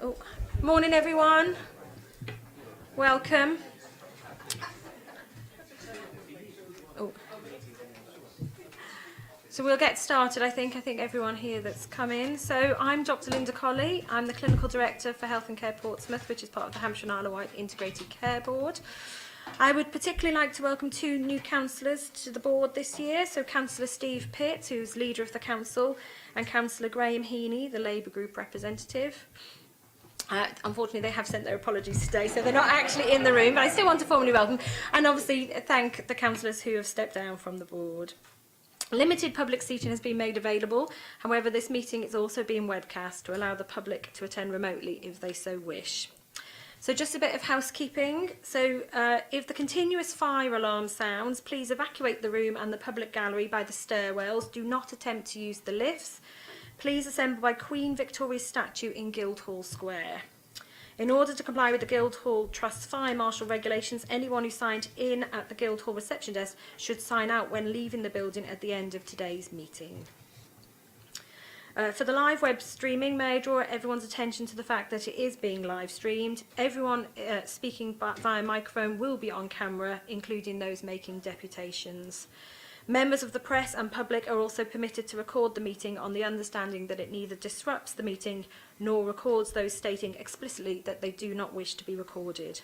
Oh, morning everyone. Welcome. Oh. So we'll get started, I think everyone here that's come in. So I'm Dr. Linda Colley. I'm the Clinical Director for Health and Care Portsmouth, which is part of the Hampshire and Isle of Wight Integrated Care Board. I would particularly like to welcome two new councillors to the board this year. So Councillor Steve Pitt, who's leader of the council, and Councillor Graham Heaney, the Labour Group representative. Unfortunately, they have sent their apologies today, so they're not actually in the room, but I still want to formally welcome and obviously thank the councillors who have stepped down from the board. Limited public seating has been made available. However, this meeting is also being webcast to allow the public to attend remotely if they so wish. So just a bit of housekeeping. So if the continuous fire alarm sounds, please evacuate the room and the public gallery by the stairwells. Do not attempt to use the lifts. Please assemble by Queen Victoria's statue in Guildhall Square. In order to comply with the Guildhall Trust fire marshal regulations, anyone who signed in at the Guildhall reception desk should sign out when leaving the building at the end of today's meeting. For the live web streaming, may I draw everyone's attention to the fact that it is being live streamed. Everyone speaking via microphone will be on camera, including those making deputations. Members of the press and public are also permitted to record the meeting on the understanding that it neither disrupts the meeting nor records those stating explicitly that they do not wish to be recorded.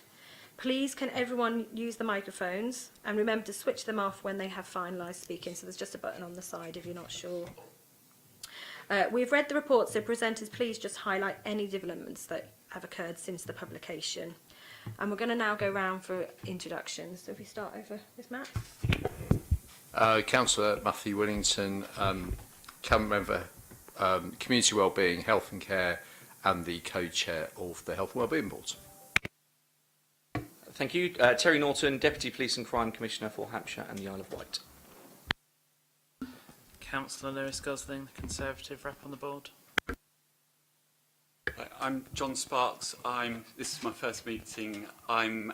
Please can everyone use the microphones and remember to switch them off when they have finalised speaking. So there's just a button on the side if you're not sure. We've read the report, so presenters please just highlight any developments that have occurred since the publication. And we're going to now go round for introductions. So if we start over with Matt. Councillor Matthew Willington, Cabinet Member, Community Wellbeing, Health and Care, and the Co-Chair of the Health and Wellbeing Board. Thank you. Terry Norton, Deputy Police and Crime Commissioner for Hampshire and the Isle of Wight. Councillor Lewis Gosling, the Conservative rep on the board. I'm John Sparks. This is my first meeting. I'm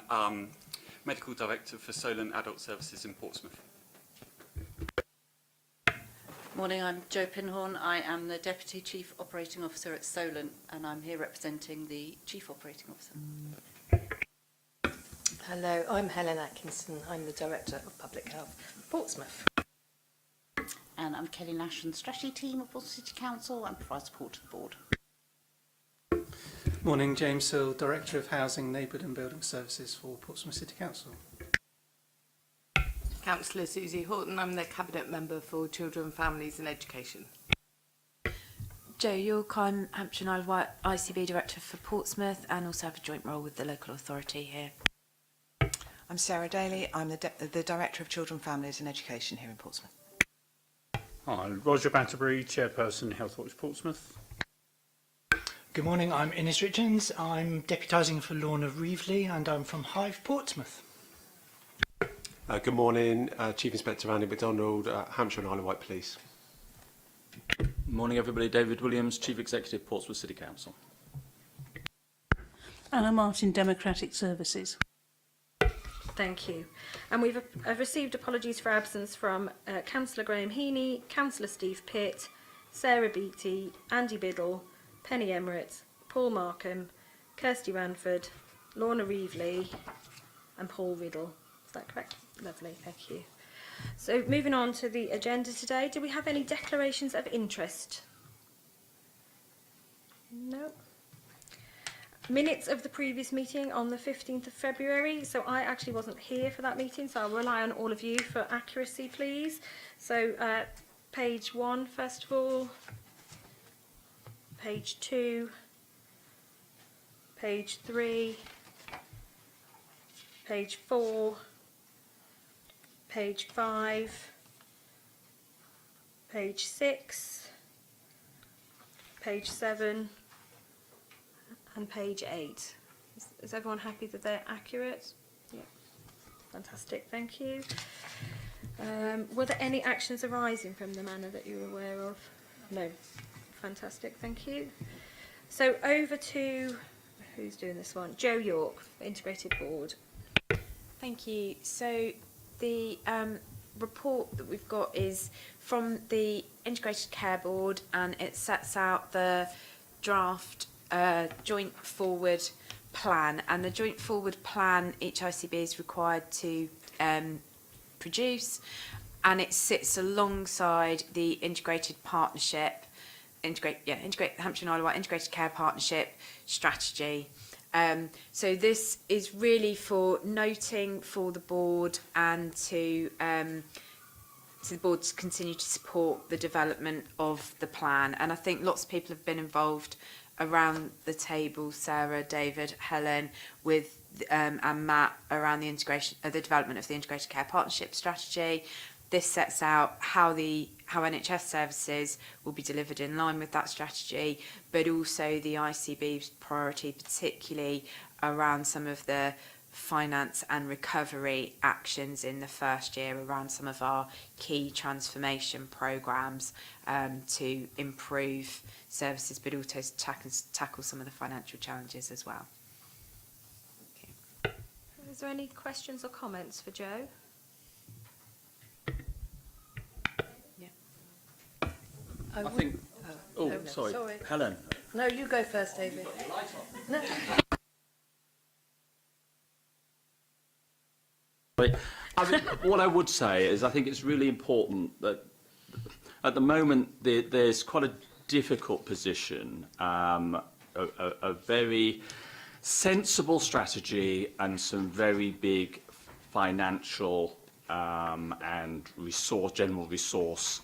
Medical Director for Solent Adult Services in Portsmouth. Morning, I'm Jo Pinhorn. I am the Deputy Chief Operating Officer at Solent and I'm here representing the Chief Operating Officer. Hello, I'm Helen Atkinson. I'm the Director of Public Health, Portsmouth. And I'm Kelly Nash from the Strategy Team of Portsmouth City Council and provide support to the board. Morning, James Hill, Director of Housing, Neighbourhood and Building Services for Portsmouth City Council. Councillor Susie Horton. I'm the Cabinet Member for Children, Families and Education. Jo York, I'm Hampshire and Isle of Wight ICB Director for Portsmouth and also have a joint role with the local authority here. I'm Sarah Daly. I'm the Director of Children, Families and Education here in Portsmouth. Hi, Roger Batterbury, Chairperson, Health Watch Portsmouth. Good morning, I'm Innes Richards. I'm deputising for Lorna Reevely and I'm from Hive, Portsmouth. Good morning, Chief Inspector Andy MacDonald, Hampshire and Isle of Wight Police. Morning everybody, David Williams, Chief Executive, Portsmouth City Council. Anna Martin, Democratic Services. Thank you. And we've received apologies for absence from Councillor Graham Heaney, Councillor Steve Pitt, Sarah Beattie, Andy Biddle, Penny Emmerett, Paul Markham, Kirsty Ranford, Lorna Reevely and Paul Riddle. Is that correct? Lovely, thank you. So moving on to the agenda today, do we have any declarations of interest? No. Minutes of the previous meeting on the 15th of February. So I actually wasn't here for that meeting, so I'll rely on all of you for accuracy, please. So page 1, first of all. Page 2. Page 3. Page 4. Page 5. Page 6. Page 7. And page 8. Is everyone happy that they're accurate? Yeah. Fantastic, thank you. Were there any actions arising from the manner that you were aware of? No. Fantastic, thank you. So over to, who's doing this one? Jo York, Integrated Board. Thank you. So the report that we've got is from the Integrated Care Board and it sets out the draft joint forward plan, and the joint forward plan each ICB is required to produce, and it sits alongside the integrated partnership, Hampshire and Isle of Wight integrated care partnership strategy. So this is really for noting for the board and to the board to continue to support the development of the plan. And I think lots of people have been involved around the table, Sarah, David, Helen, with and Matt, around the development of the integrated care partnership strategy. This sets out how NHS services will be delivered in line with that strategy, but also the ICB's priority, particularly around some of the finance and recovery actions in the first year around some of our key transformation programmes to improve services, but also to tackle some of the financial challenges as well. Is there any questions or comments for Joe? I think. Sorry, Helen. No, you go first, David. No. What I would say is I think it's really important that at the moment there's quite a difficult position, a very sensible strategy and some very big financial and general resource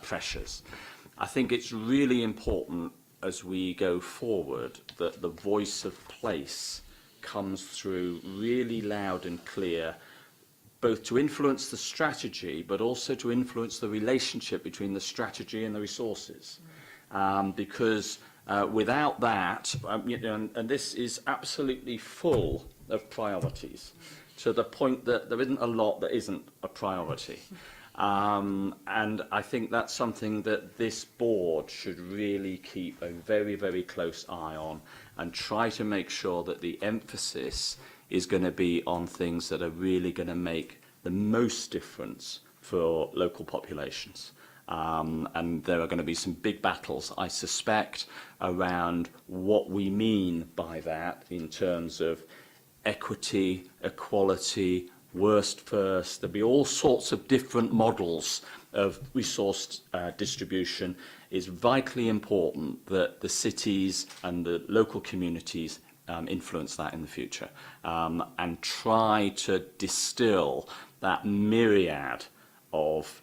pressures. I think it's really important as we go forward that the voice of place comes through really loud and clear, both to influence the strategy but also to influence the relationship between the strategy and the resources. Because without that, and this is absolutely full of priorities, to the point that there isn't a lot that isn't a priority. And I think that's something that this board should really keep a very, very close eye on and try to make sure that the emphasis is going to be on things that are really going to make the most difference for local populations. And there are going to be some big battles, I suspect, around what we mean by that in terms of equity, equality, worst first. There'll be all sorts of different models of resource distribution. It's vitally important that the cities and the local communities influence that in the future and try to distill that myriad of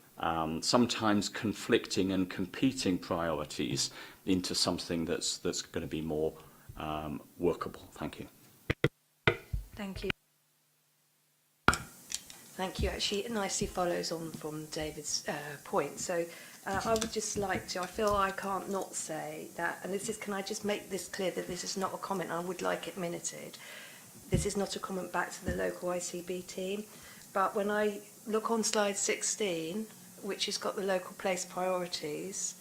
sometimes conflicting and competing priorities into something that's going to be more workable. Thank you. Thank you. Thank you. Actually, it nicely follows on from David's point. So I would just like to, I feel I can't not say that, and this is, can I just make this clear that this is not a comment, I would like it minuted. This is not a comment back to the local ICB team, but when I look on slide 16, which has got the local place priorities,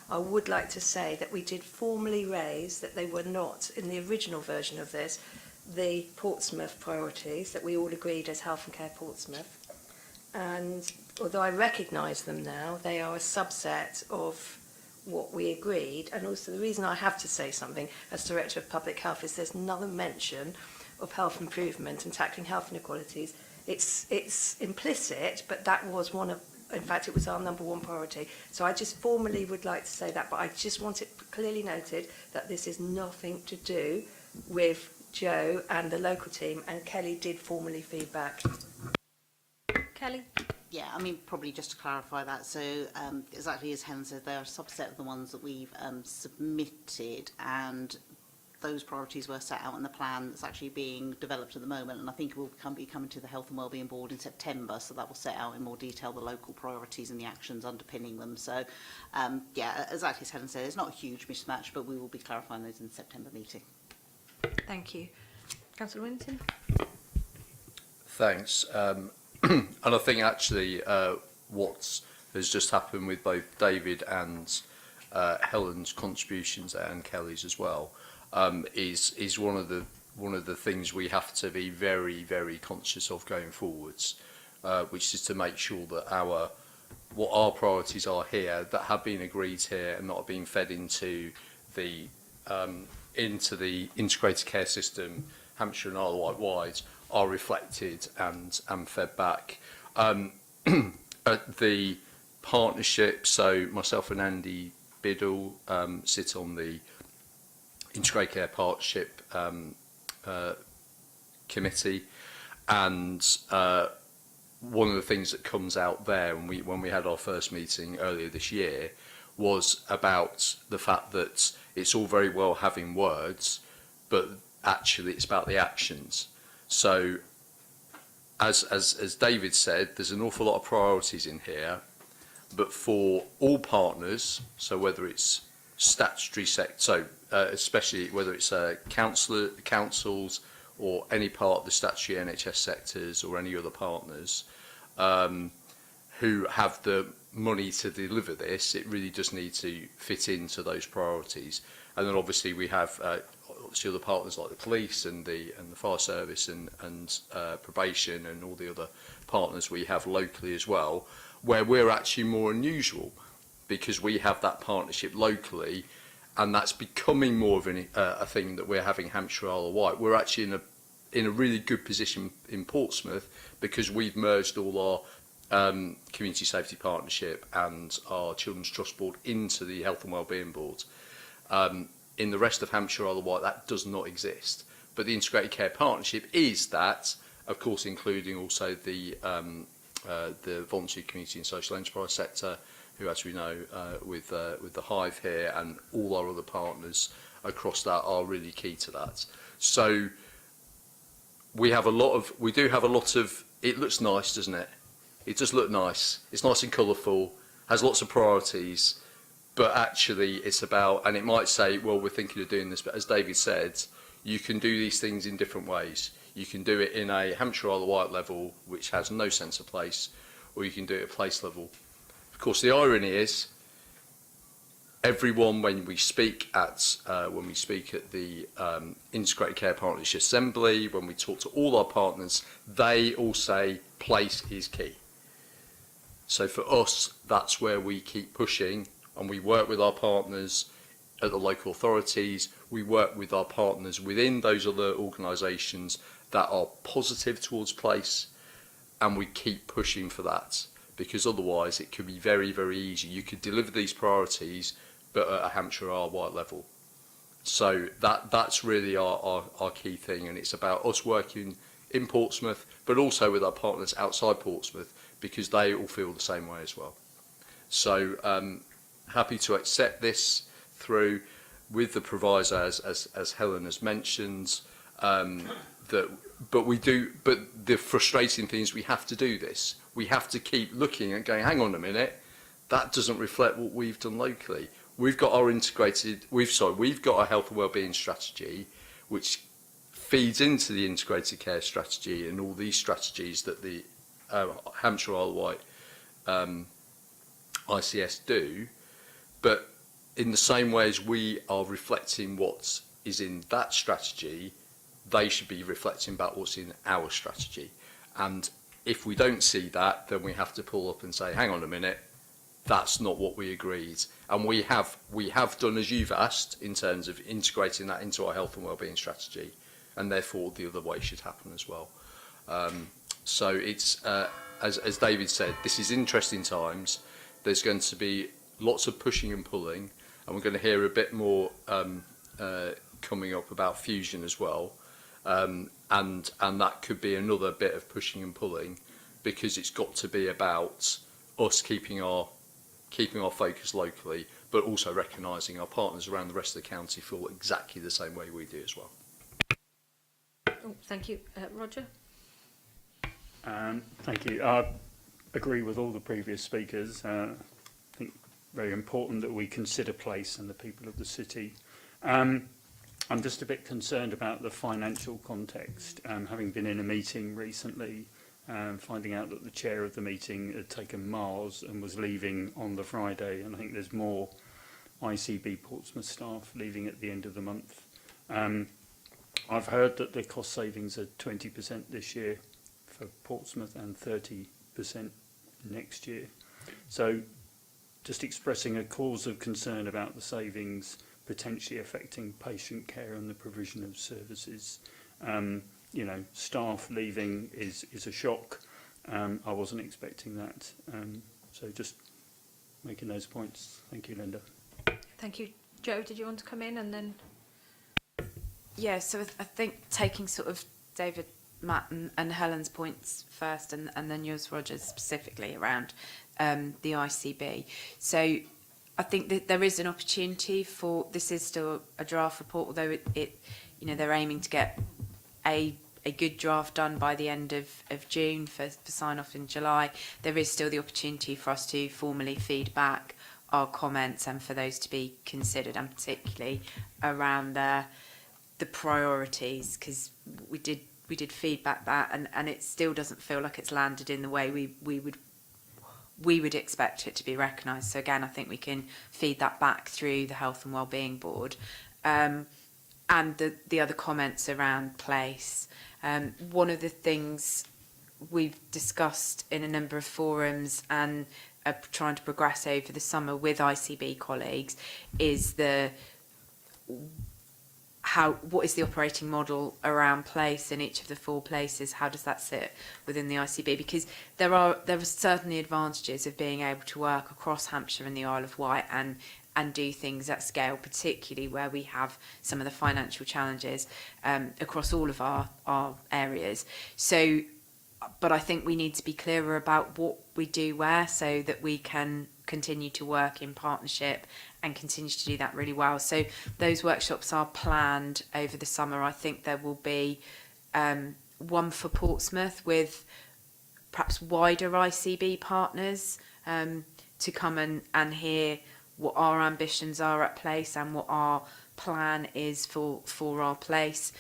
I would like to say that we did formally raise that they were not, in the original version of this, the Portsmouth priorities that we all agreed as Health and Care Portsmouth. And although I recognise them now, they are a subset of what we agreed. And also the reason I have to say something as Director of Public Health is there's another mention of health improvement and tackling health inequalities. It's implicit, but that was one of, in fact, it was our number one priority. So I just formally would like to say that, but I just want it clearly noted that this is nothing to do with Joe and the local team, and Kelly did formally feedback. Kelly? Yeah, I mean, probably just to clarify that, so exactly as Helen said, they're a subset of the ones that we've submitted, and those priorities were set out in the plan that's actually being developed at the moment, and I think it will be coming to the Health and Wellbeing Board in September, so that will set out in more detail the local priorities and the actions underpinning them. So, yeah, exactly as Helen said, it's not a huge mismatch, but we will be clarifying those in the September meeting. Thank you. Councillor Winton? Thanks. And I think actually what has just happened with both David and Helen's contributions and Kelly's as well is one of the things we have to be very, very conscious of going forwards, which is to make sure that what our priorities are here that have been agreed here and not being fed into the into the integrated care system, Hampshire and Isle of Wight wide, are reflected and fed back. At the partnership, so myself and Andy Biddle sit on the Integrated Care Partnership Committee, and one of the things that comes out there when we had our first meeting earlier this year was about the fact that it's all very well having words, but actually it's about the actions. So as David said, there's an awful lot of priorities in here, but for all partners, so whether it's statutory sector, especially whether it's councils or any part of the statutory NHS sectors or any other partners who have the money to deliver this, it really does need to fit into those priorities. And then obviously we have obviously other partners like the police and the fire service and probation and all the other partners we have locally as well, where we're actually more unusual because we have that partnership locally, and that's becoming more of a thing that we're having Hampshire Isle of Wight. We're actually in a really good position in Portsmouth because we've merged all our community safety partnership and our Children's Trust Board into the Health and Wellbeing Board. In the rest of Hampshire Isle of Wight, that does not exist. But the Integrated Care Partnership is that, of course, including also the voluntary community and social enterprise sector, who, as we know, with the Hive here and all our other partners across that are really key to that. So we do have a lot of, it looks nice, doesn't it? It does look nice. It's nice and colourful, has lots of priorities, but actually it's about, and it might say, well, we're thinking of doing this, but as David said, you can do these things in different ways. You can do it in a Hampshire Isle of Wight level, which has no sense of place, or you can do it at place level. Of course, the irony is, everyone, when we speak at the Integrated Care Partnership Assembly, when we talk to all our partners, they all say place is key. So for us, that's where we keep pushing, and we work with our partners at the local authorities. We work with our partners within those other organisations that are positive towards place, and we keep pushing for that, because otherwise it could be very, very easy. You could deliver these priorities, but at a Hampshire Isle of Wight level. So that's really our key thing, and it's about us working in Portsmouth, but also with our partners outside Portsmouth, because they all feel the same way as well. So happy to accept this through with the proviso, as Helen has mentioned, but the frustrating thing is we have to do this. We have to keep looking and going, hang on a minute, that doesn't reflect what we've done locally. We've got our we've got our health and wellbeing strategy, which feeds into the integrated care strategy and all these strategies that the Hampshire Isle of Wight ICS do. But in the same way as we are reflecting what is in that strategy, they should be reflecting about what's in our strategy. And if we don't see that, then we have to pull up and say, hang on a minute, that's not what we agreed. And we have done as you've asked in terms of integrating that into our health and wellbeing strategy, and therefore the other way should happen as well. So it's, as David said, this is interesting times. There's going to be lots of pushing and pulling, and we're going to hear a bit more coming up about fusion as well. And that could be another bit of pushing and pulling, because it's got to be about us keeping our focus locally, but also recognising our partners around the rest of the county feel exactly the same way we do as well. Oh, thank you. Roger? Thank you. I agree with all the previous speakers. I think very important that we consider place and the people of the city. I'm just a bit concerned about the financial context. Having been in a meeting recently, finding out that the chair of the meeting had taken Mars and was leaving on the Friday, and I think there's more ICB Portsmouth staff leaving at the end of the month. I've heard that the cost savings are 20% this year for Portsmouth and 30% next year. So just expressing a cause of concern about the savings, potentially affecting patient care and the provision of services. You know, staff leaving is a shock. I wasn't expecting that. So just making those points. Thank you, Linda. Thank you. Joe, did you want to come in and then? Yeah, so I think taking sort of David, Matt and Helen's points first and then yours, Roger, specifically around the ICB. So I think that there is an opportunity for, this is still a draft report, although it you know, they're aiming to get a good draft done by the end of June for sign-off in July. There is still the opportunity for us to formally feed back our comments and for those to be considered, and particularly around the priorities, because we did feedback that, and it still doesn't feel like it's landed in the way we would expect it to be recognised. So again, I think we can feed that back through the Health and Wellbeing Board. And the other comments around place. One of the things we've discussed in a number of forums and are trying to progress over the summer with ICB colleagues is what is the operating model around place in each of the 4 places? How does that sit within the ICB? Because there are certainly advantages of being able to work across Hampshire and the Isle of Wight and do things at scale, particularly where we have some of the financial challenges across all of our areas. So, but I think we need to be clearer about what we do where, so that we can continue to work in partnership and continue to do that really well. So those workshops are planned over the summer. I think there will be one for Portsmouth with perhaps wider ICB partners to come and hear what our ambitions are at place and what our plan is for our place.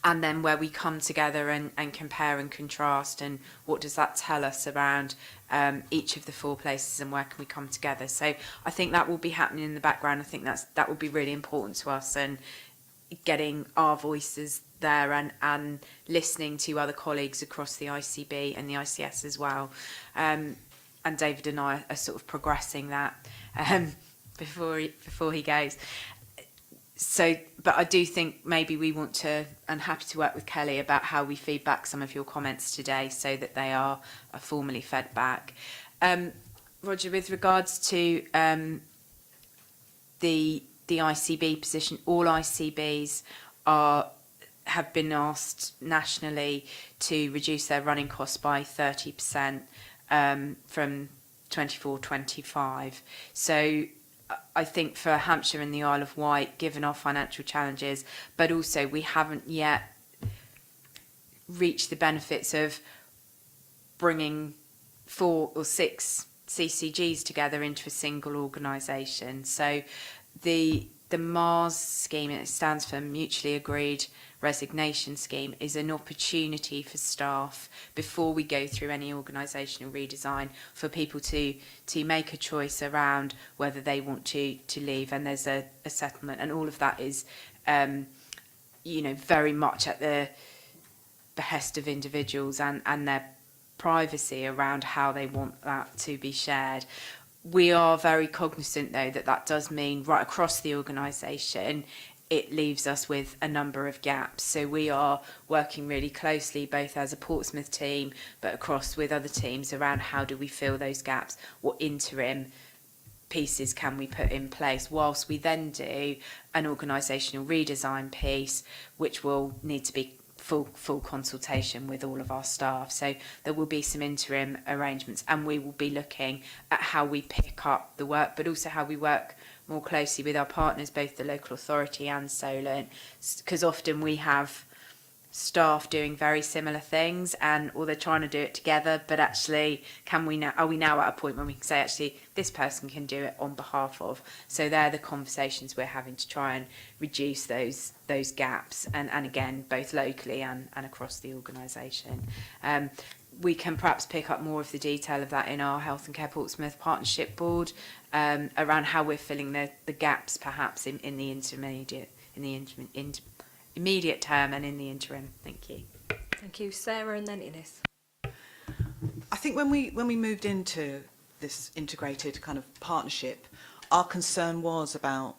And then where we come together and compare and contrast, and what does that tell us around each of the 4 places and where can we come together. So I think that will be happening in the background. I think that will be really important to us, and getting our voices there and listening to other colleagues across the ICB and the ICS as well. And David and I are sort of progressing that before he goes. So, but I do think maybe we want to, and happy to work with Kelly about how we feed back some of your comments today so that they are formally fed back. Roger, with regards to the ICB position, all ICBs have been asked nationally to reduce their running costs by 30% from 24-25. So I think for Hampshire and the Isle of Wight, given our financial challenges, but also we haven't yet reached the benefits of bringing 4 or 6 CCGs together into a single organisation. So the MARS scheme, it stands for Mutually Agreed Resignation Scheme, is an opportunity for staff before we go through any organisational redesign for people to make a choice around whether they want to leave, and there's a settlement, and all of that is you know, very much at the behest of individuals and their privacy around how they want that to be shared. We are very cognizant, though, that does mean right across the organisation it leaves us with a number of gaps. So we are working really closely, both as a Portsmouth team, but across with other teams around how do we fill those gaps, what interim pieces can we put in place, whilst we then do an organisational redesign piece, which will need to be full consultation with all of our staff. So there will be some interim arrangements, and we will be looking at how we pick up the work, but also how we work more closely with our partners, both the local authority and Solent, because often we have staff doing very similar things, or they're trying to do it together, but actually are we now at a point when we can say actually this person can do it on behalf of? So they're the conversations we're having to try and reduce those gaps, and again both locally and across the organisation. We can perhaps pick up more of the detail of that in our Health and Care Portsmouth Partnership Board, around how we're filling the gaps perhaps in the immediate term and in the interim. Thank you. Thank you, Sarah, and then Ines. I think when we moved into this integrated kind of partnership, our concern was about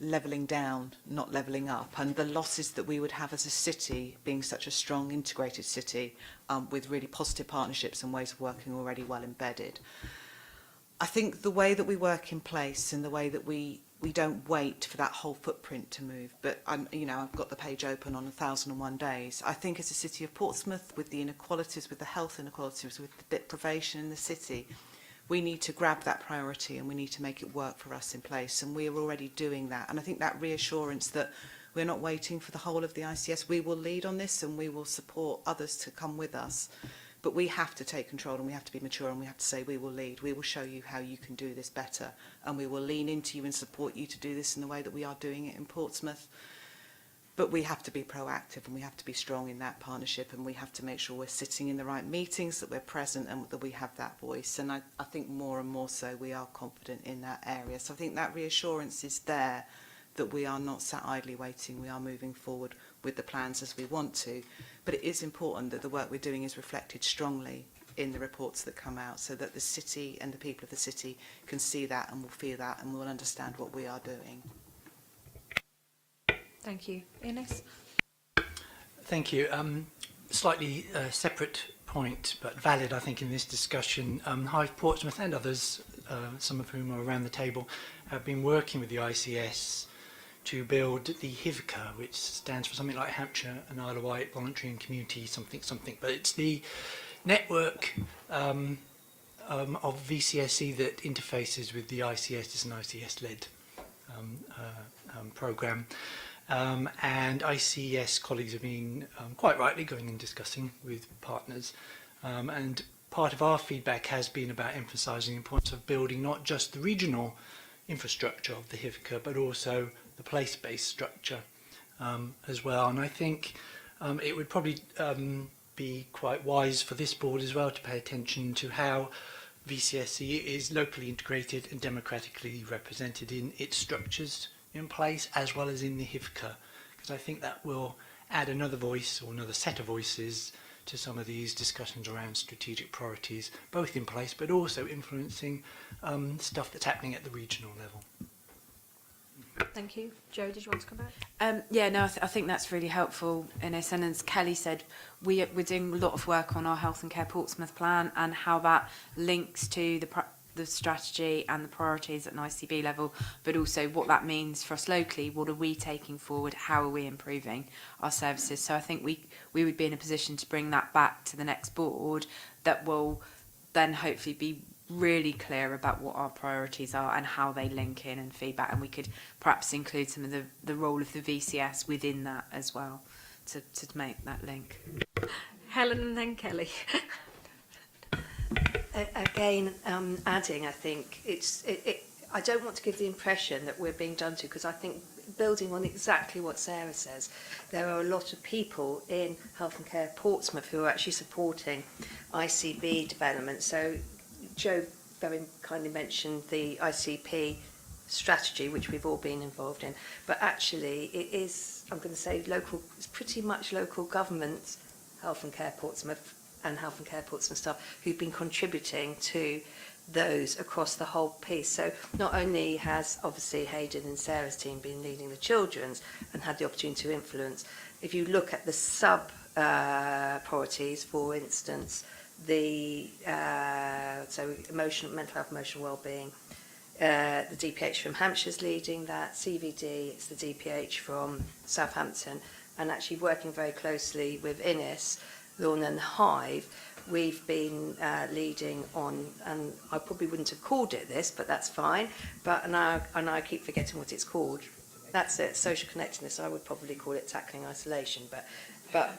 levelling down, not levelling up, and the losses that we would have as a city, being such a strong integrated city with really positive partnerships and ways of working already well embedded. I think the way that we work in place and the way that we don't wait for that whole footprint to move, but I've got the page open on 1001 days. I think as a city of Portsmouth, with the inequalities, with the health inequalities, with the deprivation in the city, we need to grab that priority and we need to make it work for us in place, and we are already doing that. And I think that reassurance that we're not waiting for the whole of the ICS, we will lead on this and we will support others to come with us. But we have to take control and we have to be mature and we have to say we will lead, we will show you how you can do this better, and we will lean into you and support you to do this in the way that we are doing it in Portsmouth. But we have to be proactive and we have to be strong in that partnership, and we have to make sure we're sitting in the right meetings, that we're present and that we have that voice. And I think more and more so we are confident in that area. So I think that reassurance is there that we are not sat idly waiting, we are moving forward with the plans as we want to. But it is important that the work we're doing is reflected strongly in the reports that come out, so that the city and the people of the city can see that and will feel that and will understand what we are doing. Thank you. Ines? Thank you. Slightly separate point, but valid, I think, in this discussion. Hive Portsmouth and others, some of whom are around the table, have been working with the ICS to build the HIVCA, which stands for something like Hampshire and Isle of Wight Voluntary and Community something. But it's the network of VCSE that interfaces with the ICS. It's an ICS-led programme. And ICS colleagues have been quite rightly going and discussing with partners, and part of our feedback has been about emphasising the importance of building not just the regional infrastructure of the HIVCA but also the place-based structure as well. And I think it would probably be quite wise for this board as well to pay attention to how VCSE is locally integrated and democratically represented in its structures in place, as well as in the HIVCA, because I think that will add another voice or another set of voices to some of these discussions around strategic priorities, both in place but also influencing stuff that's happening at the regional level. Thank you. Jo, did you want to come back? I think that's really helpful, Ines. And as Kelly said, we're doing a lot of work on our Health and Care Portsmouth plan and how that links to the strategy and the priorities at an ICB level, but also what that means for us locally. What are we taking forward? How are we improving our services? So I think we would be in a position to bring that back to the next board that will then hopefully be really clear about what our priorities are and how they link in and feedback, and we could perhaps include some of the role of the VCS within that as well to make that link. Helen and then Kelly. Again, adding, I think I don't want to give the impression that we're being done to, because I think building on exactly what Sarah says, there are a lot of people in Health and Care Portsmouth who are actually supporting ICB development. So Jo very kindly mentioned the ICP strategy, which we've all been involved in, but actually it is, I'm going to say, local. It's pretty much local government, Health and Care Portsmouth and Health and Care Portsmouth staff who've been contributing to those across the whole piece. So not only has obviously Hayden and Sarah's team been leading the children's and had the opportunity to influence, if you look at the sub priorities, for instance, the mental health, emotional wellbeing, the DPH from Hampshire's leading that, CVD, it's the DPH from Southampton, and actually working very closely with Ines, Lorna and Hive, we've been leading on, and I probably wouldn't have called it this, but that's fine, and I keep forgetting what it's called. That's it, social connectedness. I would probably call it tackling isolation, but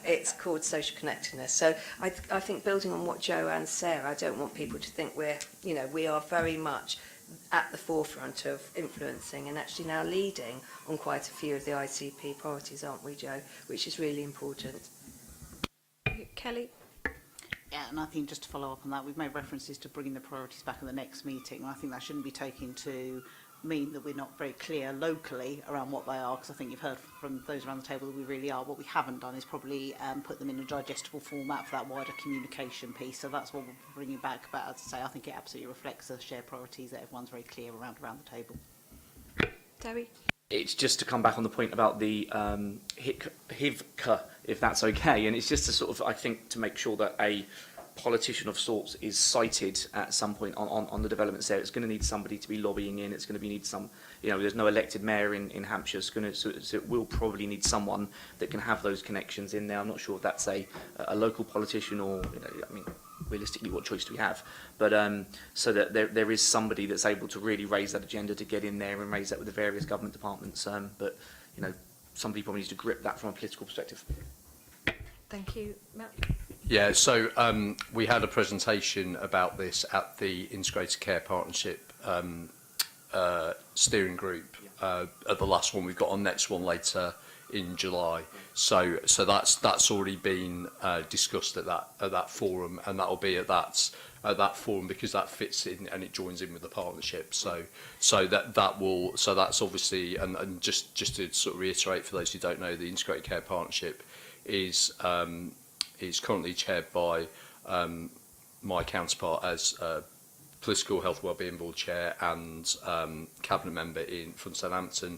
it's called social connectedness. So I think building on what Jo and Sarah, I don't want people to think we are very much at the forefront of influencing and actually now leading on quite a few of the ICP priorities, aren't we, Jo? Which is really important. Kelly? Yeah, and I think just to follow up on that, we've made references to bringing the priorities back at the next meeting, and I think that shouldn't be taken to mean that we're not very clear locally around what they are, because I think you've heard from those around the table that we really are. What we haven't done is probably put them in a digestible format for that wider communication piece, so that's what we're bringing back. But as I say, I think it absolutely reflects the shared priorities that everyone's very clear around the table. Debbie? it's just to come back on the point about the HIVCA, if that's okay, and it's just to sort of, I think, to make sure that a politician of sorts is cited at some point on the developments there. It's going to need somebody to be lobbying in. It's going to need some, you know, there's no elected mayor in Hampshire. It's going to, so it will probably need someone that can have those connections in there. I'm not sure if that's a local politician or, you know, I mean, realistically, what choice do we have? But so that there is somebody that's able to really raise that agenda, to get in there and raise that with the various government departments. But, you know, somebody probably needs to grip that from a political perspective. Thank you, Matt. Yeah, so we had a presentation about this at the Integrated Care Partnership steering group at the last one. We've got our next one later in July. So that's already been discussed at that forum, and that will be at that forum because that fits in and it joins in with the partnership. So that's obviously, and just to sort of reiterate for those who don't know, the Integrated Care Partnership is currently chaired by my counterpart as Political Health Wellbeing Board Chair and Cabinet Member from Southampton,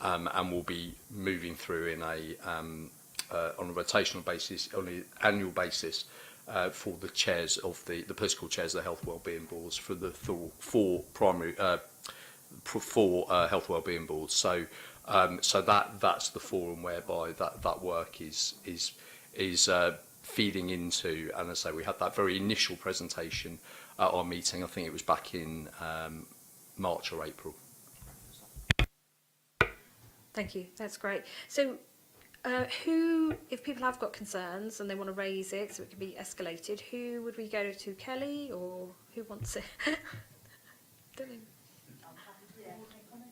and will be moving through in on a rotational basis, on an annual basis, for the chairs of the political chairs of the Health Wellbeing Boards for the four primary health wellbeing boards. So that's the forum whereby that work is feeding into, and as I say, we had that very initial presentation at our meeting. I think it was back in March or April. Thank you. That's great. So, who, if people have got concerns and they want to raise it, so it can be escalated, who would we go to? Kelly, or who wants it? Don't know.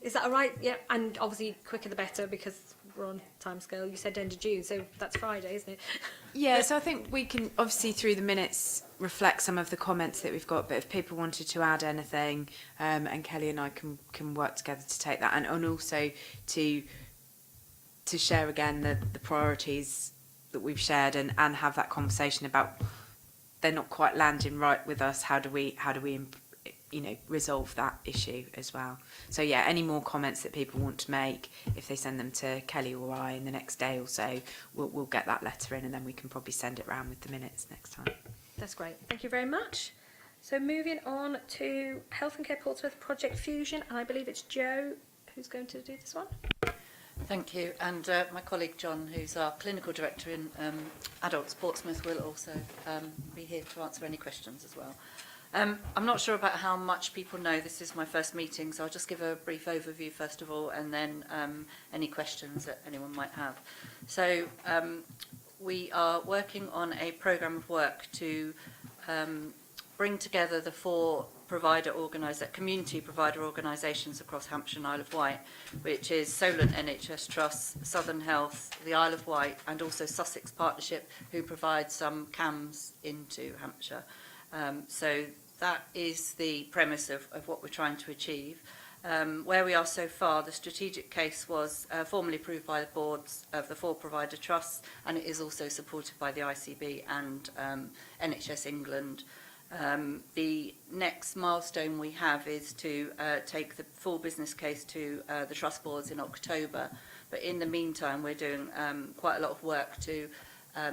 Is that all right? Yeah, and obviously quicker the better because we're on timescale. You said end of June, so that's Friday, isn't it? Yeah, so I think we can obviously through the minutes reflect some of the comments that we've got, but if people wanted to add anything, and Kelly and I can work together to take that, and also to share again the priorities that we've shared and have that conversation about they're not quite landing right with us. How do we you know, resolve that issue as well. So yeah, any more comments that people want to make, if they send them to Kelly or I in the next day or so, we'll get that letter in, and then we can probably send it round with the minutes next time. That's great. Thank you very much. So moving on to Health and Care Portsmouth Project Fusion, and I believe it's Jo who's going to do this one. Thank you, and my colleague John, who's our clinical director in Adults Portsmouth, will also be here to answer any questions as well. I'm not sure about how much people know this is my first meeting, so I'll just give a brief overview first of all, and then any questions that anyone might have. So we are working on a programme of work to bring together the four community provider organisations across Hampshire and Isle of Wight, which is Solent NHS Trust, Southern Health, the Isle of Wight, and also Sussex Partnership, who provide some CAMs into Hampshire. So that is the premise of what we're trying to achieve. Where we are so far, the strategic case was formally approved by the boards of the four provider trusts, and it is also supported by the ICB and NHS England. The next milestone we have is to take the full business case to the trust boards in October. But in the meantime, we're doing quite a lot of work to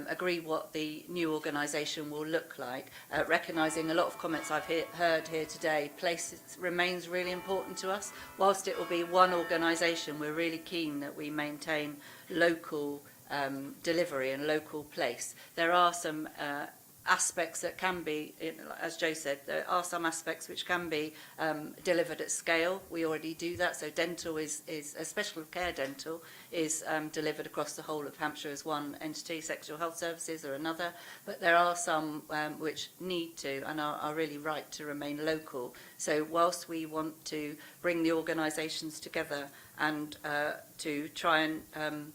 agree what the new organisation will look like, recognising a lot of comments I've heard here today. Place remains really important to us. Whilst it will be one organisation, we're really keen that we maintain local delivery and local place. There are some aspects that can be, as Jo said, there are some aspects which can be delivered at scale. We already do that. So dental is a special care dental is delivered across the whole of Hampshire as one entity. Sexual health services are another. But there are some which need to and are really right to remain local. So whilst we want to bring the organisations together and to try and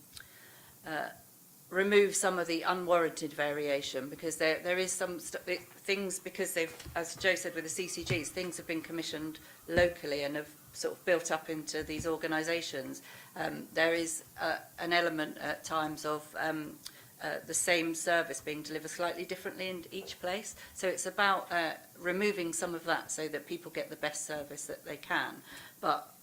remove some of the unwarranted variation, because there is some things, because they've, as Jo said with the CCGs, things have been commissioned locally and have sort of built up into these organisations. There is an element at times of the same service being delivered slightly differently in each place. So it's about removing some of that so that people get the best service that they can. But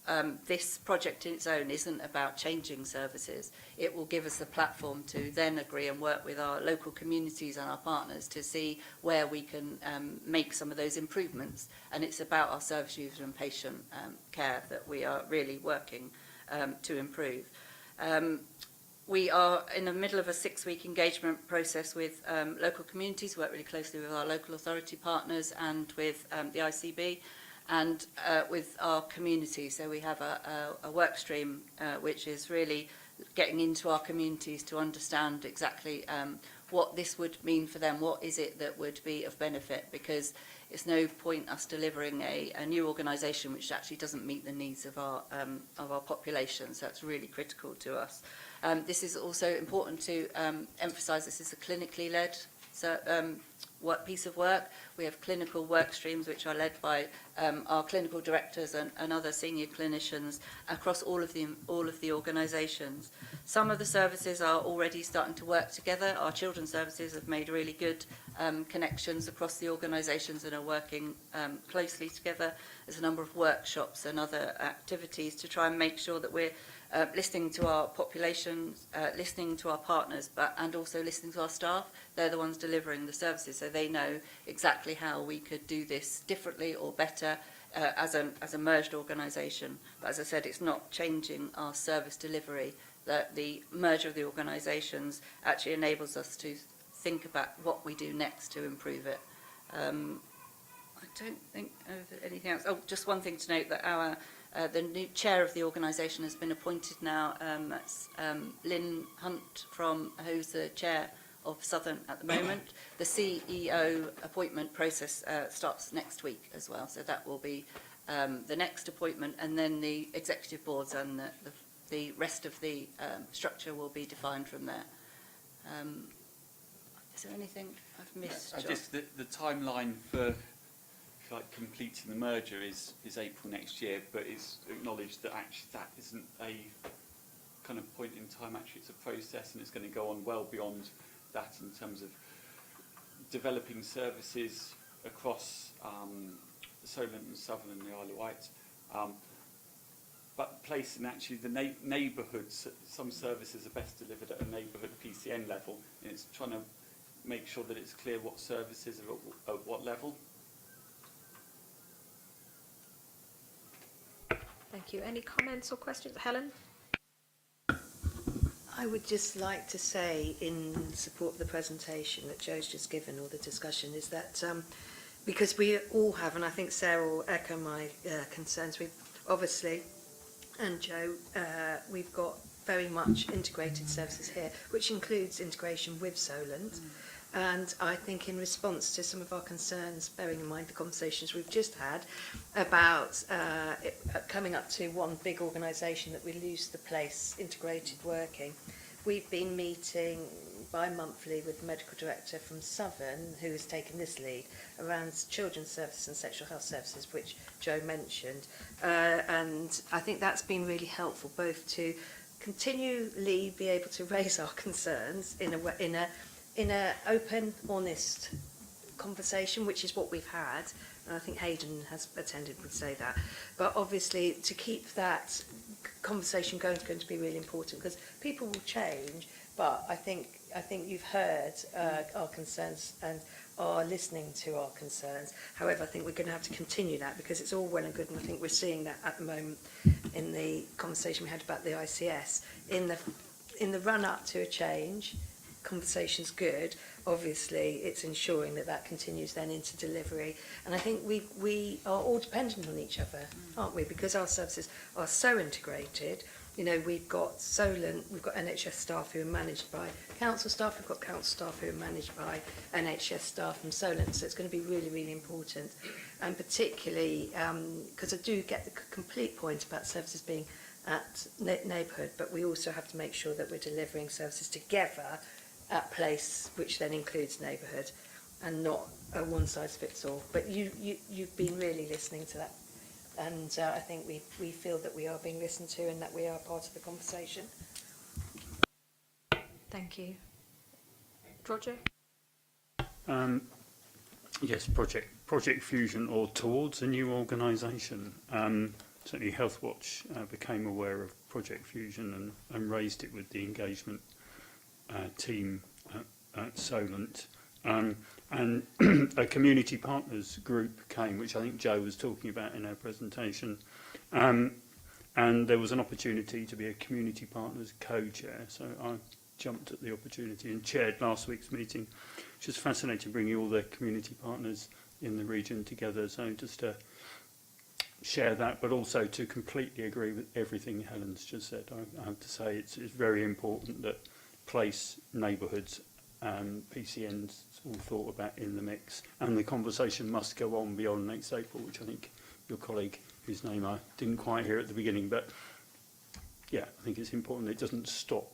this project in its own isn't about changing services. It will give us the platform to then agree and work with our local communities and our partners to see where we can make some of those improvements. And it's about our service user and patient care that we are really working to improve. We are in the middle of a 6-week engagement process with local communities, work really closely with our local authority partners and with the ICB and with our community. So we have a work stream which is really getting into our communities to understand exactly what this would mean for them, what is it that would be of benefit, because it's no point us delivering a new organisation which actually doesn't meet the needs of our population. So that's really critical to us. This is also important to emphasise this is a clinically led piece of work. We have clinical work streams which are led by our clinical directors and other senior clinicians across all of the organisations. Some of the services are already starting to work together. Our children's services have made really good connections across the organisations and are working closely together. There's a number of workshops and other activities to try and make sure that we're listening to our populations, listening to our partners, and also listening to our staff. They're the ones delivering the services, so they know exactly how we could do this differently or better as a merged organisation. But as I said, it's not changing our service delivery. The merger of the organisations actually enables us to think about what we do next to improve it. I don't think of anything else. Oh, just one thing to note, that the new chair of the organisation has been appointed now. That's Lynn Hunt, who's the chair of Southern at the moment. The CEO appointment process starts next week as well, so that will be the next appointment, and then the executive boards and the rest of the structure will be defined from there. Is there anything I've missed, John? Just the timeline for completing the merger is April next year, but it's acknowledged that actually that isn't a kind of point in time. Actually, it's a process, and it's going to go on well beyond that in terms of developing services across Solent and Southern and the Isle of Wight, but placing actually the neighbourhoods. Some services are best delivered at a neighbourhood PCN level, and it's trying to make sure that it's clear what services are at what level. Thank you. Any comments or questions? Helen? I would just like to say, in support of the presentation that Joe's just given, or the discussion, is that because we all have, and I think Sarah will echo my concerns, we've obviously, and Joe, we've got very much integrated services here, which includes integration with Solent. And I think in response to some of our concerns, bearing in mind the conversations we've just had about coming up to one big organisation, that we lose the place integrated working, we've been meeting bi-monthly with the medical director from Southern, who has taken this lead around children's services and sexual health services, which Joe mentioned. And I think that's been really helpful, both to continually be able to raise our concerns in a open, honest conversation, which is what we've had, and I think Hayden has attended, would say that. But obviously, to keep that conversation going is going to be really important, because people will change. But I think you've heard our concerns and are listening to our concerns. However, I think we're going to have to continue that, because it's all well and good, and I think we're seeing that at the moment in the conversation we had about the ICS. In the run up to a change, conversation's good. Obviously, it's ensuring that that continues then into delivery. And I think we are all dependent on each other, aren't we? Because our services are so integrated. You know, we've got Solent, we've got NHS staff who are managed by council staff, we've got council staff who are managed by NHS staff from Solent, so it's going to be really, really important. And particularly, because I do get the complete point about services being at neighbourhood, but we also have to make sure that we're delivering services together at place, which then includes neighbourhood, and not a one-size-fits-all. But you've been really listening to that. And I think we feel that we are being listened to and that we are part of the conversation. Thank you. Roger? Yes, Project Fusion, or towards a new organisation. Certainly Healthwatch became aware of Project Fusion and raised it with the engagement team at Solent. And a community partners group came, which I think Jo was talking about in her presentation. And there was an opportunity to be a community partners co-chair, so I jumped at the opportunity and chaired last week's meeting, which was fascinating, bringing all the community partners in the region together. So just to share that, but also to completely agree with everything Helen's just said. I have to say it's very important that place, neighbourhoods, PCNs all thought about in the mix, and the conversation must go on beyond next April, which I think your colleague, whose name I didn't quite hear at the beginning, but yeah, I think it's important it doesn't stop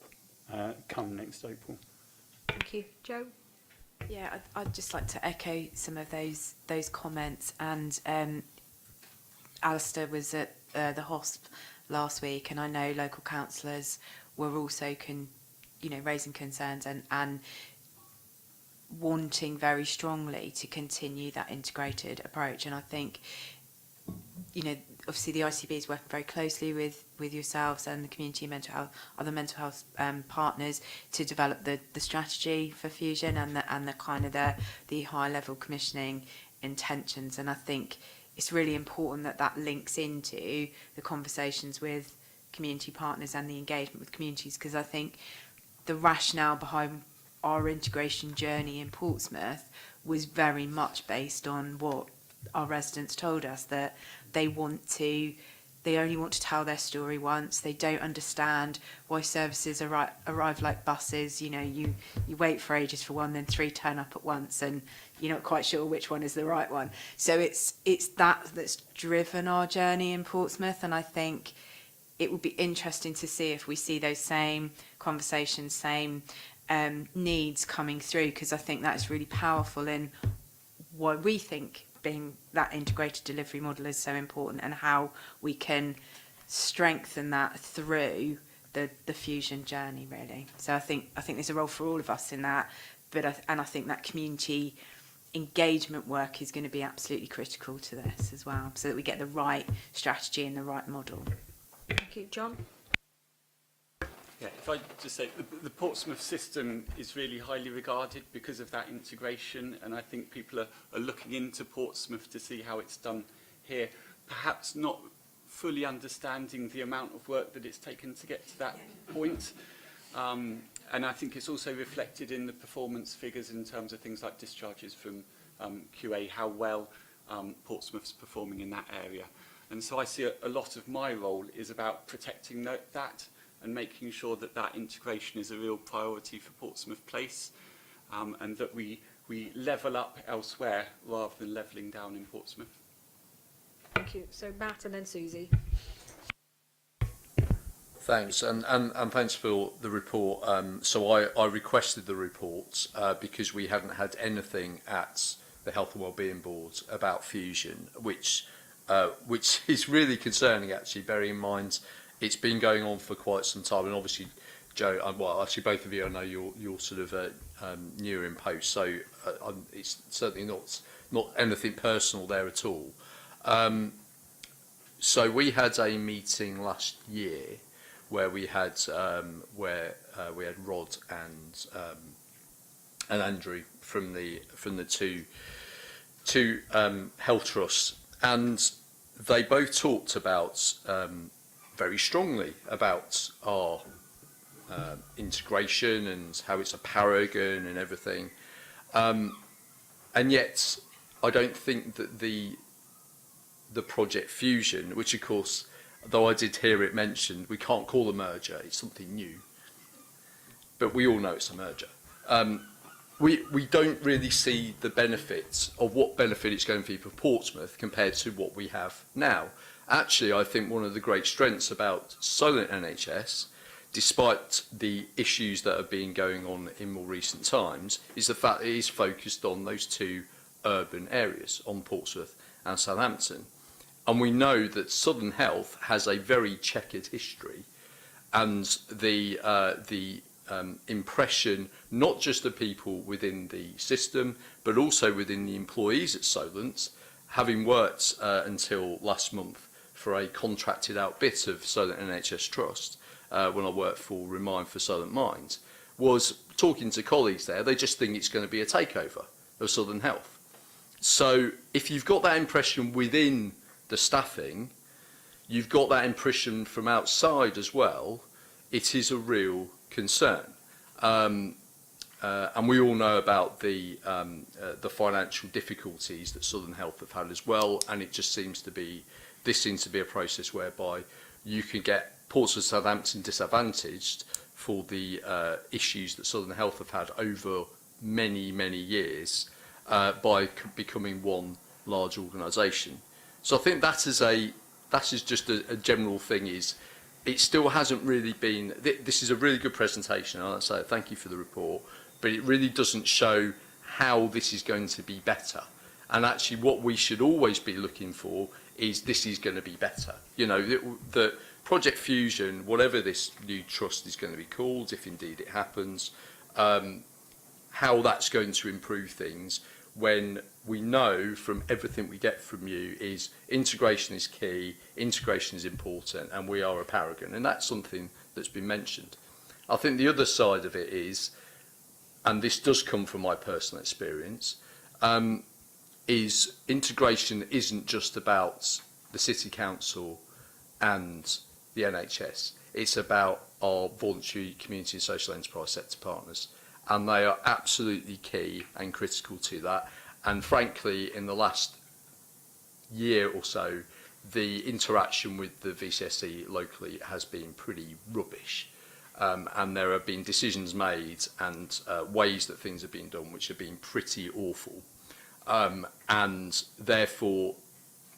come next April. Thank you. Jo? Yeah, I'd just like to echo some of those comments. And Alistair was at the HOSP last week, and I know local councillors were also raising concerns and wanting very strongly to continue that integrated approach. And I think, obviously the ICB is working very closely with yourselves and the community mental health, other mental health partners to develop the strategy for Fusion and the kind of the high level commissioning intentions. And I think it's really important that links into the conversations with community partners and the engagement with communities, because I think the rationale behind our integration journey in Portsmouth was very much based on what our residents told us, that they only want to tell their story once. They don't understand why services arrive like buses. You wait for ages for one, then 3 turn up at once, and you're not quite sure which one is the right one. So it's that's driven our journey in Portsmouth, and I think it would be interesting to see if we see those same conversations, same needs coming through, because I think that's really powerful in why we think being that integrated delivery model is so important, and how we can strengthen that through the Fusion journey, really. So I think there's a role for all of us in that, but I think that community engagement work is going to be absolutely critical to this as well, so that we get the right strategy and the right model. Thank you. John? Yeah, if I just say, the Portsmouth system is really highly regarded because of that integration, and I think people are looking into Portsmouth to see how it's done here, perhaps not fully understanding the amount of work that it's taken to get to that point. And I think it's also reflected in the performance figures in terms of things like discharges from QA, how well Portsmouth's performing in that area. And so I see a lot of my role is about protecting that and making sure that integration is a real priority for Portsmouth Place, and that we level up elsewhere rather than levelling down in Portsmouth. Thank you. So Matt and then Susie. Thanks, and thanks for the report. So I requested the report because we haven't had anything at the Health and Wellbeing Board about Fusion, which is really concerning, actually, bearing in mind it's been going on for quite some time, and obviously, Jo, well, actually both of you, I know you're sort of newer in post, so it's certainly not anything personal there at all. So we had a meeting last year where we had Rod and Andrew from the two health trusts, and they both talked about very strongly about our integration and how it's a paragon and everything, and yet I don't think that the Project Fusion, which of course, though I did hear it mentioned, we can't call a merger, it's something new, but we all know it's a merger. We don't really see the benefits of what benefit it's going to be for Portsmouth compared to what we have now. Actually, I think one of the great strengths about Solent NHS, despite the issues that have been going on in more recent times, is the fact that it is focused on those two urban areas, on Portsmouth and Southampton. And we know that Southern Health has a very checkered history, and the impression, not just of people within the system, but also within the employees at Solent, having worked until last month for a contracted out bit of Solent NHS Trust, when I worked for Remind for Solent Mines, was talking to colleagues there, they just think it's going to be a takeover of Southern Health. So if you've got that impression within the staffing, you've got that impression from outside as well, it is a real concern. And we all know about the financial difficulties that Southern Health have had as well, and it just seems to be, this seems to be a process whereby you can get Portsmouth Southampton disadvantaged for the issues that Southern Health have had over many, many years by becoming one large organisation. So I think that is just a general thing, is it still hasn't really been, this is a really good presentation, and I'd say thank you for the report, but it really doesn't show how this is going to be better. And actually what we should always be looking for is this is going to be better. You know, the Project Fusion, whatever this new trust is going to be called, if indeed it happens, how that's going to improve things, when we know from everything we get from you is integration is key, integration is important, and we are a paragon. And that's something that's been mentioned. I think the other side of it is, and this does come from my personal experience, is integration isn't just about the City Council and the NHS. It's about our voluntary community and social enterprise sector partners. And they are absolutely key and critical to that. And frankly, in the last year or so, the interaction with the VCSE locally has been pretty rubbish. And there have been decisions made and ways that things have been done which have been pretty awful. And therefore,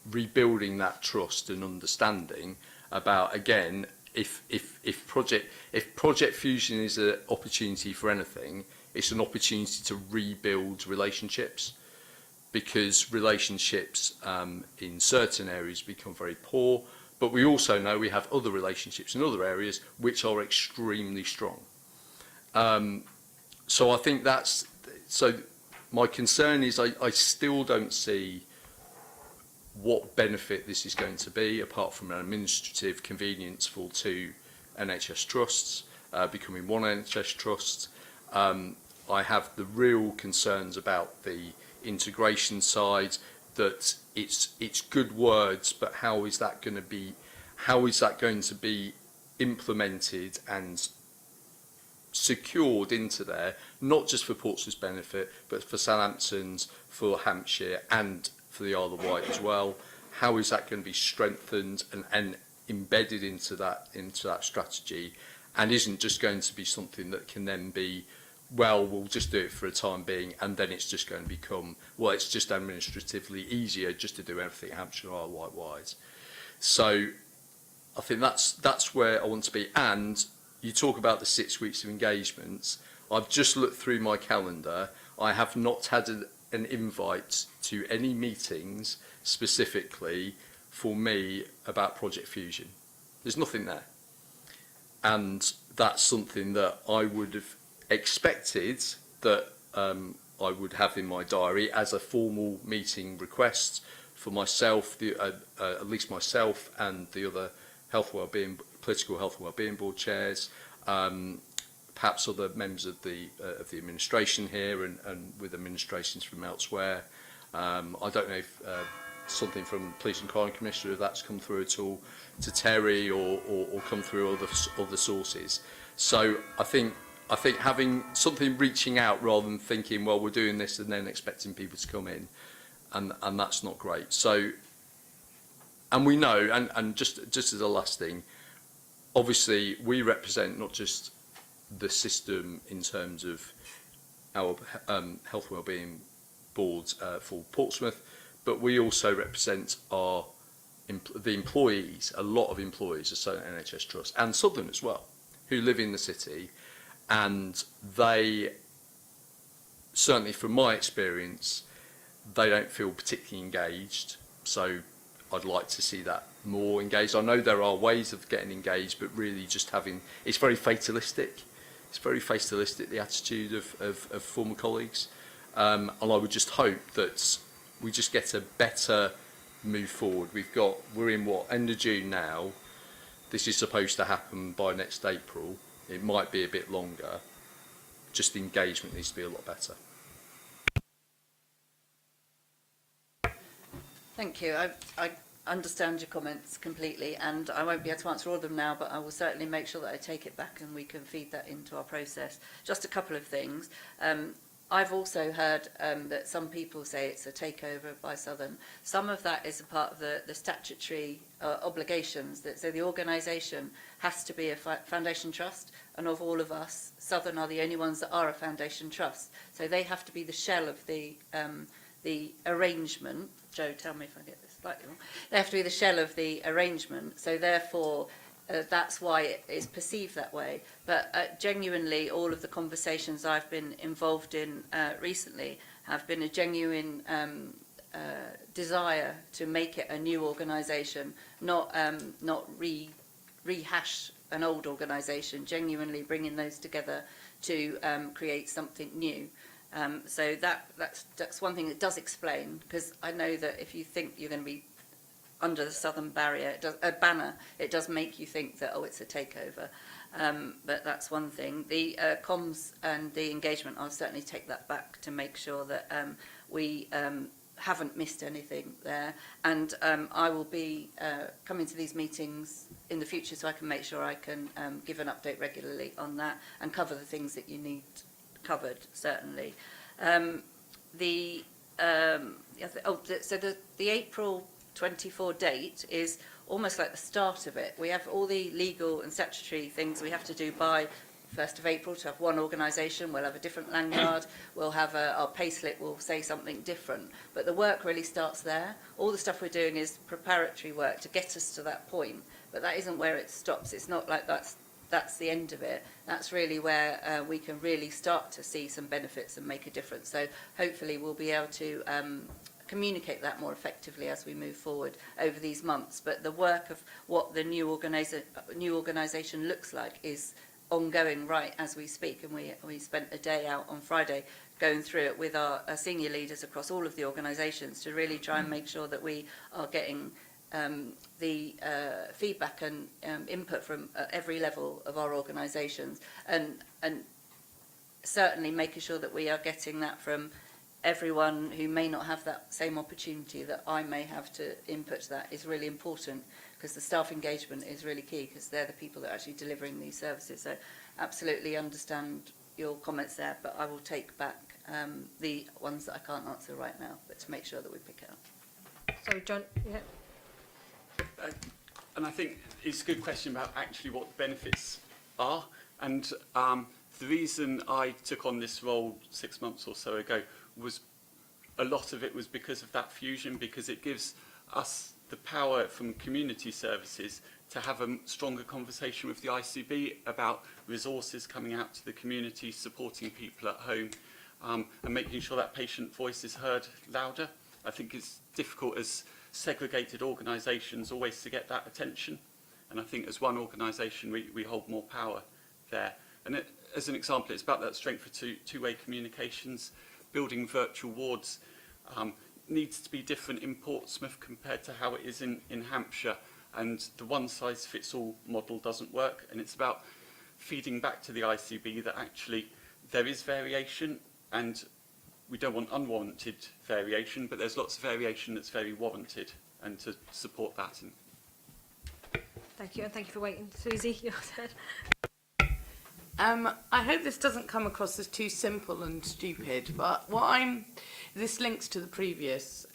rebuilding that trust and understanding about, again, if Project Fusion is an opportunity for anything, it's an opportunity to rebuild relationships, because relationships in certain areas become very poor, but we also know we have other relationships in other areas which are extremely strong. So I think that's, so my concern is I still don't see what benefit this is going to be, apart from an administrative convenience for two NHS trusts, becoming one NHS trust. I have the real concerns about the integration side, that it's good words, but how is that going to be implemented and secured into there, not just for Portsmouth's benefit, but for Southampton's, for Hampshire, and for the Isle of Wight as well. How is that going to be strengthened and embedded into that strategy, and isn't just going to be something that can then be, well, we'll just do it for a time being, and then it's just going to become, well, it's just administratively easier just to do everything Hampshire Isle of Wight wise. So I think that's where I want to be. And you talk about the 6 weeks of engagements. I've just looked through my calendar. I have not had an invite to any meetings specifically for me about Project Fusion. There's nothing there. And that's something that I would have expected that I would have in my diary as a formal meeting request for myself, at least myself and the other political health and wellbeing board chairs, perhaps other members of the administration here and with administrations from elsewhere. I don't know if something from Police and Crime Commissioner, if that's come through at all, to Terry or come through other sources. So I think having something reaching out rather than thinking, well, we're doing this and then expecting people to come in, and that's not great. So, and we know, and just as a last thing, obviously we represent not just the system in terms of our health and wellbeing boards for Portsmouth, but we also represent the employees, a lot of employees of Solent NHS Trust and Southern as well, who live in the city, and they, certainly from my experience, they don't feel particularly engaged. So I'd like to see that more engaged. I know there are ways of getting engaged, but really just having, it's very fatalistic. it's very fatalistic, the attitude of former colleagues. And I would just hope that we just get a better move forward. We're in what, end of June now. This is supposed to happen by next April. It might be a bit longer. Just the engagement needs to be a lot better. Thank you. I understand your comments completely, and I won't be able to answer all of them now, but I will certainly make sure that I take it back and we can feed that into our process. Just a couple of things. I've also heard that some people say it's a takeover by Southern. Some of that is a part of the statutory obligations. So the organisation has to be a foundation trust, and of all of us, Southern are the only ones that are a foundation trust. So they have to be the shell of the arrangement. Joe, tell me if I get this slightly wrong. They have to be the shell of the arrangement. So therefore, that's why it is perceived that way. But genuinely, all of the conversations I've been involved in recently have been a genuine desire to make it a new organisation, not rehash an old organisation, genuinely bringing those together to create something new. So that's one thing that does explain, because I know that if you think you're going to be under the Southern banner, it does make you think that, oh, it's a takeover. But that's one thing. The comms and the engagement, I'll certainly take that back to make sure that we haven't missed anything there. And I will be coming to these meetings in the future so I can make sure I can give an update regularly on that and cover the things that you need covered, certainly. The April 24 date is almost like the start of it. We have all the legal and statutory things we have to do by 1st of April to have one organisation. We'll have a different lanyard. We'll have our payslip will say something different. But the work really starts there. All the stuff we're doing is preparatory work to get us to that point. But that isn't where it stops. It's not like that's the end of it. That's really where we can really start to see some benefits and make a difference. So hopefully we'll be able to communicate that more effectively as we move forward over these months. But the work of what the new organisation looks like is ongoing right as we speak, and we spent a day out on Friday going through it with our senior leaders across all of the organisations to really try and make sure that we are getting the feedback and input from every level of our organisations, and certainly making sure that we are getting that from everyone who may not have that same opportunity that I may have to input to that is really important, because the staff engagement is really key, because they're the people that are actually delivering these services. So absolutely understand your comments there, but I will take back the ones that I can't answer right now, but to make sure that we pick it up. So John, yeah. And I think it's a good question about actually what the benefits are. And the reason I took on this role 6 months or so ago was a lot of it was because of that fusion, because it gives us the power from community services to have a stronger conversation with the ICB about resources coming out to the community, supporting people at home, and making sure that patient voice is heard louder. I think it's difficult as segregated organisations always to get that attention, and I think as one organisation we hold more power there. And as an example, it's about that strength for two-way communications. Building virtual wards needs to be different in Portsmouth compared to how it is in Hampshire, and the one-size-fits-all model doesn't work, and it's about feeding back to the ICB that actually there is variation, and we don't want unwarranted variation, but there's lots of variation that's very warranted, and to support that. Thank you, and thank you for waiting. Susie, your turn. I hope this doesn't come across as too simple and stupid, but this links to the previous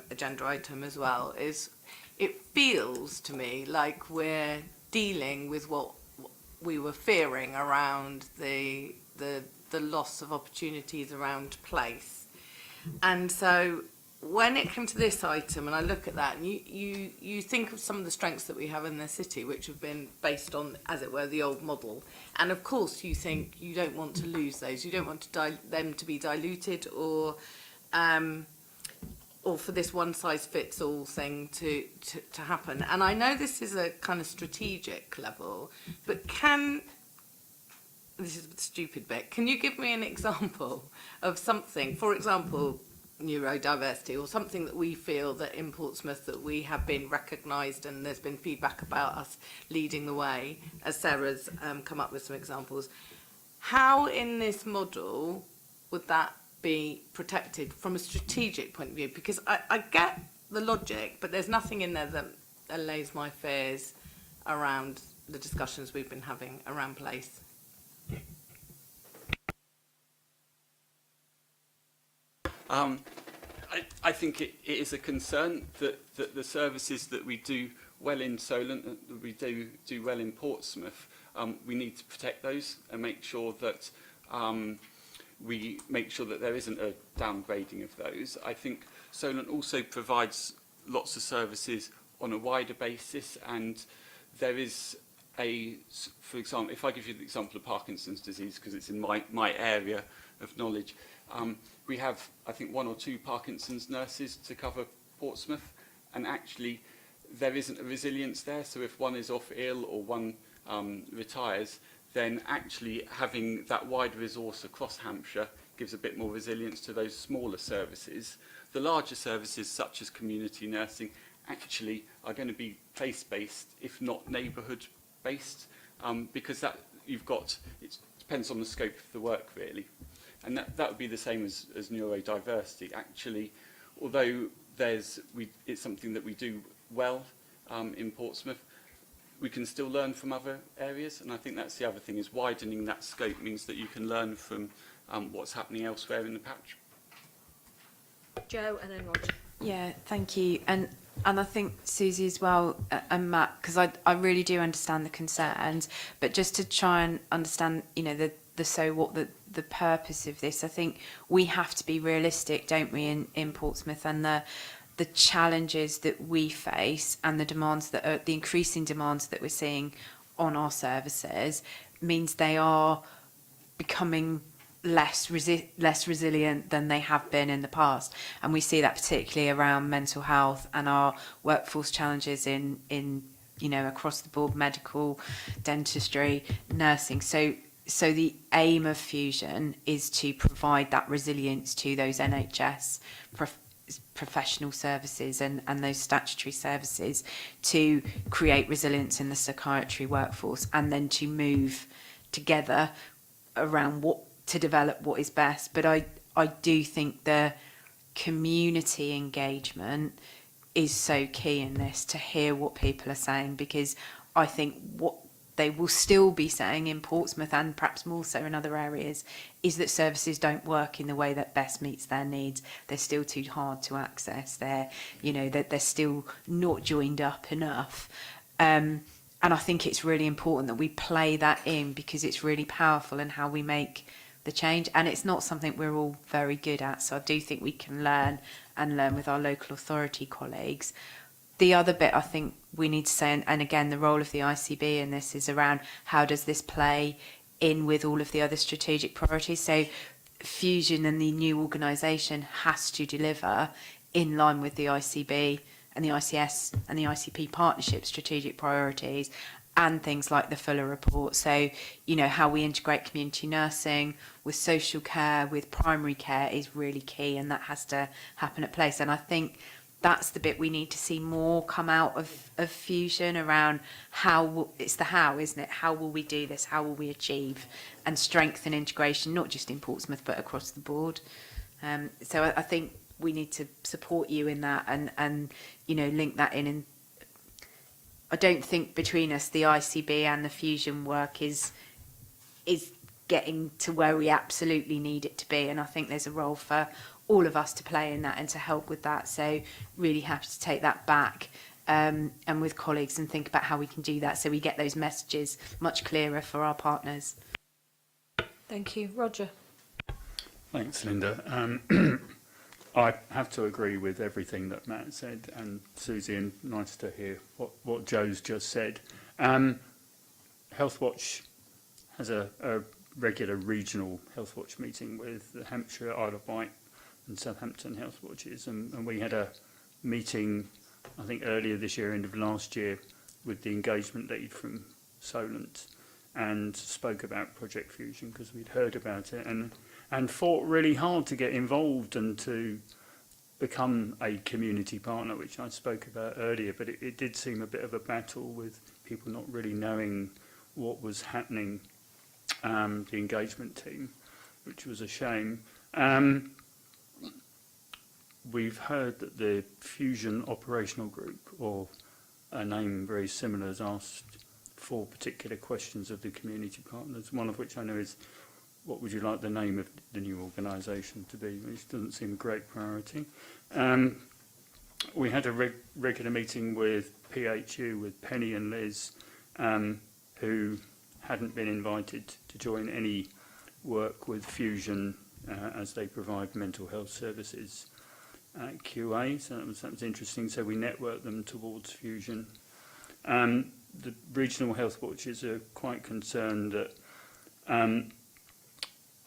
agenda item as well, is it feels to me like we're dealing with what we were fearing around the loss of opportunities around place. And so when it comes to this item and I look at that, and you think of some of the strengths that we have in the city, which have been based on, as it were, the old model, and of course you think you don't want to lose those, you don't want them to be diluted, or for this one-size-fits-all thing to happen. And I know this is a kind of strategic level, but can this is the stupid bit. Can you give me an example of something, for example, neurodiversity, or something that we feel that in Portsmouth that we have been recognised and there's been feedback about us leading the way, as Sarah's come up with some examples. How in this model would that be protected from a strategic point of view? Because I get the logic, but there's nothing in there that allays my fears around the discussions we've been having around place. I think it is a concern that the services that we do well in Solent, that we do well in Portsmouth, we need to protect those and make sure that there isn't a downgrading of those. I think Solent also provides lots of services on a wider basis, and there is for example, if I give you the example of Parkinson's disease, because it's in my area of knowledge, we have, I think, 1 or 2 Parkinson's nurses to cover Portsmouth, and actually there isn't a resilience there. So if one is off ill or one retires, then actually having that wide resource across Hampshire gives a bit more resilience to those smaller services. The larger services, such as community nursing, actually are going to be place-based, if not neighbourhood-based, because that it depends on the scope of the work, really. And that would be the same as neurodiversity. Actually, although it's something that we do well in Portsmouth, we can still learn from other areas, and I think that's the other thing, is widening that scope means that you can learn from what's happening elsewhere in the patch. Jo and then Roger. Yeah, thank you. And I think Susie as well, and Matt, because I really do understand the concerns, but just to try and understand, the so what, the purpose of this, I think we have to be realistic, don't we, in Portsmouth, and the challenges that we face and the demands that are the increasing demands that we're seeing on our services means they are becoming less resilient than they have been in the past, and we see that particularly around mental health and our workforce challenges in across the board, medical, dentistry, nursing. So the aim of Fusion is to provide that resilience to those NHS professional services and those statutory services to create resilience in the psychiatry workforce, and then to move together around to develop what is best. But I do think the community engagement is so key in this, to hear what people are saying, because I think what they will still be saying in Portsmouth, and perhaps more so in other areas, is that services don't work in the way that best meets their needs. They're still too hard to access. They're still not joined up enough. And I think it's really important that we play that in, because it's really powerful in how we make the change. And it's not something we're all very good at. So I do think we can learn with our local authority colleagues. The other bit I think we need to say, and again, the role of the ICB in this is around how does this play in with all of the other strategic priorities. So Fusion and the new organisation has to deliver in line with the ICB and the ICS and the ICP partnership strategic priorities, and things like the Fuller report. So, how we integrate community nursing with social care, with primary care is really key, and that has to happen at place. And I think that's the bit we need to see more come out of Fusion around it's the how, isn't it? How will we do this? How will we achieve and strengthen integration, not just in Portsmouth, but across the board? So I think we need to support you in that and link that in. And I don't think between us, the ICB and the Fusion work is getting to where we absolutely need it to be. And I think there's a role for all of us to play in that and to help with that. So really happy to take that back and with colleagues and think about how we can do that, so we get those messages much clearer for our partners. Thank you. Roger. Thanks, Linda. I have to agree with everything that Matt said, and Susie, and nice to hear what Jo's just said. Healthwatch has a regular regional Healthwatch meeting with the Hampshire, Isle of Wight and Southampton Healthwatches, and we had a meeting, I think earlier this year, end of last year, with the engagement lead from Solent, and spoke about Project Fusion because we'd heard about it and fought really hard to get involved and to become a community partner, which I spoke about earlier, but it did seem a bit of a battle with people not really knowing what was happening, the engagement team, which was a shame. We've heard that the Fusion Operational Group, or a name very similar, has asked 4 particular questions of the community partners, one of which I know is, what would you like the name of the new organisation to be, which doesn't seem a great priority. We had a regular meeting with PHU, with Penny and Liz, who hadn't been invited to join any work with Fusion as they provide mental health services at QA, so that was interesting. So we networked them towards Fusion. The regional health watches are quite concerned that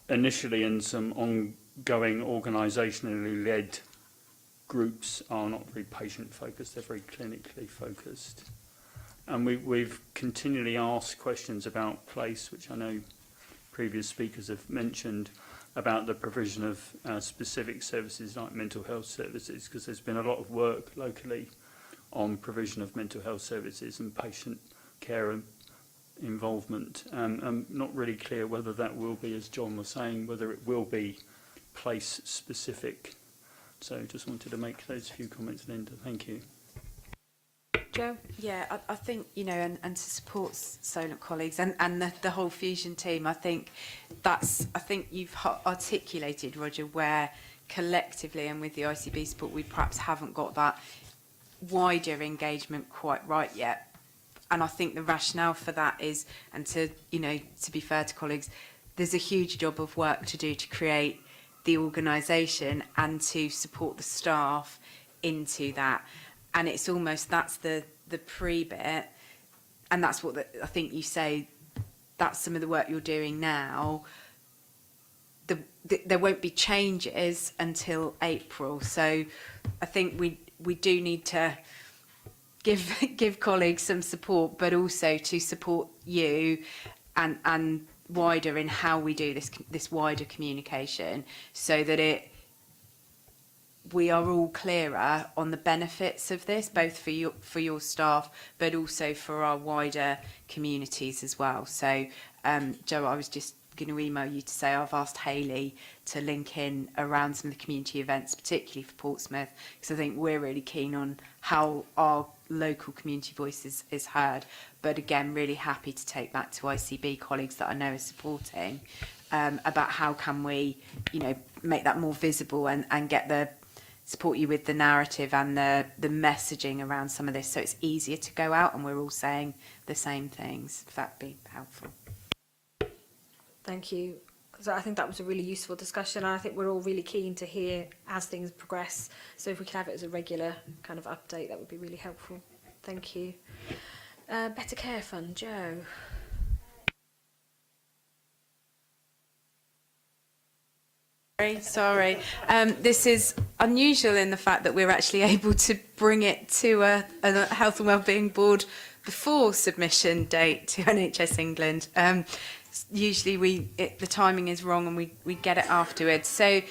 initially in some ongoing organisationally led groups are not very patient focused, they're very clinically focused. And we've continually asked questions about place, which I know previous speakers have mentioned, about the provision of specific services like mental health services, because there's been a lot of work locally on provision of mental health services and patient care and involvement. I'm not really clear whether that will be, as John was saying, whether it will be place specific. So just wanted to make those few comments, Linda. Thank you. Jo? Yeah, I think, you know, and to support Solent colleagues and the whole Fusion team, I think you've articulated, Roger, where collectively and with the ICB support we perhaps haven't got that wider engagement quite right yet. And I think the rationale for that is, and to be fair to colleagues, there's a huge job of work to do to create the organisation and to support the staff into that. And it's almost, that's the pre-bit, and that's what I think you say, that's some of the work you're doing now. There won't be changes until April, so I think we do need to give colleagues some support, but also to support you and wider in how we do this wider communication, so that we are all clearer on the benefits of this, both for your staff, but also for our wider communities as well. So, Jo, I was just going to email you to say I've asked Hayley to link in around some of the community events, particularly for Portsmouth, because I think we're really keen on how our local community voice is heard. But again, really happy to take that to ICB colleagues that I know are supporting, about how can we, make that more visible and get support you with the narrative and the messaging around some of this, so it's easier to go out and we're all saying the same things, if that'd be helpful. Thank you. So I think that was a really useful discussion, and I think we're all really keen to hear as things progress. So if we could have it as a regular kind of update, that would be really helpful. Thank you. Better Care Fund, Jo. Sorry. This is unusual in the fact that we're actually able to bring it to a Health and Wellbeing Board before submission date to NHS England. Usually the timing is wrong and we get it afterwards. So,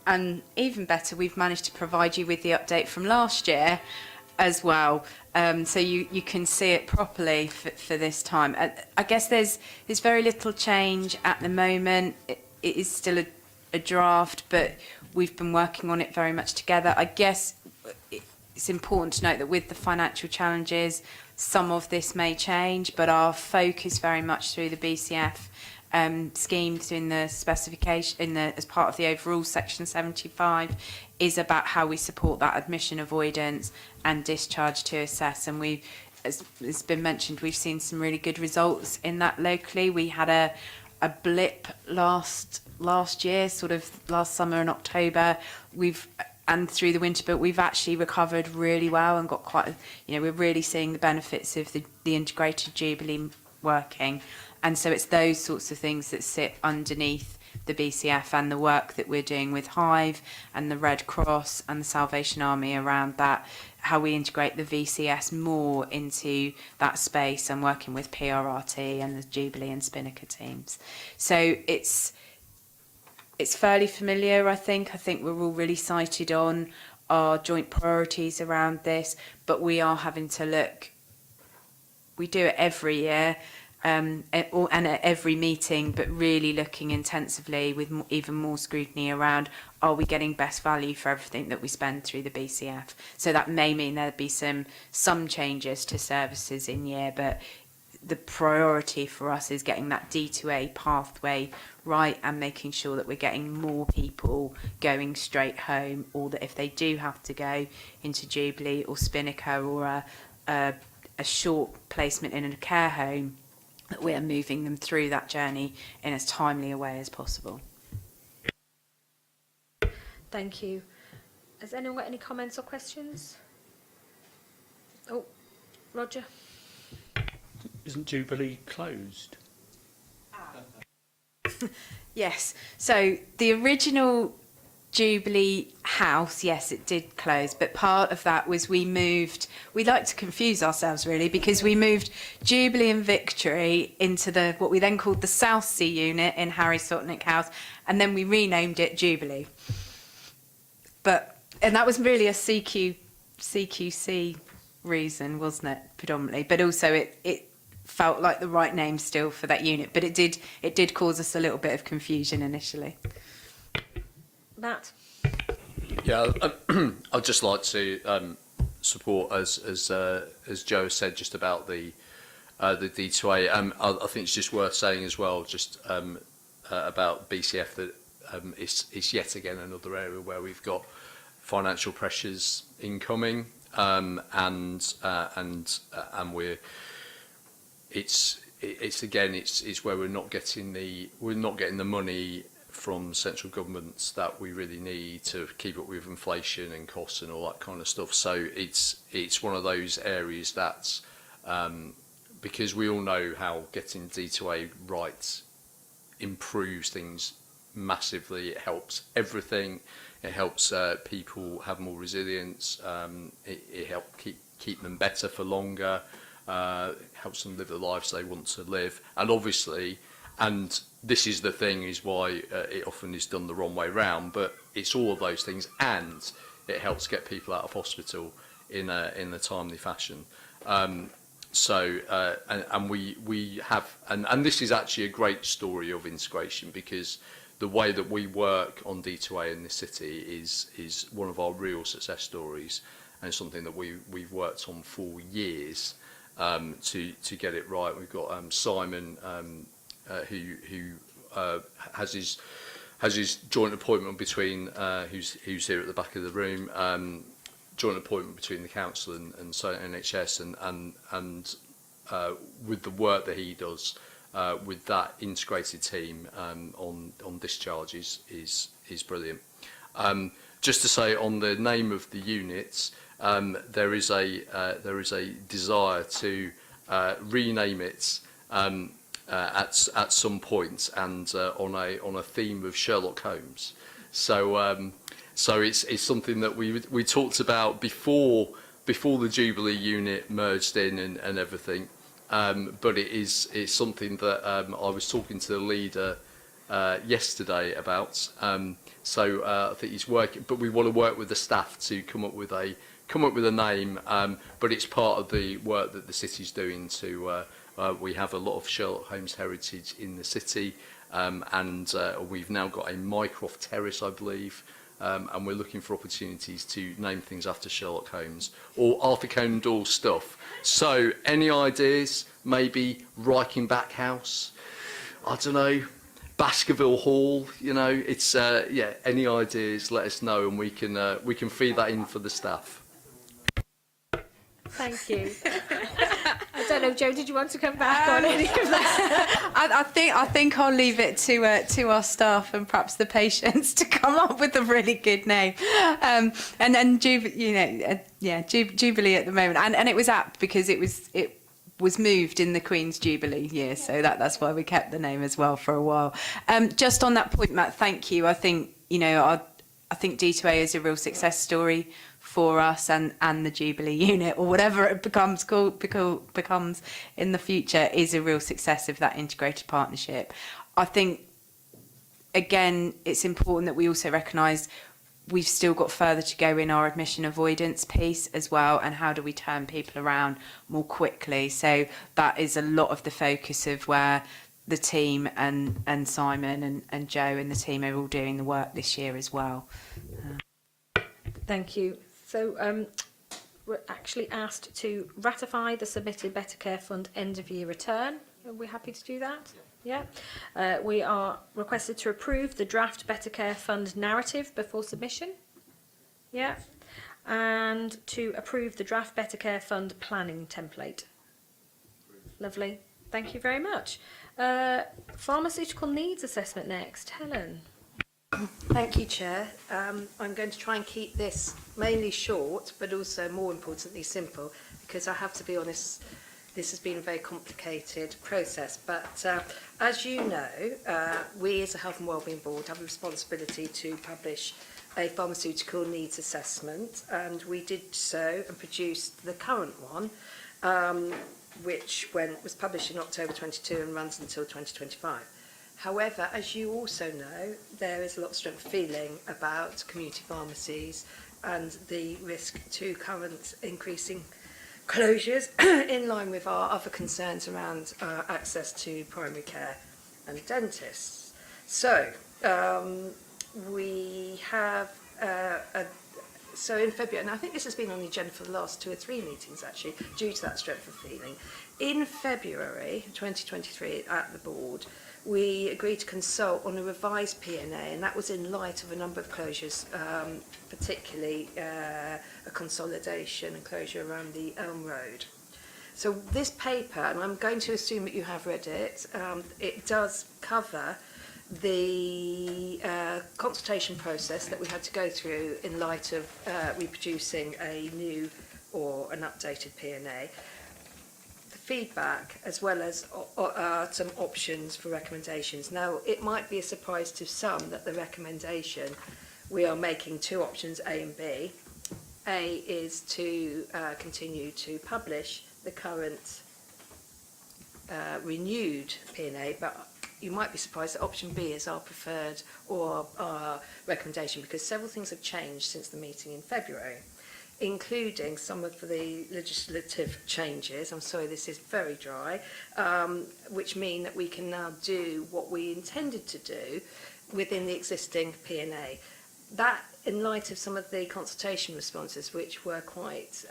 and even better, we've managed to provide you with the update from last year as well, so you can see it properly for this time. I guess there's very little change at the moment. It is still a draft, but we've been working on it very much together. I guess it's important to note that with the financial challenges, some of this may change, but our focus very much through the BCF schemes in the specification, as part of the overall Section 75, is about how we support that admission avoidance and discharge to assess. And as it's been mentioned, we've seen some really good results in that locally. We had a blip last year, sort of last summer in October. And through the winter, but we've actually recovered really well and got we're really seeing the benefits of the integrated Jubilee working. And so it's those sorts of things that sit underneath the BCF and the work that we're doing with Hive and the Red Cross and the Salvation Army around that, how we integrate the VCS more into that space and working with PRRT and the Jubilee and Spinnaker teams. So it's fairly familiar, I think. I think we're all really sighted on our joint priorities around this, but we are having to look. We do it every year and at every meeting, but really looking intensively with even more scrutiny around, are we getting best value for everything that we spend through the BCF? So that may mean there'll be some changes to services in year, but the priority for us is getting that D2A pathway right and making sure that we're getting more people going straight home, or that if they do have to go into Jubilee or Spinnaker or a short placement in a care home, that we are moving them through that journey in as timely a way as possible. Thank you. Has anyone got any comments or questions? Oh, Roger. Isn't Jubilee closed? Yes. So the original Jubilee house, yes, it did close, but part of that was we like to confuse ourselves really, because we moved Jubilee and Victory into what we then called the South Sea unit in Harry Sotnick House, and then we renamed it Jubilee. And that was really a CQC reason, wasn't it, predominantly? But also it felt like the right name still for that unit, but it did cause us a little bit of confusion initially. Matt. Yeah, I'd just like to support, as Joe said, just about the D2A. I think it's just worth saying as well, just about BCF, that it's yet again another area where we've got financial pressures incoming, and we're it's where we're not getting the money from central governments that we really need to keep up with inflation and costs and all that kind of stuff. So it's one of those areas that's because we all know how getting D2A right improves things massively. It helps everything. It helps people have more resilience. It helps keep them better for longer. It helps them live the lives they want to live. And obviously, and this is the thing, is why it often is done the wrong way round, but it's all of those things, and it helps get people out of hospital in a timely fashion. And we have, and this is actually a great story of integration, because the way that we work on D2A in this city is one of our real success stories, and something that we've worked on for years to get it right. We've got Simon, who has his joint appointment between who's here at the back of the room, joint appointment between the council and NHS, and with the work that he does with that integrated team on discharges is brilliant. Just to say, on the name of the units, there is a desire to rename it at some point, and on a theme of Sherlock Holmes. So it's something that we talked about before the Jubilee unit merged in and everything. But it's something that I was talking to the leader yesterday about. So I think he's working, but we want to work with the staff to come up with a name. But it's part of the work that the city's doing to. We have a lot of Sherlock Holmes heritage in the city, and we've now got a Mycroft Terrace, I believe, and we're looking for opportunities to name things after Sherlock Holmes or Arthur Conan Doyle stuff. So, any ideas? Maybe Reichenbach House? I don't know. Baskerville Hall? You know, it's yeah. Any ideas? Let us know, and we can feed that in for the staff. Thank you. I don't know, Joe, did you want to come back on any of that? I think I'll leave it to our staff and perhaps the patients to come up with a really good name. And then Jubilee at the moment, and it was apt because it was moved in the Queen's Jubilee year, so that's why we kept the name as well for a while. Just on that point, Matt, thank you. I think, you know, I think D2A is a real success story for us, and the Jubilee unit, or whatever it becomes in the future, is a real success of that integrated partnership. I think, again, it's important that we also recognise we've still got further to go in our admission avoidance piece as well, and how do we turn people around more quickly. So that is a lot of the focus of where the team and Simon and Joe and the team are all doing the work this year as well. Thank you. So we're actually asked to ratify the submitted Better Care Fund end of year return. Are we happy to do that? Yeah. We are requested to approve the draft Better Care Fund narrative before submission. Yeah. And to approve the draft Better Care Fund planning template. Lovely. Thank you very much. Pharmaceutical needs assessment next. Helen. Thank you, Chair. I'm going to try and keep this mainly short, but also more importantly simple, because I have to be honest, this has been a very complicated process. But as you know, we as a Health and Wellbeing Board have a responsibility to publish a pharmaceutical needs assessment, and we did so and produced the current one, which was published in October 22 and runs until 2025. However, as you also know, there is a lot of strength of feeling about community pharmacies and the risk to current increasing closures in line with our other concerns around access to primary care and dentists. So we have so in February, and I think this has been on the agenda for the last 2 or 3 meetings actually, due to that strength of feeling. In February 2023 at the board, we agreed to consult on a revised P&A, and that was in light of a number of closures, particularly a consolidation and closure around the Elm Road. So this paper, and I'm going to assume that you have read it, it does cover the consultation process that we had to go through in light of reproducing a new or an updated P&A. Feedback, as well as some options for recommendations. Now, it might be a surprise to some that the recommendation, we are making 2 options, A and B. A is to continue to publish the current renewed P&A, but you might be surprised that option B is our preferred or our recommendation, because several things have changed since the meeting in February, including some of the legislative changes. I'm sorry, this is very dry, which mean that we can now do what we intended to do within the existing P&A. That, in light of some of the consultation responses, which were quite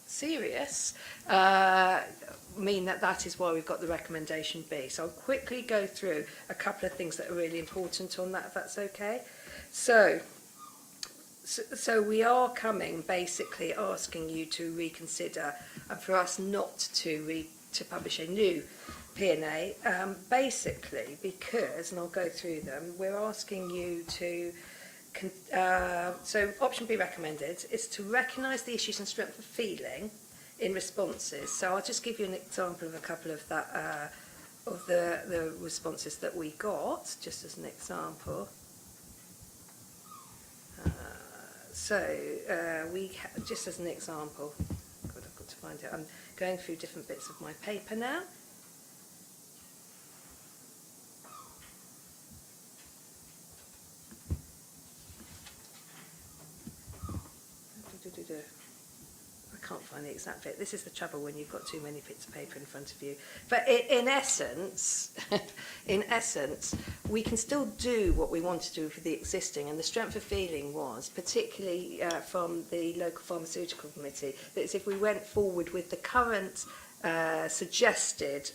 serious, mean that is why we've got the recommendation B. So I'll quickly go through a couple of things that are really important on that, if that's okay. So we are basically asking you to reconsider, and for us not to publish a new P&A, basically because, and I'll go through them, we're asking you to, so option B recommended is to recognise the issues and strength of feeling in responses. So I'll just give you an example of a couple of that, of the responses that we got, just as an example. Just as an example, God, I've got to find it. I'm going through different bits of my paper now. I can't find the exact bit. This is the trouble when you've got too many bits of paper in front of you. But in essence, we can still do what we want to do for the existing, and the strength of feeling was, particularly from the local pharmaceutical committee, that if we went forward with the current suggested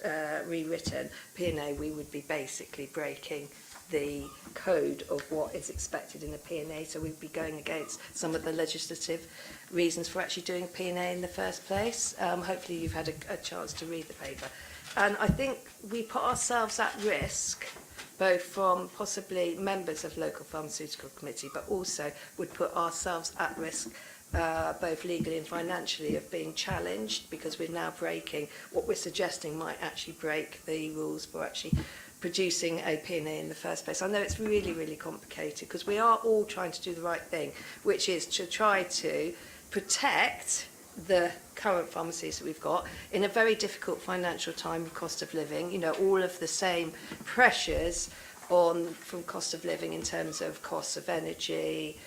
rewritten P&A, we would be basically breaking the code of what is expected in a P&A, so we'd be going against some of the legislative reasons for actually doing a P&A in the first place. Hopefully you've had a chance to read the paper. And I think we put ourselves at risk, both from possibly members of local pharmaceutical committee, but also would put ourselves at risk both legally and financially, of being challenged because we're now breaking what we're suggesting might actually break the rules for actually producing a P&A in the first place. I know it's really, really complicated because we are all trying to do the right thing, which is to try to protect the current pharmacies that we've got in a very difficult financial time of cost of living. You know, all of the same pressures from cost of living in terms of costs of energy,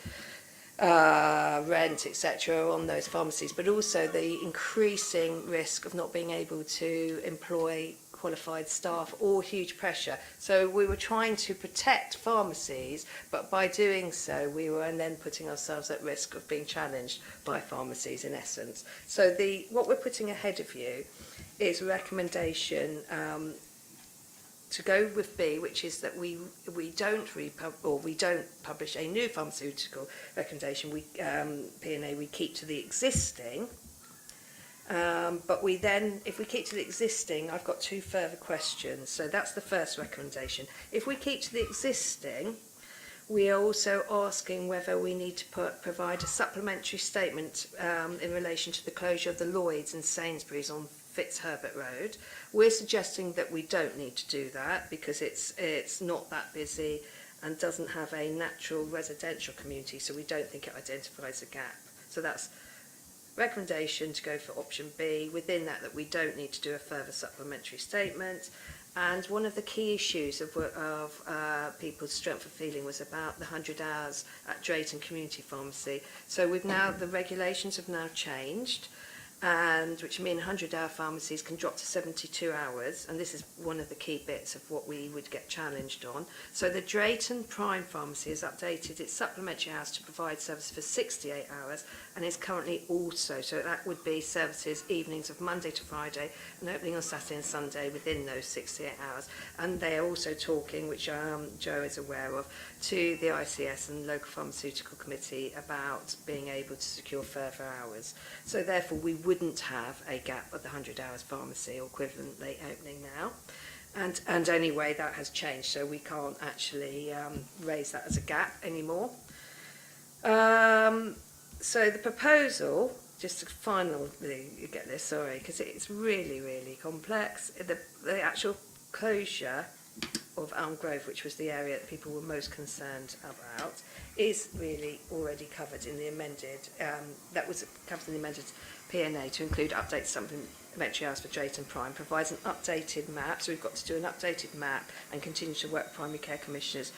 rent, etc., on those pharmacies, but also the increasing risk of not being able to employ qualified staff or huge pressure. So we were trying to protect pharmacies, but by doing so we were then putting ourselves at risk of being challenged by pharmacies in essence. So what we're putting ahead of you is a recommendation to go with B, which is that we don't publish a new pharmaceutical recommendation. P&A, we keep to the existing. But we then, if we keep to the existing, I've got two further questions. So that's the first recommendation. If we keep to the existing, we are also asking whether we need to provide a supplementary statement in relation to the closure of the Lloyds and Sainsbury's on Fitzherbert Road. We're suggesting that we don't need to do that because it's not that busy and doesn't have a natural residential community, so we don't think it identifies a gap. So that's recommendation to go for option B. Within that we don't need to do a further supplementary statement. And one of the key issues of people's strength of feeling was about the 100 hours at Drayton Community Pharmacy. So the regulations have now changed, and which mean 100-hour pharmacies can drop to 72 hours, and this is one of the key bits of what we would get challenged on. So the Drayton Prime Pharmacy has updated its supplementary hours to provide service for 68 hours, and is currently also, so that would be services evenings of Monday to Friday and opening on Saturday and Sunday within those 68 hours. And they are also talking, which Joe is aware of, to the ICS and Local Pharmaceutical Committee about being able to secure further hours. So therefore we wouldn't have a gap at the 100 hours pharmacy or equivalently opening now. And anyway, that has changed, so we can't actually raise that as a gap anymore. So the proposal, just to finally get this, sorry, because it's really, really complex. The actual closure of Elm Grove, which was the area that people were most concerned about, is really already covered in the amended, that was covered in the amended P&A to include updated supplementary hours for Drayton Prime, provides an updated map, so we've got to do an updated map and continue to work with primary care commissioners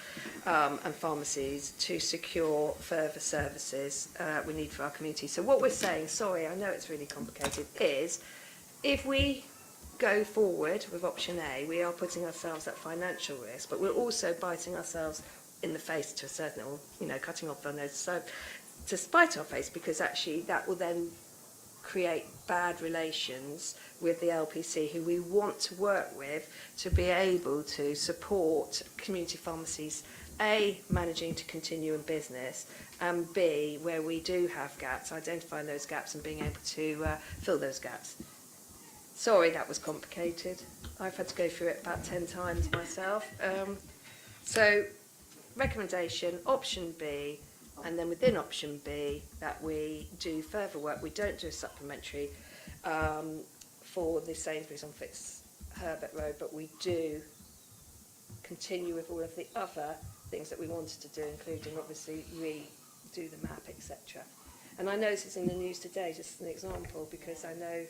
and pharmacies to secure further services we need for our community. So what we're saying, sorry, I know it's really complicated, is if we go forward with option A, we are putting ourselves at financial risk, but we're also biting ourselves in the face to a certain, or cutting off our nose so to spite our face, because actually that will then create bad relations with the LPC, who we want to work with to be able to support community pharmacies, A, managing to continue in business, and B, where we do have gaps, identifying those gaps and being able to fill those gaps. Sorry, that was complicated. I've had to go through it about 10 times myself. So, recommendation, option B, and then within option B, that we do further work. We don't do a supplementary for the Sainsbury's on Fitzherbert Road, but we do continue with all of the other things that we wanted to do, including obviously redo the map, etc. And I know this is in the news today, just an example, because I know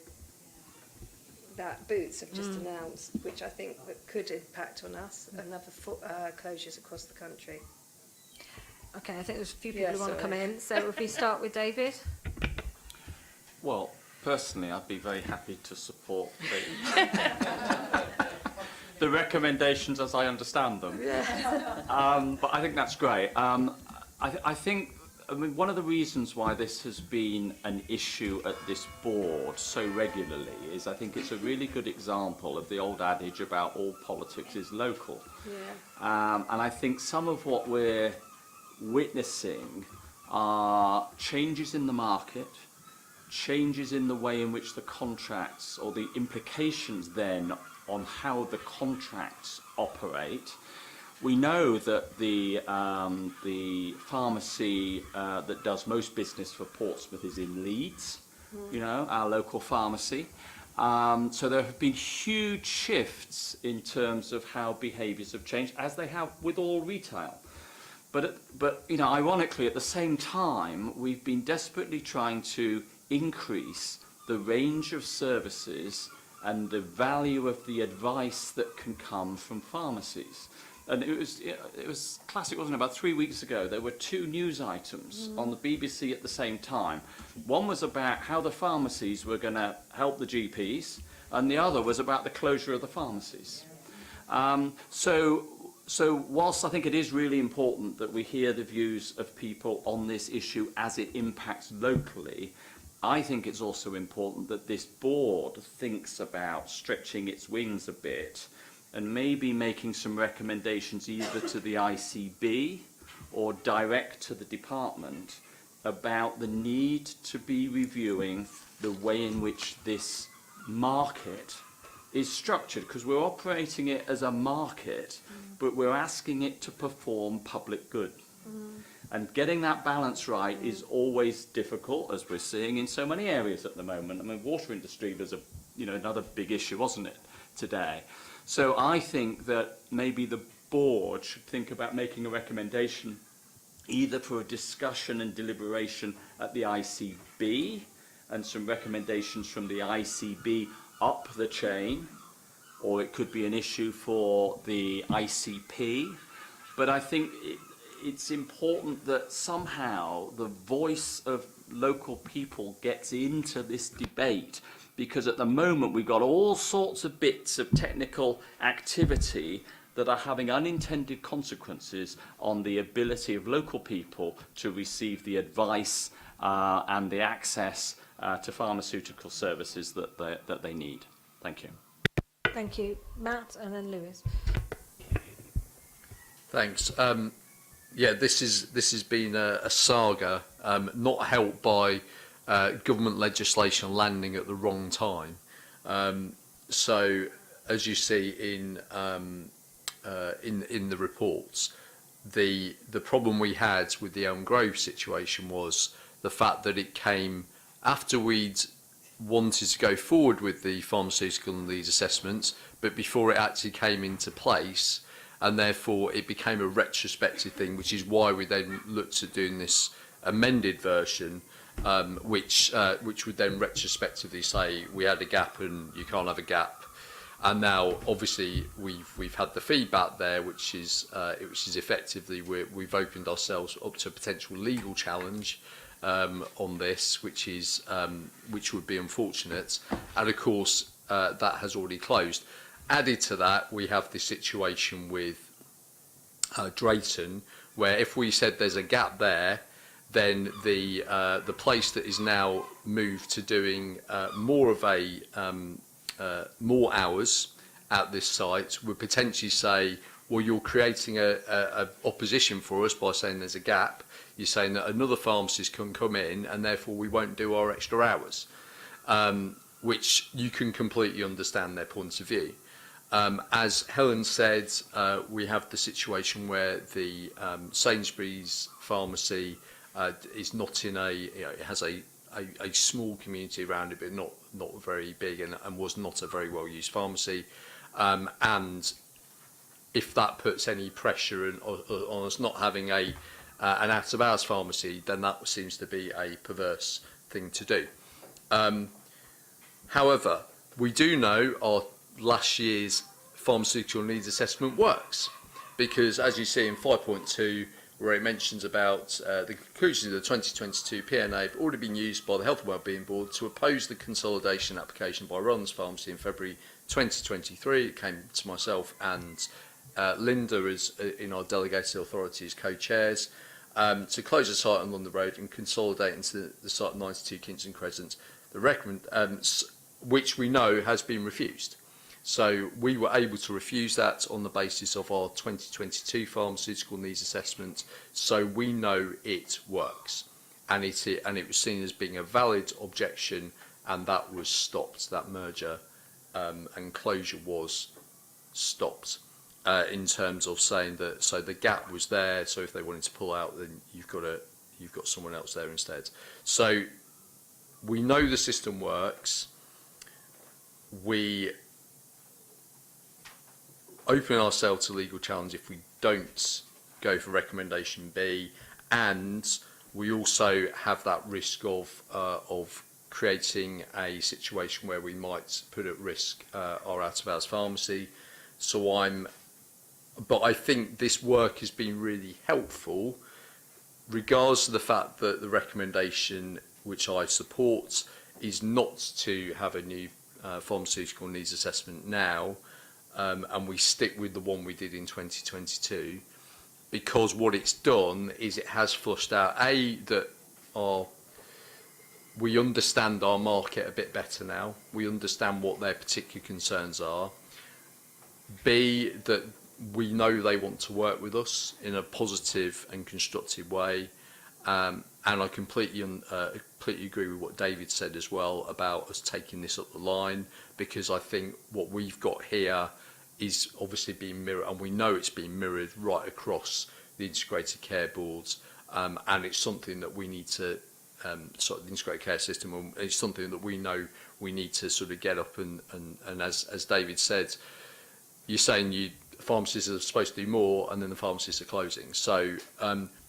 that Boots have just announced, which I think that could impact on us, another closures across the country. Okay, I think there's a few people who want to come in. So if we start with David. Well, personally, I'd be very happy to support the recommendations as I understand them. But I think that's great. I think one of the reasons why this has been an issue at this board so regularly is I think it's a really good example of the old adage about all politics is local. Yeah. And I think some of what we're witnessing are changes in the market, changes in the way in which the contracts or the implications then on how the contracts operate, We know that the pharmacy that does most business for Portsmouth is in Leeds, you know, our local pharmacy. So there have been huge shifts in terms of how behaviours have changed, as they have with all retail. But you know, ironically, at the same time, we've been desperately trying to increase the range of services and the value of the advice that can come from pharmacies. And it was classic, wasn't it? About 3 weeks ago, there were 2 news items on the BBC at the same time. One was about how the pharmacies were going to help the GPs, and the other was about the closure of the pharmacies. So whilst I think it is really important that we hear the views of people on this issue as it impacts locally, I think it's also important that this board thinks about stretching its wings a bit and maybe making some recommendations either to the ICB or direct to the department about the need to be reviewing the way in which this market is structured, because we're operating it as a market, but we're asking it to perform public good. And getting that balance right is always difficult, as we're seeing in so many areas at the moment. I mean, water industry was another big issue, wasn't it, today? So I think that maybe the board should think about making a recommendation either for a discussion and deliberation at the ICB and some recommendations from the ICB up the chain, or it could be an issue for the ICP. But I think it's important that somehow the voice of local people gets into this debate, because at the moment we've got all sorts of bits of technical activity that are having unintended consequences on the ability of local people to receive the advice and the access to pharmaceutical services that they need. Thank you. Thank you. Matt and then Lewis. Thanks. Yeah, this has been a saga, not helped by government legislation landing at the wrong time. So, as you see in the reports, the problem we had with the Elm Grove situation was the fact that it came after we'd wanted to go forward with the pharmaceutical and lead assessments, but before it actually came into place, and therefore it became a retrospective thing, which is why we then looked at doing this amended version, which would then retrospectively say we had a gap and you can't have a gap. And now, obviously, we've had the feedback there, which is effectively we've opened ourselves up to a potential legal challenge on this, which would be unfortunate. And of course, that has already closed. Added to that, we have the situation with Drayton, where if we said there's a gap there, then the place that is now moved to doing more hours at this site would potentially say, well, you're creating a opposition for us by saying there's a gap. You're saying that another pharmacist can come in and therefore we won't do our extra hours, which you can completely understand their point of view. As Helen said, we have the situation where the Sainsbury's pharmacy is not in it has a small community around it, but not very big, and was not a very well used pharmacy. And if that puts any pressure on us not having an out of hours pharmacy, then that seems to be a perverse thing to do. However, we do know our last year's pharmaceutical needs assessment works, because as you see in 5.2, where it mentions about the conclusions of the 2022 PNA have already been used by the Health and Wellbeing Board to oppose the consolidation application by Ron's Pharmacy in February 2023. It came to myself and Linda as in our delegated authority as co-chairs to close the site on London Road and consolidate into the site of 92 Kingston Crescent, which we know has been refused. So we were able to refuse that on the basis of our 2022 pharmaceutical needs assessment. So we know it works, and it was seen as being a valid objection, and that was stopped. That merger and closure was stopped. in terms of saying that, so the gap was there, so if they wanted to pull out, then you've got someone else there instead. So we know the system works. We open ourselves to legal challenge if we don't go for recommendation B, and we also have that risk of creating a situation where we might put at risk our out-of-hours pharmacy. But I think this work has been really helpful, regardless of the fact that the recommendation, which I support, is not to have a new pharmaceutical needs assessment now, and we stick with the one we did in 2022, because what it's done is it has flushed out, A, that we understand our market a bit better now, we understand what their particular concerns are, B, that we know they want to work with us in a positive and constructive way, and I completely agree with what David said as well about us taking this up the line, because I think what we've got here is obviously being mirrored, and we know it's being mirrored right across the integrated care boards, and it's something that we need to sort of the integrated care system, and it's something that we know we need to sort of get up and as David said, you're saying pharmacists are supposed to do more, and then the pharmacists are closing. So,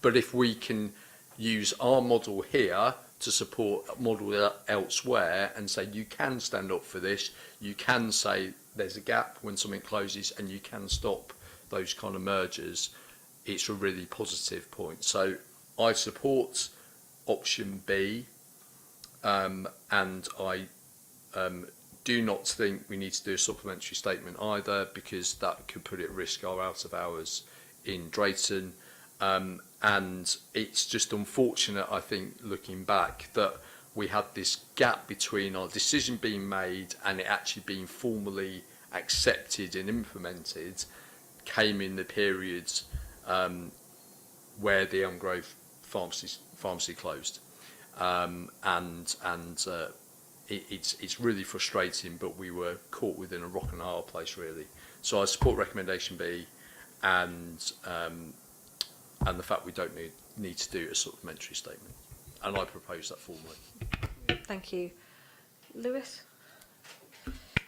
but if we can use our model here to support a model elsewhere and say you can stand up for this, you can say there's a gap when something closes, and you can stop those kind of mergers, it's a really positive point. So I support option B, and I do not think we need to do a supplementary statement either, because that could put at risk our out of hours in Drayton, and it's just unfortunate, I think, looking back, that we had this gap between our decision being made and it actually being formally accepted and implemented, came in the periods where the Elm Grove pharmacy closed, it's really frustrating, but we were caught within a rock and a hard place, really. So I support recommendation B, and the fact we don't need to do a supplementary statement, and I propose that formally. Thank you. Lewis?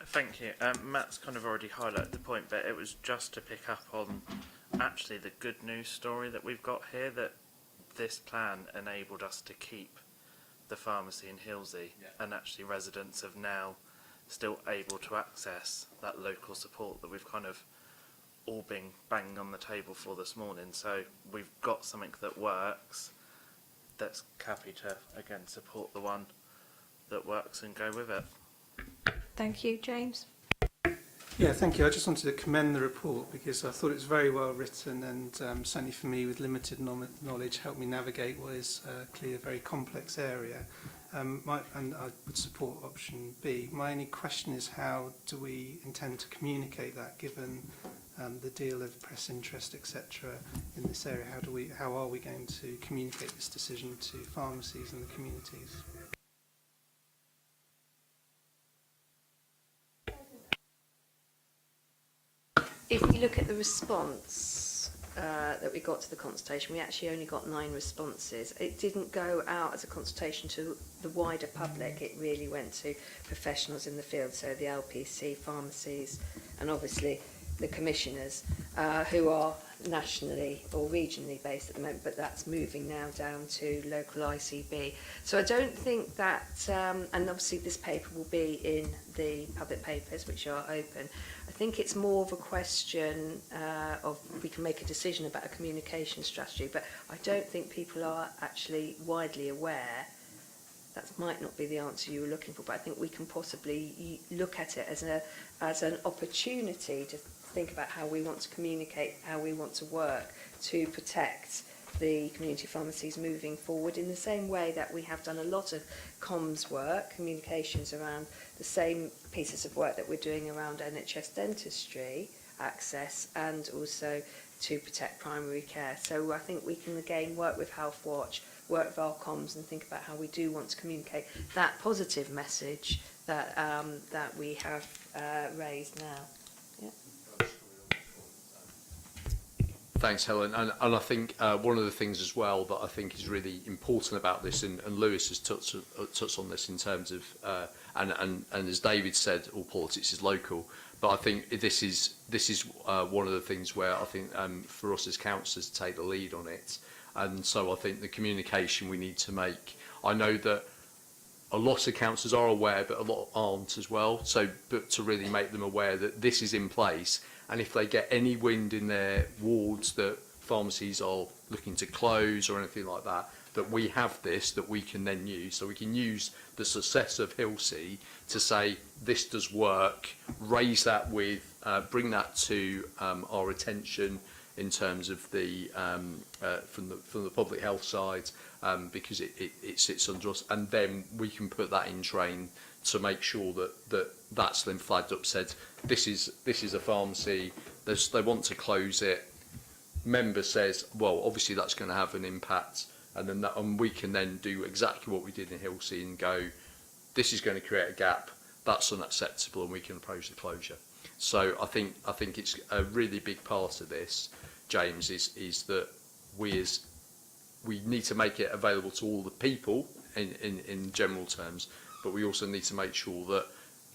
Thank you. Matt's kind of already highlighted the point, but it was just to pick up on actually the good news story that we've got here, that this plan enabled us to keep the pharmacy in Hilsey, and actually residents have now still able to access that local support that we've kind of all been banging on the table for this morning. So we've got something that works. That's happy to again support the one that works and go with it. Thank you. James? Yeah, thank you. I just wanted to commend the report, because I thought it was very well written, and certainly for me with limited knowledge helped me navigate what is clearly a very complex area. And I would support option B. My only question is, how do we intend to communicate that, given the deal of press interest, etc., in this area? How are we going to communicate this decision to pharmacies and the communities? If we look at the response that we got to the consultation, we actually only got 9 responses. It didn't go out as a consultation to the wider public. It really went to professionals in the field, so the LPC, pharmacies, and obviously the commissioners, who are nationally or regionally based at the moment, but that's moving now down to local ICB. So I don't think that, and obviously this paper will be in the public papers, which are open. I think it's more of a question of we can make a decision about a communication strategy, but I don't think people are actually widely aware. That might not be the answer you were looking for, but I think we can possibly look at it as an opportunity to think about how we want to communicate, how we want to work to protect the community pharmacies moving forward, in the same way that we have done a lot of comms work, communications around the same pieces of work that we're doing around NHS dentistry access, and also to protect primary care. So I think we can again work with Health Watch, work with our comms, and think about how we do want to communicate that positive message that that we have raised now. Yeah. Thanks, Helen. And I think one of the things as well that I think is really important about this, and Lewis has touched on this in terms of, and as David said, all politics is local. But I think this is one of the things where I think for us as councillors to take the lead on it. And so I think the communication we need to make. I know that a lot of councillors are aware, but a lot aren't as well. So, but to really make them aware that this is in place, and if they get any wind in their wards that pharmacies are looking to close or anything like that, that we have this that we can then use. So we can use the success of Hilsea to say this does work, raise that with, bring that to our attention in terms of the from the public health side, because it sits under us, and then we can put that in train to make sure that's then flagged up, said this is a pharmacy, they want to close it. Member says, well, obviously that's going to have an impact, and then and we can then do exactly what we did in Hilsea and go, this is going to create a gap, that's unacceptable, and we can approach the closure. So I think it's a really big part of this, James, is that we need to make it available to all the people in general terms, but we also need to make sure that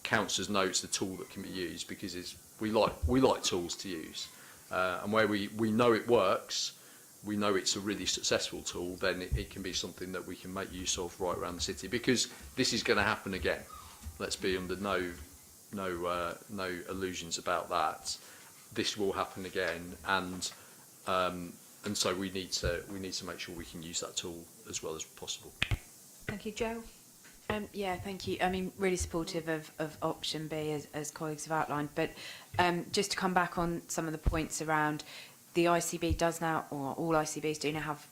councillors know it's the tool that can be used, because we like tools to use, and where we know it works, we know it's a really successful tool, then it can be something that we can make use of right around the city, because this is going to happen again. Let's be under no illusions about that. This will happen again, and so we need to make sure we can use that tool as well as possible. Thank you, Jo. Yeah, thank you. I mean, really supportive of option B, as colleagues have outlined. But just to come back on some of the points around, the ICB does now, or all ICBs do now have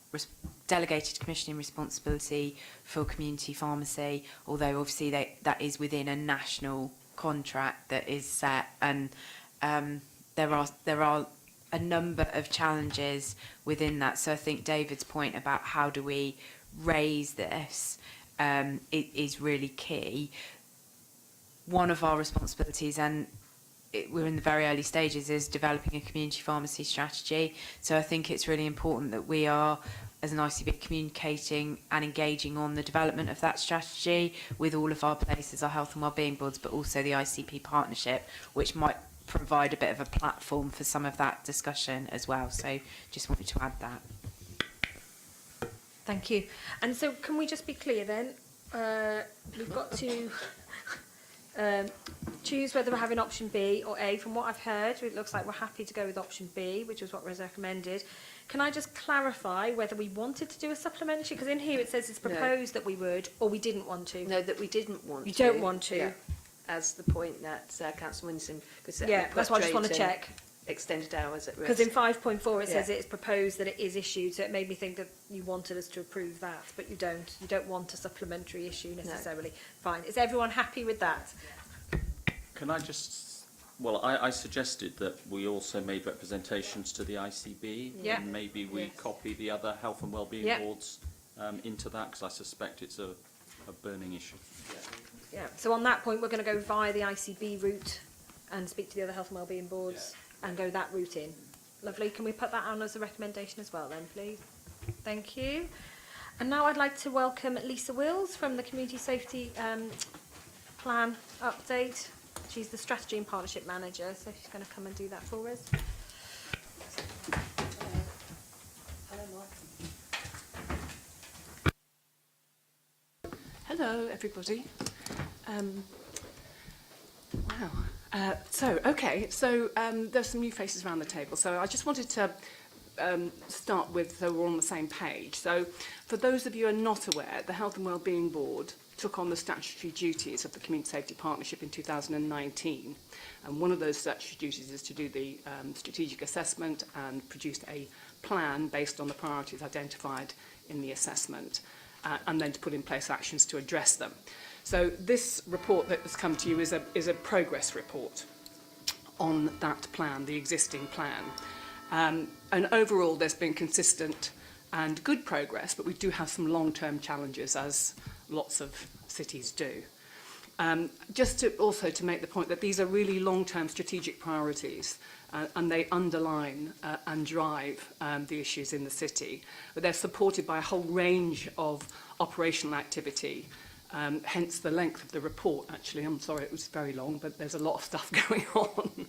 delegated commissioning responsibility for community pharmacy, although obviously that is within a national contract that is set, and there are a number of challenges within that. So I think David's point about how do we raise this is really key. One of our responsibilities, and we're in the very early stages, is developing a community pharmacy strategy. So I think it's really important that we are, as an ICB, communicating and engaging on the development of that strategy with all of our places, our health and wellbeing boards, but also the ICP partnership, which might provide a bit of a platform for some of that discussion as well. So just wanted to add that. Thank you. And so can we just be clear then? We've got to choose whether we're having option B or A. From what I've heard, it looks like we're happy to go with option B, which was what was recommended. Can I just clarify whether we wanted to do a supplementary? Because in here it says it's proposed that we would, or we didn't want to. No, that we didn't want to. You don't want to? Yeah. As the point that Councillor Winston... Yeah, that's why I just want to check. Extended hours at risk. Because in 5.4 it says it's proposed that it is issued, so it made me think that you wanted us to approve that, but you don't. You don't want a supplementary issue necessarily. No. Fine. Is everyone happy with that? Can I just... Well, I suggested that we also made representations to the ICB, and maybe we copy the other health and wellbeing boards into that, because I suspect it's a burning issue. Yeah. So on that point, we're going to go via the ICB route and speak to the other health and wellbeing boards and go that route in. Lovely. Can we put that on as a recommendation as well then, please? Thank you. And now I'd like to welcome Lisa Wills from the Community Safety Plan update. She's the Strategy and Partnership Manager, so she's going to come and do that for us. Hello, everybody. Wow. So there's some new faces around the table. So I just wanted to start with, so we're on the same page. So for those of you who are not aware, the Health and Wellbeing Board took on the statutory duties of the Community Safety Partnership in 2019. And one of those statutory duties is to do the strategic assessment and produce a plan based on the priorities identified in the assessment, and then to put in place actions to address them. So this report that has come to you is a progress report on that plan, the existing plan. And overall, there's been consistent and good progress, but we do have some long-term challenges, as lots of cities do. Just to make the point that these are really long-term strategic priorities, and they underline and drive the issues in the city. But they're supported by a whole range of operational activity, hence the length of the report, actually. I'm sorry it was very long, but there's a lot of stuff going on.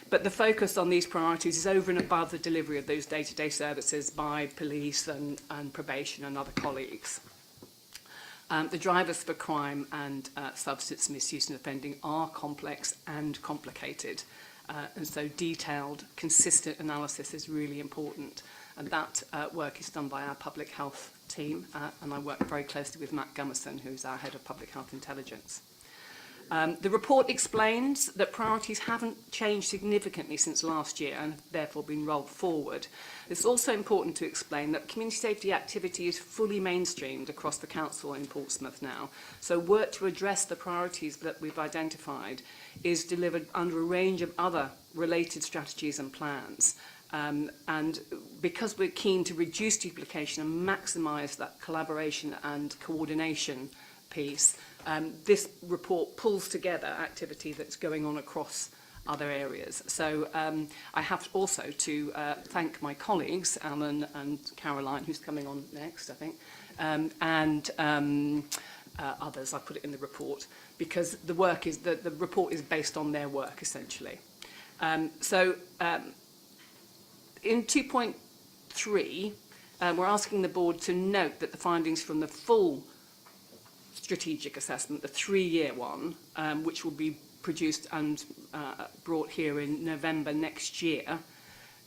But the focus on these priorities is over and above the delivery of those day-to-day services by police and probation and other colleagues. The drivers for crime and substance misuse and offending are complex and complicated. And so detailed, consistent analysis is really important. And that work is done by our public health team. And I work very closely with Matt Gummerson, who's our head of public health intelligence. The report explains that priorities haven't changed significantly since last year and have therefore been rolled forward. It's also important to explain that community safety activity is fully mainstreamed across the council in Portsmouth now. So work to address the priorities that we've identified is delivered under a range of other related strategies and plans. And because we're keen to reduce duplication and maximise that collaboration and coordination piece, this report pulls together activity that's going on across other areas. So I have also to thank my colleagues, Alan and Caroline, who's coming on next, I think, and others. I put it in the report because the work is the report is based on their work essentially. In 2.3, we're asking the board to note that the findings from the full strategic assessment, the 3-year one, which will be produced and brought here in November next year,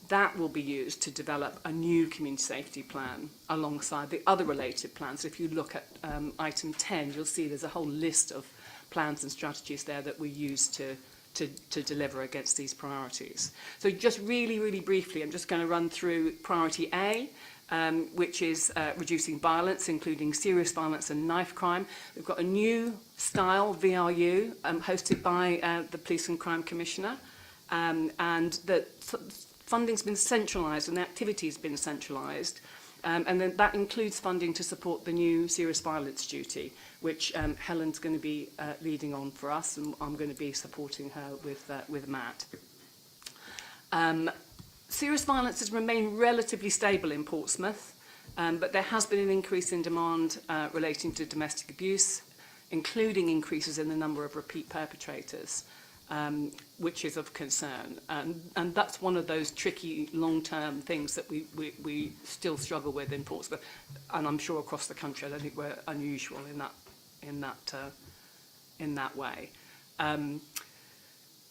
that will be used to develop a new community safety plan alongside the other related plans. If you look at item 10, you'll see there's a whole list of plans and strategies there that we use to deliver against these priorities. So just really, really briefly, I'm just going to run through priority A, which is reducing violence, including serious violence and knife crime. We've got a new style VRU hosted by the Police and Crime Commissioner, and the funding's been centralised and the activity's been centralised. And then that includes funding to support the new serious violence duty, which Helen's going to be leading on for us, and I'm going to be supporting her with Matt. Serious violence has remained relatively stable in Portsmouth, but there has been an increase in demand relating to domestic abuse, including increases in the number of repeat perpetrators, which is of concern. And that's one of those tricky long-term things that we still struggle with in Portsmouth, and I'm sure across the country. I don't think we're unusual in that way.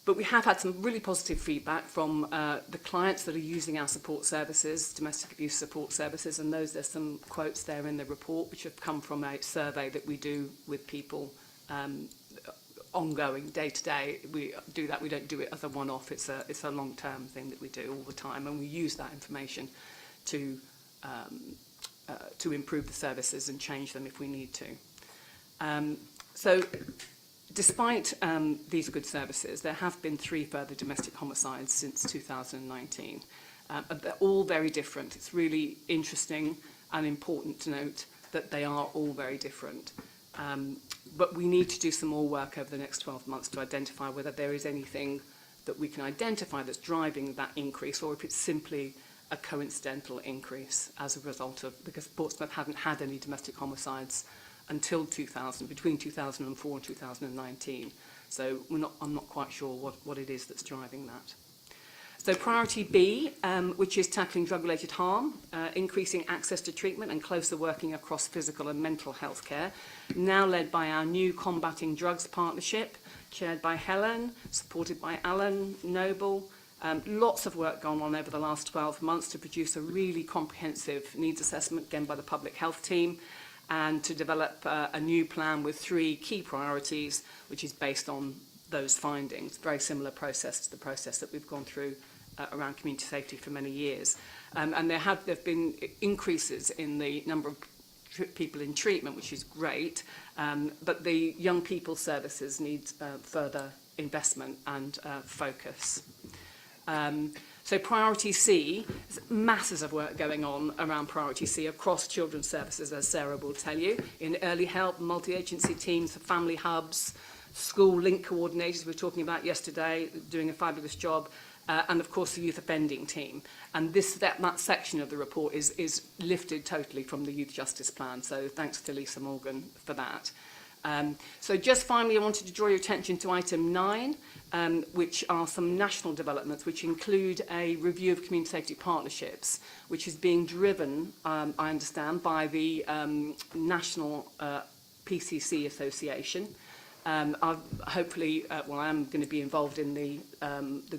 But we have had some really positive feedback from the clients that are using our support services, domestic abuse support services, and there's some quotes there in the report which have come from a survey that we do with people ongoing, day to day. We do that. We don't do it as a one-off. It's a long-term thing that we do all the time, and we use that information to improve the services and change them if we need to. So despite these good services, there have been 3 further domestic homicides since 2019. They're all very different. It's really interesting and important to note that they are all very different. But we need to do some more work over the next 12 months to identify whether there is anything that we can identify that's driving that increase, or if it's simply a coincidental increase as a result of, because Portsmouth hadn't had any domestic homicides until between 2004 and 2019. So I'm not quite sure what it is that's driving that. So priority B, which is tackling drug-related harm, increasing access to treatment and closer working across physical and mental health care, now led by our new Combating Drugs Partnership, chaired by Helen, supported by Alan Noble. Lots of work gone on over the last 12 months to produce a really comprehensive needs assessment, again by the public health team, and to develop a new plan with 3 key priorities, which is based on those findings. Very similar process to the process that we've gone through around community safety for many years. And there have been increases in the number of people in treatment, which is great, but the young people services need further investment and focus. So priority C, there's masses of work going on around priority C across children's services, as Sarah will tell you, in early help, multi-agency teams, family hubs, school link coordinators we were talking about yesterday, doing a fabulous job, and of course the youth offending team. And that section of the report is lifted totally from the Youth Justice Plan, so thanks to Lisa Morgan for that. So just finally, I wanted to draw your attention to item 9, which are some national developments, which include a review of community safety partnerships, which is being driven, I understand, by the National PCC Association. I've hopefully, well, I am going to be involved in the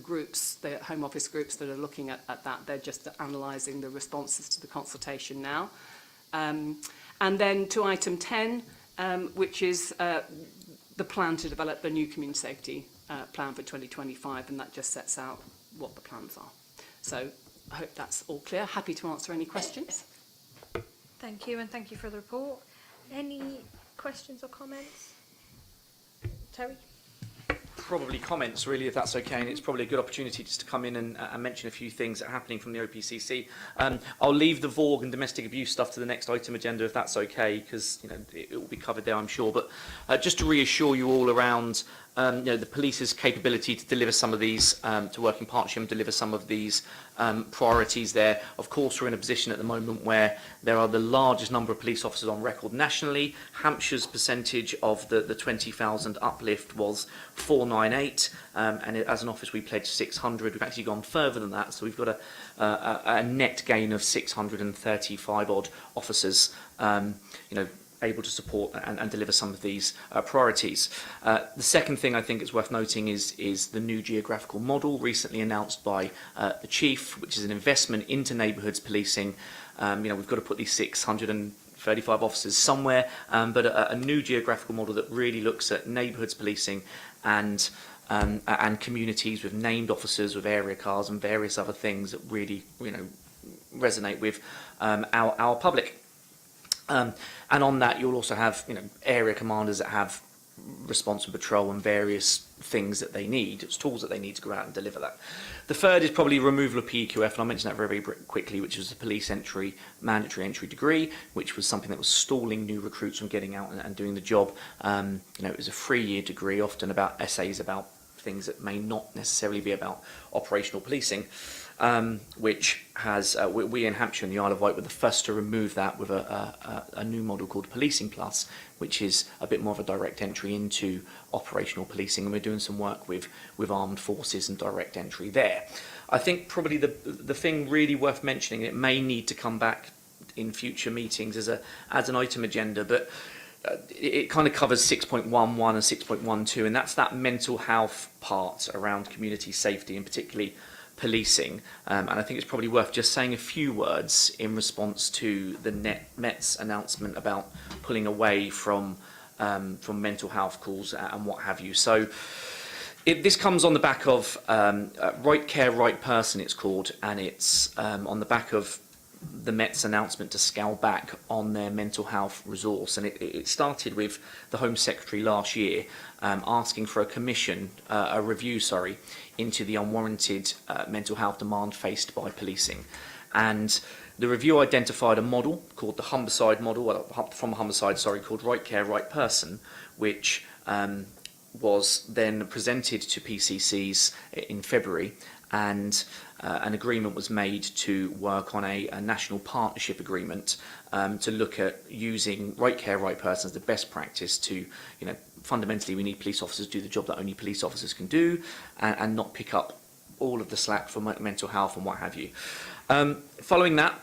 groups, the Home Office groups that are looking at that. They're just analysing the responses to the consultation now. And then to item 10, which is the plan to develop a new community safety plan for 2025, and that just sets out what the plans are. So I hope that's all clear. Happy to answer any questions. Thank you, and thank you for the report. Any questions or comments? Terry? Probably comments, really, if that's okay, and it's probably a good opportunity just to come in and mention a few things that are happening from the OPCC. I'll leave the VORG and domestic abuse stuff to the next item agenda, if that's okay, because it will be covered there, I'm sure. But just to reassure you all around the police's capability to deliver some of these, to work in partnership and deliver some of these priorities there. Of course, we're in a position at the moment where there are the largest number of police officers on record nationally. Hampshire's percentage of the 20,000 uplift was 498, and as an office we pledged 600. We've actually gone further than that, so we've got a net gain of 635 odd officers, able to support and deliver some of these priorities. The second thing I think is worth noting is the new geographical model recently announced by the Chief, which is an investment into neighbourhoods policing. We've got to put these 635 officers somewhere, but a new geographical model that really looks at neighbourhoods policing and communities with named officers, with area cars and various other things that really resonate with our public. And on that, you'll also have area commanders that have response and patrol and various things that they need, it's tools that they need to go out and deliver that. The third is probably removal of PEQF, and I'll mention that very, very quickly, which was the police entry, mandatory entry degree, which was something that was stalling new recruits from getting out and doing the job. It was a 3-year degree, often about essays about things that may not necessarily be about operational policing. Which has, we in Hampshire and the Isle of Wight were the first to remove that with a new model called Policing Plus, which is a bit more of a direct entry into operational policing, and we're doing some work with armed forces and direct entry there. I think probably the thing really worth mentioning, it may need to come back in future meetings as an item agenda, but it kind of covers 6.11 and 6.12, and that's that mental health part around community safety and particularly policing, and I think it's probably worth just saying a few words in response to the Met's announcement about pulling away from mental health calls and what have you. So this comes on the back of Right Care, Right Person, it's called, and it's on the back of the Met's announcement to scale back on their mental health resource, and it started with the Home Secretary last year asking for a review into the unwarranted mental health demand faced by policing. And the review identified a model called the Humberside model, from Humberside, called Right Care, Right Person, which was then presented to PCCs in February, and an agreement was made to work on a national partnership agreement to look at using Right Care, Right Person as the best practice to, fundamentally we need police officers to do the job that only police officers can do, and not pick up all of the slack for mental health and what have you. Following that,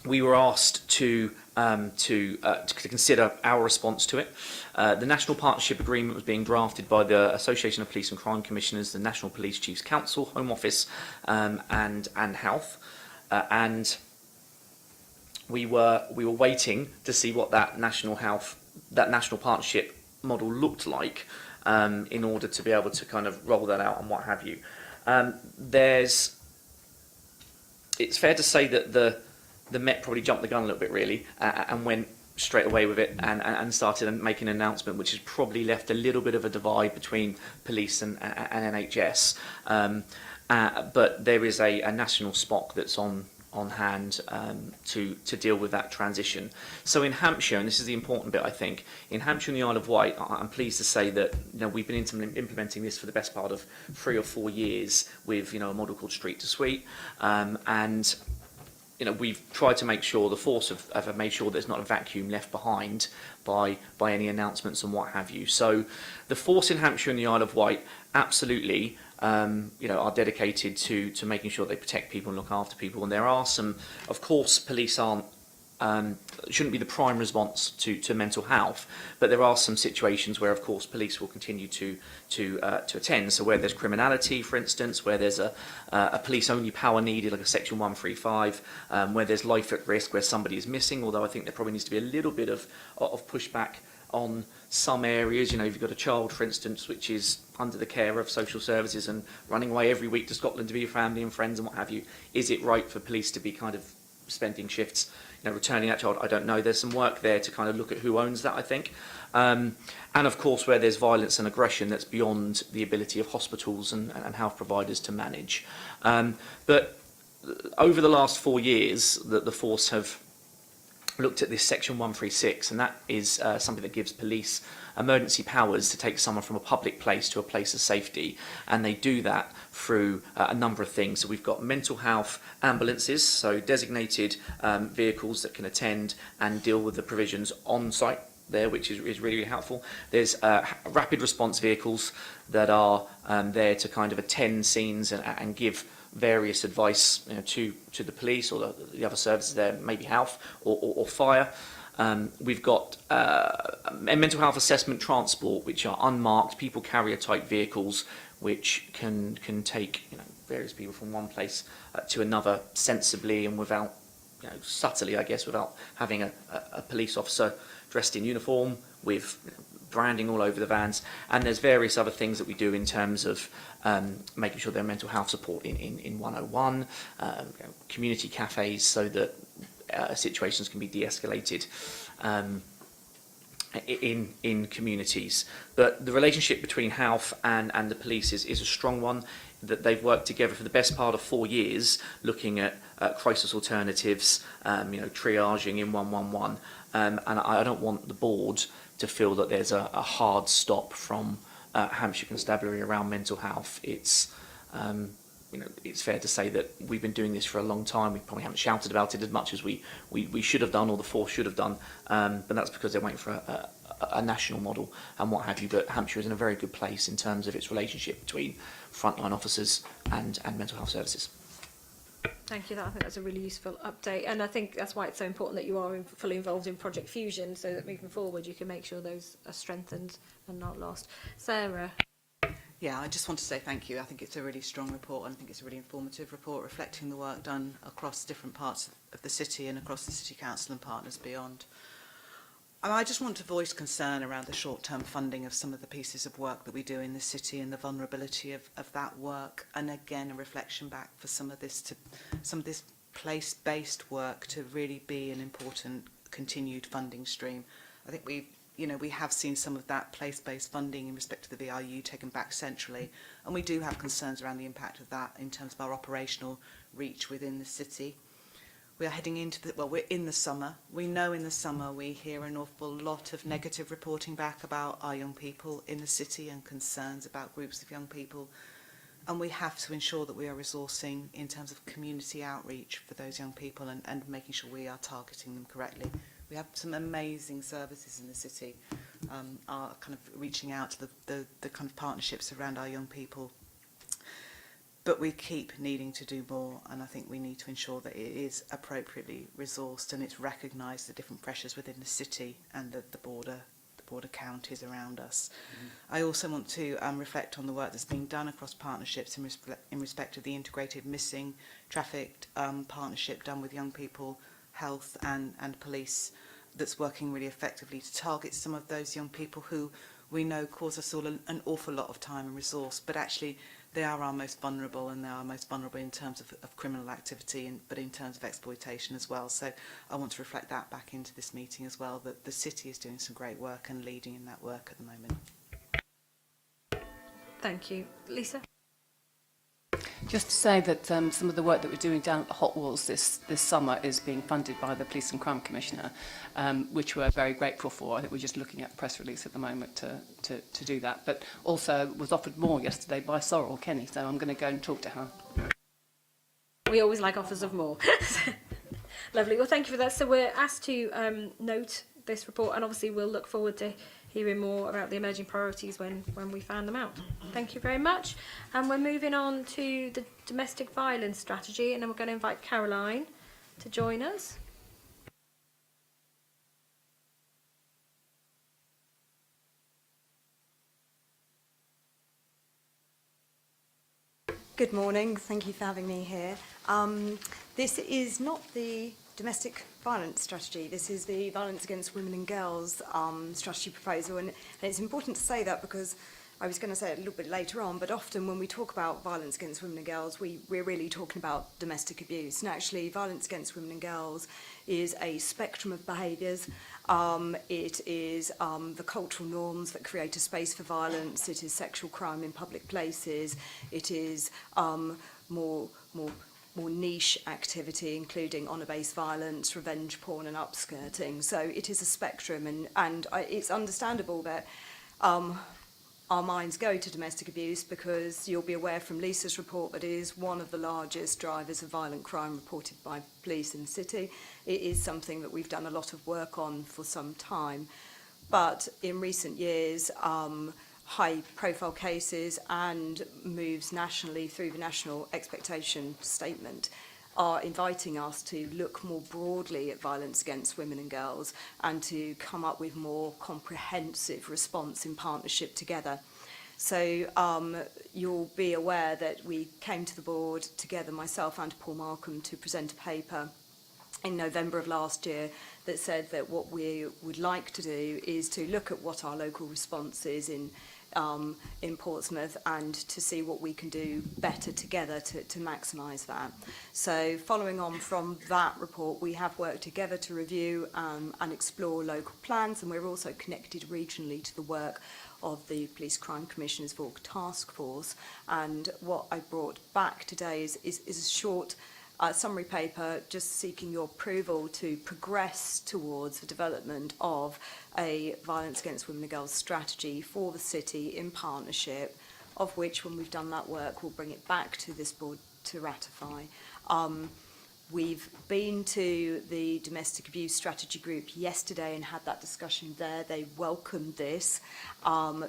we were asked to consider our response to it. The National Partnership Agreement was being drafted by the Association of Police and Crime Commissioners, the National Police Chiefs Council, Home Office, and Health, and we were waiting to see what that national partnership model looked like in order to be able to kind of roll that out and what have you. It's fair to say that the Met probably jumped the gun a little bit, really, and went straight away with it and started making an announcement, which has probably left a little bit of a divide between police and NHS. But there is a national SPOC that's on on hand to deal with that transition. So in Hampshire, and this is the important bit I think, in Hampshire and the Isle of Wight, I'm pleased to say that we've been implementing this for the best part of 3 or 4 years with a model called Street to Suite, and we've tried to make sure the force have made sure there's not a vacuum left behind by any announcements and what have you. So the force in Hampshire and the Isle of Wight absolutely are dedicated to making sure they protect people and look after people. And there are some, of course, police shouldn't be the prime response to mental health, but there are some situations where, of course, police will continue to attend. So where there's criminality, for instance, where there's a police-only power needed, like a Section 135, where there's life at risk, where somebody is missing, although I think there probably needs to be a little bit of pushback on some areas. If you've got a child, for instance, which is under the care of social services and running away every week to Scotland to be with family and friends and what have you, is it right for police to be kind of spending shifts returning that child? I don't know. There's some work there to kind of look at who owns that, I think. And of course, where there's violence and aggression, that's beyond the ability of hospitals and health providers to manage. But over the last 4 years, the force have looked at this Section 136, and that is something that gives police emergency powers to take someone from a public place to a place of safety, and they do that through a number of things. So we've got mental health ambulances, so designated vehicles that can attend and deal with the provisions on site there, which is really, really helpful. There's rapid response vehicles that are there to kind of attend scenes and give various advice to the police or the other services there, maybe health or fire. We've got mental health assessment transport, which are unmarked people carrier type vehicles, which can take various people from one place to another sensibly and without subtly, I guess, without having a police officer dressed in uniform with branding all over the vans. And there's various other things that we do in terms of making sure there's mental health support in 101, community cafes, so that situations can be de-escalated in communities. But the relationship between health and the police is a strong one, that they've worked together for the best part of 4 years, looking at crisis alternatives, triaging in 111. And I don't want the board to feel that there's a hard stop from Hampshire Constabulary around mental health. It's it's fair to say that we've been doing this for a long time. We probably haven't shouted about it as much as we should have done, or the force should have done, but that's because they're waiting for a national model and what have you. But Hampshire is in a very good place in terms of its relationship between frontline officers and mental health services. Thank you. I think that's a really useful update, and I think that's why it's so important that you are fully involved in Project Fusion, so that moving forward you can make sure those are strengthened and not lost. Sarah. Yeah, I just want to say thank you. I think it's a really strong report, and I think it's a really informative report reflecting the work done across different parts of the city and across the City Council and partners beyond. I just want to voice concern around the short-term funding of some of the pieces of work that we do in the city and the vulnerability of that work, and again a reflection back for some of this place-based work to really be an important continued funding stream. I think we have seen some of that place-based funding in respect to the VRU taken back centrally, and we do have concerns around the impact of that in terms of our operational reach within the city. We are heading into we're in the summer. We know in the summer we hear an awful lot of negative reporting back about our young people in the city and concerns about groups of young people, and we have to ensure that we are resourcing in terms of community outreach for those young people and making sure we are targeting them correctly. We have some amazing services in the city, are kind of reaching out to the kind of partnerships around our young people. But we keep needing to do more, and I think we need to ensure that it is appropriately resourced and it's recognised the different pressures within the city and the border counties around us. Mm-hmm. I also want to reflect on the work that's being done across partnerships in respect of the integrated missing trafficked partnership done with young people, health and police, that's working really effectively to target some of those young people who we know cause us all an awful lot of time and resource, but actually they are our most vulnerable, and they are most vulnerable in terms of criminal activity, but in terms of exploitation as well. So I want to reflect that back into this meeting as well, that the city is doing some great work and leading in that work at the moment. Thank you. Lisa? Just to say that some of the work that we're doing down at the Hot Walls this summer is being funded by the Police and Crime Commissioner, which we're very grateful for. I think we're just looking at a press release at the moment to do that. But also was offered more yesterday by Sorrel Kenny, so I'm going to go and talk to her. We always like offers of more. Lovely. Well, thank you for that. So we're asked to note this report, and obviously we'll look forward to hearing more about the emerging priorities when we found them out. Thank you very much. And we're moving on to the domestic violence strategy, and then we're going to invite Caroline to join us. Good morning. Thank you for having me here. This is not the domestic violence strategy. This is the violence against women and girls strategy proposal. And it's important to say that because I was going to say it a little bit later on, but often when we talk about violence against women and girls, we're really talking about domestic abuse. And actually, violence against women and girls is a spectrum of behaviours. It is the cultural norms that create a space for violence. It is sexual crime in public places. It is more niche activity, including honour-based violence, revenge porn and upskirting. So it is a spectrum, and it's understandable that our minds go to domestic abuse because you'll be aware from Lisa's report that it is one of the largest drivers of violent crime reported by police in the city. It is something that we've done a lot of work on for some time. But in recent years, high-profile cases and moves nationally through the National Expectation Statement are inviting us to look more broadly at violence against women and girls and to come up with more comprehensive response in partnership together. So you'll be aware that we came to the board together, myself and Paul Markham, to present a paper in November of last year that said that what we would like to do is to look at what our local response is in Portsmouth and to see what we can do better together to maximise that. So following on from that report, we have worked together to review and explore local plans, and we're also connected regionally to the work of the Police Crime Commissioner's Vaughan Task Force. And what I brought back today is a short summary paper just seeking your approval to progress towards the development of a violence against women and girls strategy for the city in partnership, of which, when we've done that work, we'll bring it back to this board to ratify. We've been to the domestic abuse strategy group yesterday and had that discussion there. They welcomed this.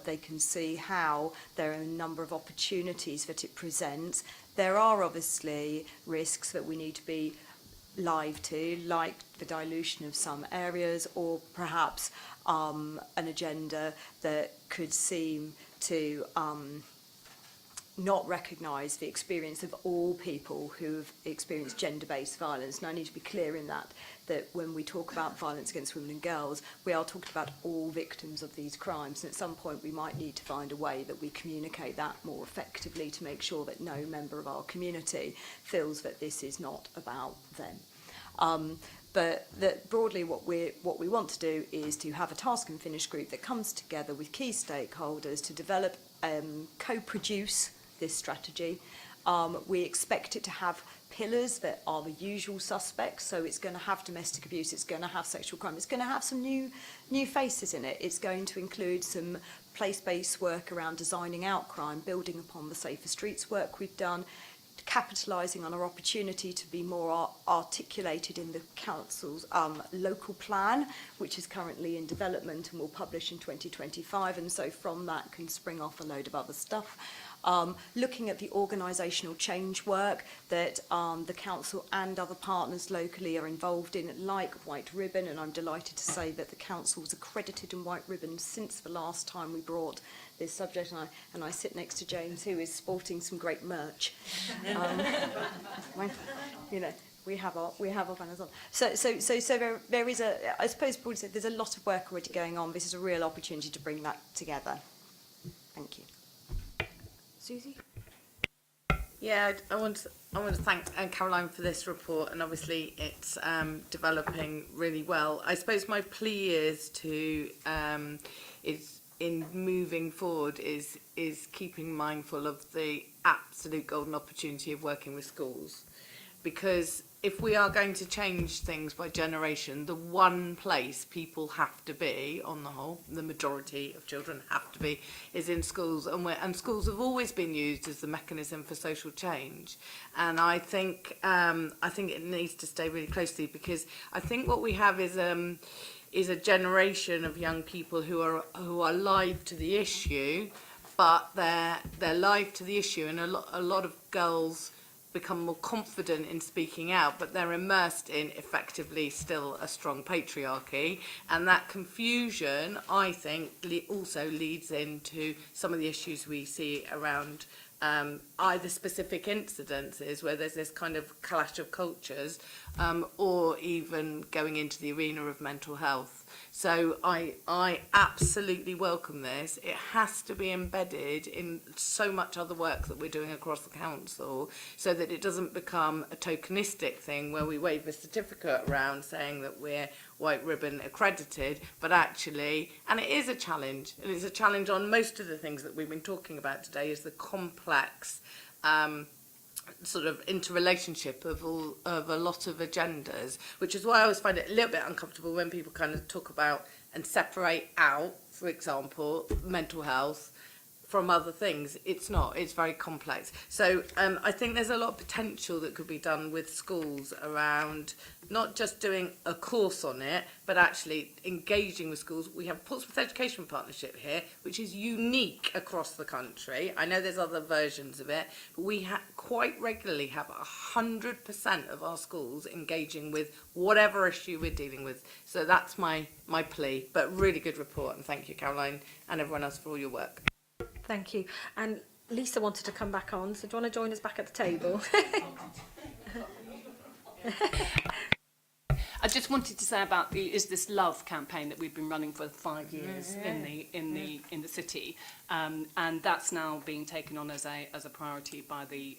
They can see how there are a number of opportunities that it presents. There are obviously risks that we need to be live to, like the dilution of some areas, or perhaps an agenda that could seem to not recognise the experience of all people who have experienced gender-based violence. And I need to be clear in that when we talk about violence against women and girls, we are talking about all victims of these crimes. And at some point we might need to find a way that we communicate that more effectively to make sure that no member of our community feels that this is not about them. But that broadly what we want to do is to have a task and finish group that comes together with key stakeholders to develop, co-produce this strategy. We expect it to have pillars that are the usual suspects, so it's going to have domestic abuse, it's going to have sexual crime, it's going to have some new faces in it. It's going to include some place-based work around designing out crime, building upon the Safer Streets work we've done, capitalising on our opportunity to be more articulated in the council's local plan, which is currently in development and will publish in 2025, and so from that can spring off a load of other stuff. Looking at the organisational change work that the council and other partners locally are involved in, like White Ribbon, and I'm delighted to say that the council's accredited in White Ribbon since the last time we brought this subject, and I sit next to James, who is sporting some great merch. You know, we have our banners on. So there is I suppose Paul said there's a lot of work already going on. This is a real opportunity to bring that together. Thank you. Susie? Yeah, I want to thank Caroline for this report, and obviously it's developing really well. I suppose my plea is to is in moving forward is keeping mindful of the absolute golden opportunity of working with schools, because if we are going to change things by generation, the one place people have to be, on the whole, the majority of children have to be, is in schools. And schools have always been used as the mechanism for social change. And I think it needs to stay really closely, because I think what we have is a generation of young people who are live to the issue, but they're live to the issue, and a lot of girls become more confident in speaking out, but they're immersed in effectively still a strong patriarchy, and that confusion, I think, also leads into some of the issues we see around either specific incidences where there's this kind of clash of cultures, or even going into the arena of mental health. So I absolutely welcome this. It has to be embedded in so much other work that we're doing across the council, so that it doesn't become a tokenistic thing where we wave a certificate around saying that we're white ribbon accredited, but actually, and it is a challenge, and it's a challenge on most of the things that we've been talking about today, is the complex sort of interrelationship of a lot of agendas, which is why I always find it a little bit uncomfortable when people kind of talk about and separate out, for example, mental health from other things. It's not, it's very complex. So I think there's a lot of potential that could be done with schools around not just doing a course on it, but actually engaging with schools. We have Portsmouth Education Partnership here, which is unique across the country. I know there's other versions of it, but we quite regularly have 100% of our schools engaging with whatever issue we're dealing with. So that's my plea, but really good report, and thank you, Caroline, and everyone else for all your work. Thank you. And Lisa wanted to come back on, so do you want to join us back at the table? I just wanted to say about the Is This Love campaign that we've been running for 5 years in the city, and that's now being taken on as a priority by the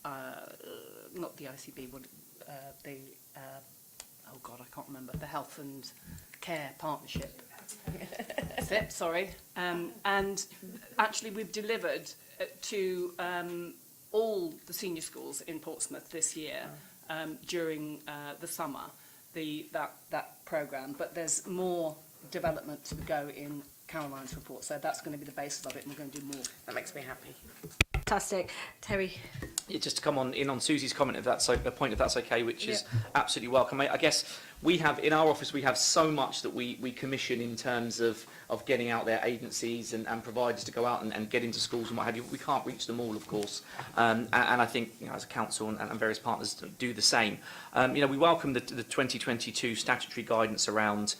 not the ICB, oh God, I can't remember, the Health and Care Partnership. That's it, sorry. And actually we've delivered to all the senior schools in Portsmouth this year during the summer, that programme, but there's more development to go in Caroline's report, so that's going to be the basis of it, and we're going to do more. That makes me happy. Fantastic. Terry. Yeah, just to come on Susie's comment, if that's a point, if that's okay, which is absolutely welcome. I guess we have in our office so much that we commission in terms of getting out there, agencies and providers to go out and get into schools and what have you. We can't reach them all, of course, and I think as a council and various partners do the same. We welcome the 2022 statutory guidance around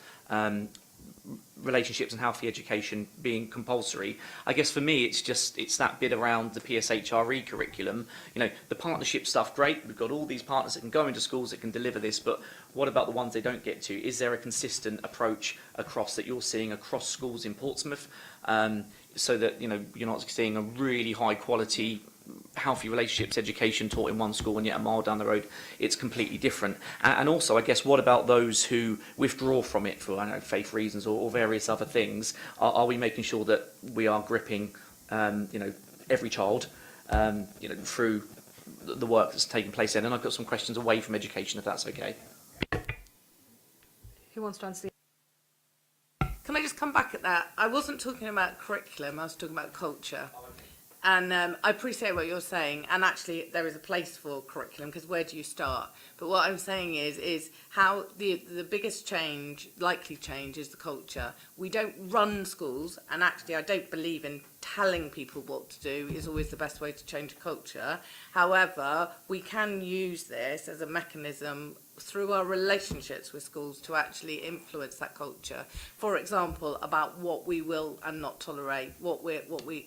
relationships and healthy education being compulsory. I guess for me it's that bit around the PSHRE curriculum. The partnership stuff, great, we've got all these partners that can go into schools that can deliver this, but what about the ones they don't get to? Is there a consistent approach across that you're seeing across schools in Portsmouth, so that you're not seeing a really high quality healthy relationships education taught in one school and yet a mile down the road it's completely different? And also, I guess, what about those who withdraw from it for, I don't know, faith reasons or various other things? Are we making sure that we are gripping every child through the work that's taking place then? And I've got some questions away from education, if that's okay. Who wants to answer the... Can I just come back at that? I wasn't talking about curriculum, I was talking about culture. And I appreciate what you're saying, and actually there is a place for curriculum, because where do you start? But what I'm saying is how the biggest likely change is the culture. We don't run schools, and actually I don't believe in telling people what to do is always the best way to change a culture. However, we can use this as a mechanism through our relationships with schools to actually influence that culture. For example, about what we will and not tolerate,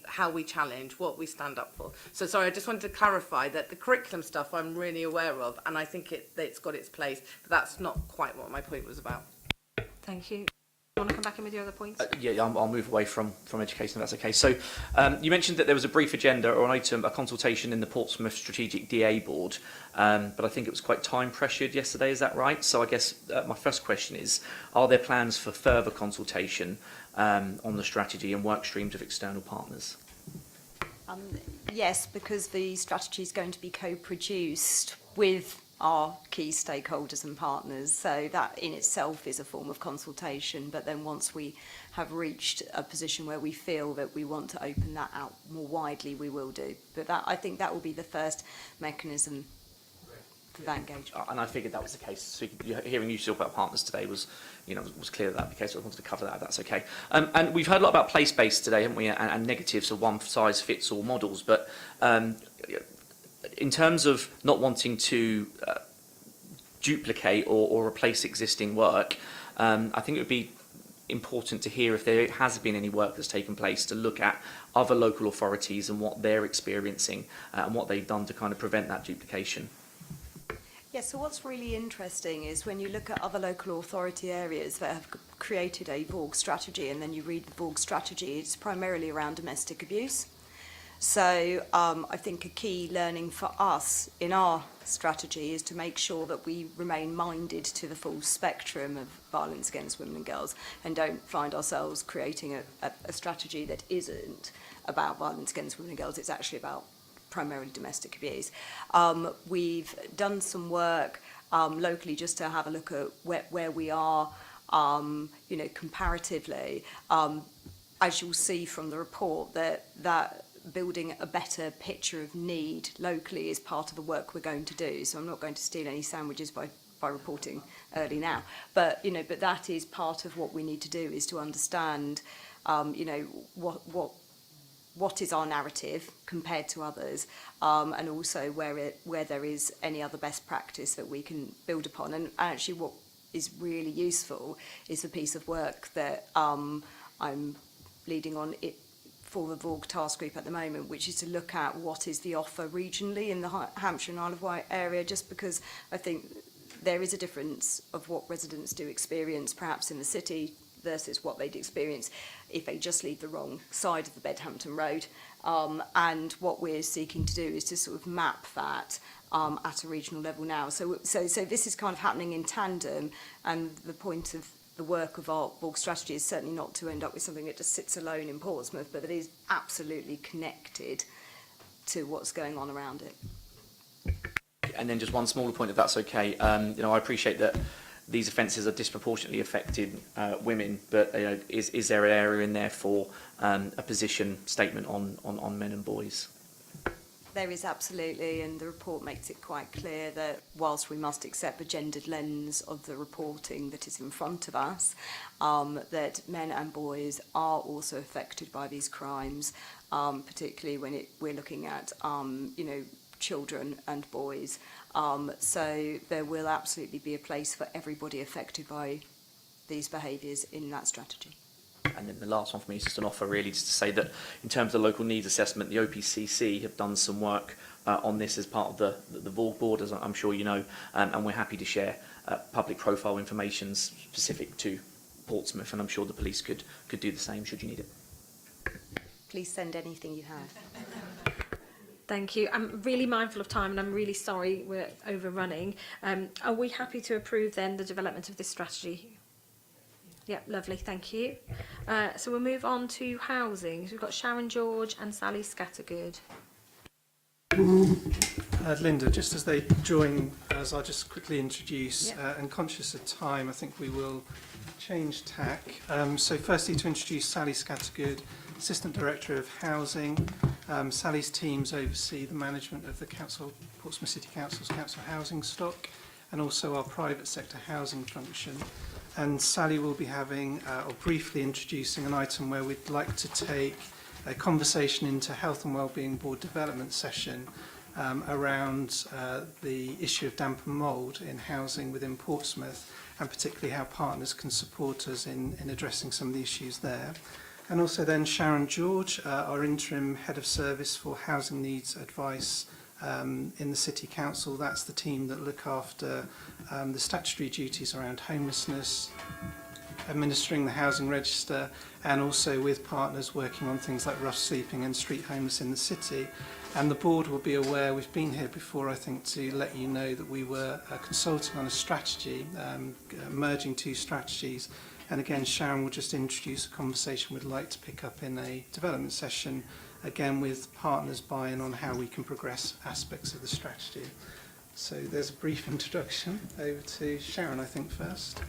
how we challenge, what we stand up for. So sorry, I just wanted to clarify that the curriculum stuff I'm really aware of, and I think it's got its place, but that's not quite what my point was about. Thank you. Do you want to come back in with your other points? I'll move away from education, if that's okay. So you mentioned that there was a brief agenda or an item, a consultation in the Portsmouth Strategic DA Board, but I think it was quite time pressured yesterday, is that right? So I guess my first question is, are there plans for further consultation on the strategy and work streams of external partners? Yes, because the strategy is going to be co-produced with our key stakeholders and partners, so that in itself is a form of consultation. But then once we have reached a position where we feel that we want to open that out more widely, we will do. But that, I think that will be the first mechanism for that engagement. And I figured that was the case. So hearing you talk about partners today was clear that was the case. So I wanted to cover that. That's okay. And we've heard a lot about place-based today, haven't we? And negatives of one-size-fits-all models. But in terms of not wanting to duplicate or replace existing work, I think it would be important to hear if there has been any work that's taken place to look at other local authorities and what they're experiencing and what they've done to kind of prevent that duplication. Yeah, so what's really interesting is when you look at other local authority areas that have created a VORG strategy, and then you read the VORG strategy, it's primarily around domestic abuse. So I think a key learning for us in our strategy is to make sure that we remain minded to the full spectrum of violence against women and girls, and don't find ourselves creating a strategy that isn't about violence against women and girls. It's actually about primarily domestic abuse. We've done some work locally just to have a look at where we are, comparatively. As you'll see from the report, that building a better picture of need locally is part of the work we're going to do. So I'm not going to steal any sandwiches by reporting early now. But that is part of what we need to do, is to understand, what is our narrative compared to others, and also where there is any other best practice that we can build upon. And actually what is really useful is the piece of work that I'm leading on it for the VORG task group at the moment, which is to look at what is the offer regionally in the Hampshire and Isle of Wight area, just because I think there is a difference of what residents do experience perhaps in the city versus what they'd experience if they just leave the wrong side of the Bedhampton Road. And what we're seeking to do is to sort of map that at a regional level now. So this is kind of happening in tandem, and the point of the work of our VORG strategy is certainly not to end up with something that just sits alone in Portsmouth, but that is absolutely connected to what's going on around it. And then just one smaller point, if that's okay. I appreciate that these offences are disproportionately affecting women, but is there an area in there for a position statement on men and boys? There is absolutely, and the report makes it quite clear that whilst we must accept the gendered lens of the reporting that is in front of us, that men and boys are also affected by these crimes, particularly when we're looking at children and boys. So there will absolutely be a place for everybody affected by these behaviours in that strategy. And then the last one for me is just an offer, really, just to say that in terms of the local needs assessment, the OPCC have done some work on this as part of the VORG board, as I'm sure you know, and we're happy to share public profile information specific to Portsmouth, and I'm sure the police could do the same should you need it. Please send anything you have. Thank you. I'm really mindful of time, and I'm really sorry we're overrunning. Are we happy to approve then the development of this strategy? Yeah, lovely, thank you. So we'll move on to housing. So we've got Sharon George and Sally Scattergood. Linda, just as they join us, I'll just quickly introduce, and conscious of time, I think we will change tack. So firstly, to introduce Sally Scattergood, Assistant Director of Housing. Sally's teams oversee the management of the Portsmouth City Council's council housing stock, and also our private sector housing function. And Sally will be having, or briefly introducing, an item where we'd like to take a conversation into Health and Wellbeing Board development session around the issue of damp and mould in housing within Portsmouth, and particularly how partners can support us in addressing some of the issues there. And also then Sharon George, our interim head of service for housing needs advice in the City Council. That's the team that look after the statutory duties around homelessness, administering the housing register, and also with partners working on things like rough sleeping and street homeless in the city. And the board will be aware, we've been here before, I think, to let you know that we were consulting on a strategy, merging two strategies. And again, Sharon will just introduce a conversation we'd like to pick up in a development session again with partners buy-in on how we can progress aspects of the strategy. So there's a brief introduction. Over to Sharon, I think, first.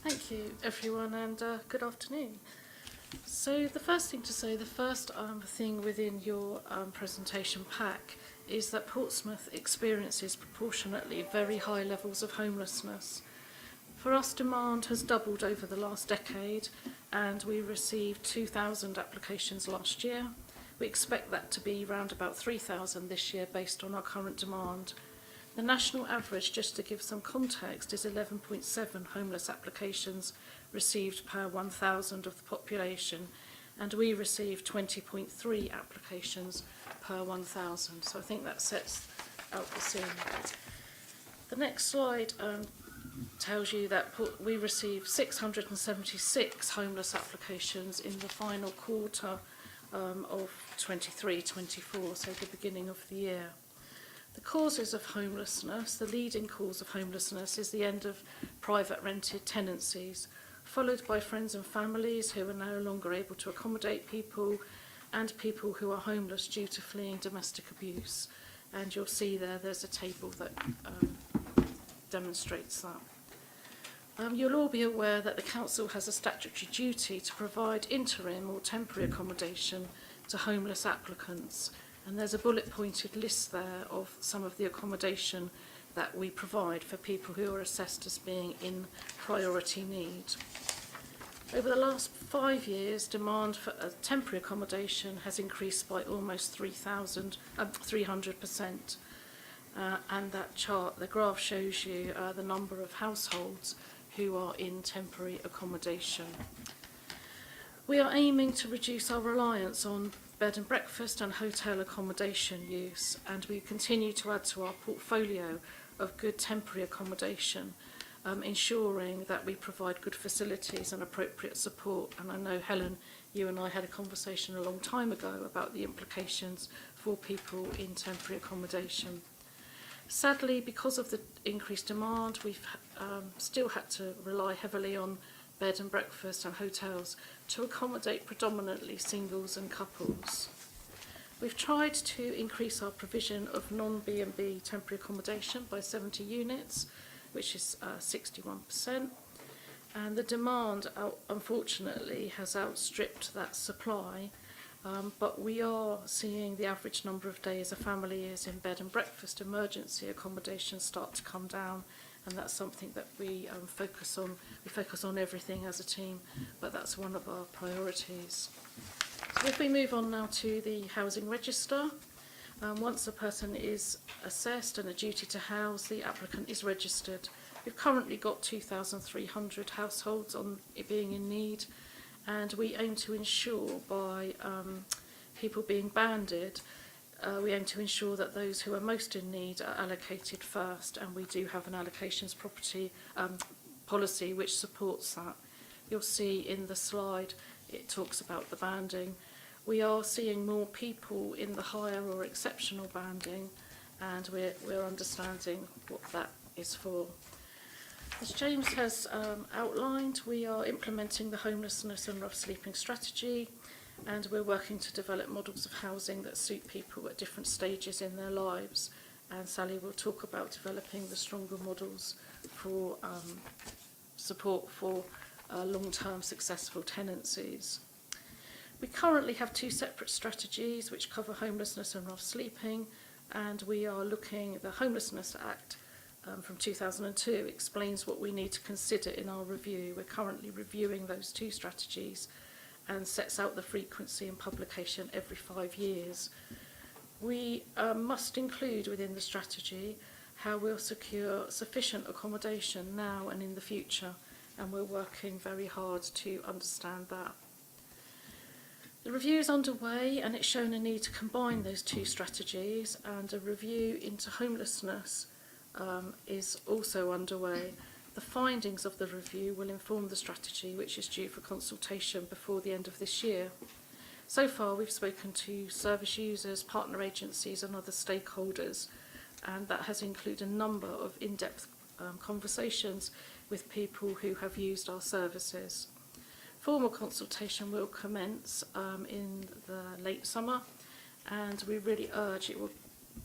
Thank you, everyone, and good afternoon. So the first thing to say, the first thing within your presentation pack is that Portsmouth experiences proportionately very high levels of homelessness. For us, demand has doubled over the last decade, and we received 2,000 applications last year. We expect that to be around about 3,000 this year based on our current demand. The national average, just to give some context, is 11.7 homeless applications received per 1,000 of the population, and we received 20.3 applications per 1,000. So I think that sets out the scene. The next slide tells you that we received 676 homeless applications in the final quarter of 23-24, so the beginning of the year. The causes of homelessness, the leading cause of homelessness is the end of private rented tenancies, followed by friends and families who are no longer able to accommodate people, and people who are homeless due to fleeing domestic abuse. And you'll see there's a table that demonstrates that. You'll all be aware that the Council has a statutory duty to provide interim or temporary accommodation to homeless applicants, and there's a bullet-pointed list there of some of the accommodation that we provide for people who are assessed as being in priority need. Over the last 5 years, demand for temporary accommodation has increased by almost 300%. And that chart, the graph shows you the number of households who are in temporary accommodation. We are aiming to reduce our reliance on bed and breakfast and hotel accommodation use, and we continue to add to our portfolio of good temporary accommodation, ensuring that we provide good facilities and appropriate support. And I know, Helen, you and I had a conversation a long time ago about the implications for people in temporary accommodation. Sadly, because of the increased demand, we've still had to rely heavily on bed and breakfast and hotels to accommodate predominantly singles and couples. We've tried to increase our provision of non-B&B temporary accommodation by 70 units, which is 61%, and the demand, unfortunately, has outstripped that supply, but we are seeing the average number of days a family is in bed and breakfast emergency accommodation start to come down, and that's something that we focus on. We focus on everything as a team, but that's one of our priorities. So if we move on now to the housing register, once a person is assessed and a duty to house, the applicant is registered. We've currently got 2,300 households on it being in need, and we aim to ensure by people being banded, we aim to ensure that those who are most in need are allocated first, and we do have an allocations policy which supports that. You'll see in the slide it talks about the banding. We are seeing more people in the higher or exceptional banding, and we're understanding what that is for. As James has outlined, we are implementing the homelessness and rough sleeping strategy, and we're working to develop models of housing that suit people at different stages in their lives. And Sally will talk about developing the stronger models for support for long-term successful tenancies. We currently have 2 separate strategies which cover homelessness and rough sleeping, and we are looking, the Homelessness Act from 2002 explains what we need to consider in our review. We're currently reviewing those 2 strategies and sets out the frequency and publication every 5 years. We must include within the strategy how we'll secure sufficient accommodation now and in the future, and we're working very hard to understand that. The review is underway, and it's shown a need to combine those 2 strategies, and a review into homelessness is also underway. The findings of the review will inform the strategy, which is due for consultation before the end of this year. So far, we've spoken to service users, partner agencies and other stakeholders, and that has included a number of in-depth conversations with people who have used our services. Formal consultation will commence in the late summer, and we really urge it will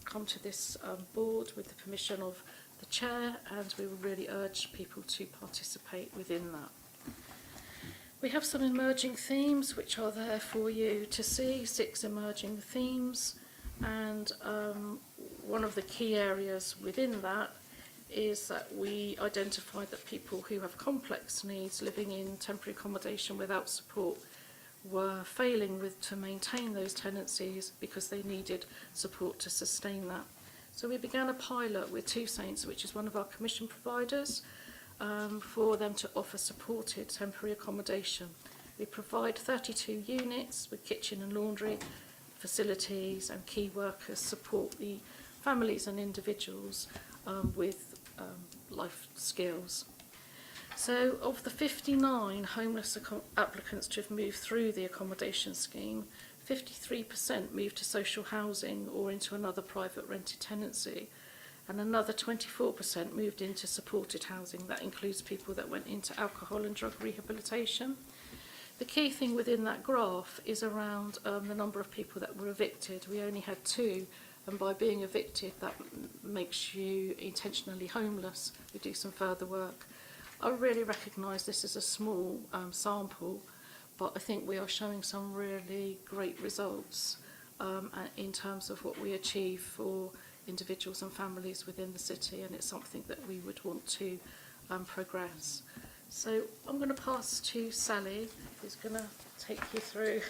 come to this board with the permission of the chair, and we will really urge people to participate within that. We have some emerging themes which are there for you to see, 6 emerging themes, and one of the key areas within that is that we identified that people who have complex needs living in temporary accommodation without support were failing to maintain those tenancies because they needed support to sustain that. So we began a pilot with Two Saints, which is one of our commission providers, for them to offer supported temporary accommodation. We provide 32 units with kitchen and laundry facilities, and key workers support the families and individuals with life skills. So of the 59 homeless applicants to have moved through the accommodation scheme, 53% moved to social housing or into another private rented tenancy, and another 24% moved into supported housing. That includes people that went into alcohol and drug rehabilitation. The key thing within that graph is around the number of people that were evicted. We only had 2, and by being evicted, that makes you intentionally homeless. We do some further work. I really recognise this as a small sample, but I think we are showing some really great results in terms of what we achieve for individuals and families within the city, and it's something that we would want to progress. So I'm going to pass to Sally, who's going to take you through.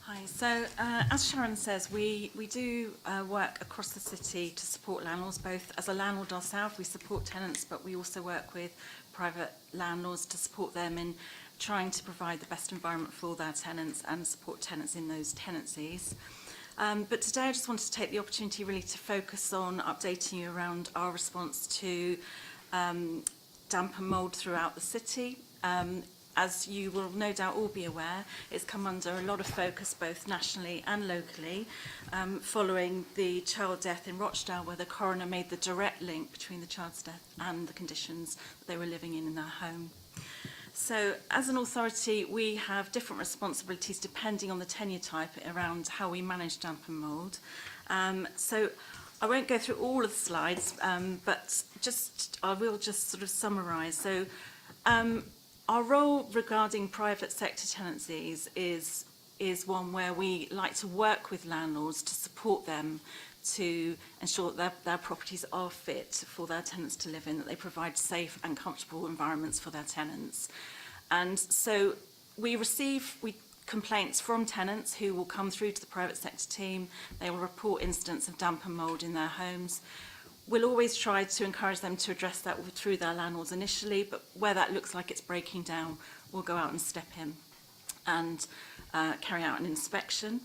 Hi, so as Sharon says, we do work across the city to support landlords, both as a landlord ourselves, we support tenants, but we also work with private landlords to support them in trying to provide the best environment for their tenants and support tenants in those tenancies. But today I just wanted to take the opportunity really to focus on updating you around our response to damp and mould throughout the city. As you will no doubt all be aware, it's come under a lot of focus both nationally and locally following the child death in Rochdale, where the coroner made the direct link between the child's death and the conditions that they were living in their home. So as an authority, we have different responsibilities depending on the tenure type around how we manage damp and mould. So I won't go through all of the slides, but I will just sort of summarise. So our role regarding private sector tenancies is one where we like to work with landlords to support them to ensure that their properties are fit for their tenants to live in, that they provide safe and comfortable environments for their tenants. And so we receive complaints from tenants who will come through to the private sector team. They will report incidents of damp and mould in their homes. We'll always try to encourage them to address that through their landlords initially, but where that looks like it's breaking down, we'll go out and step in and carry out an inspection.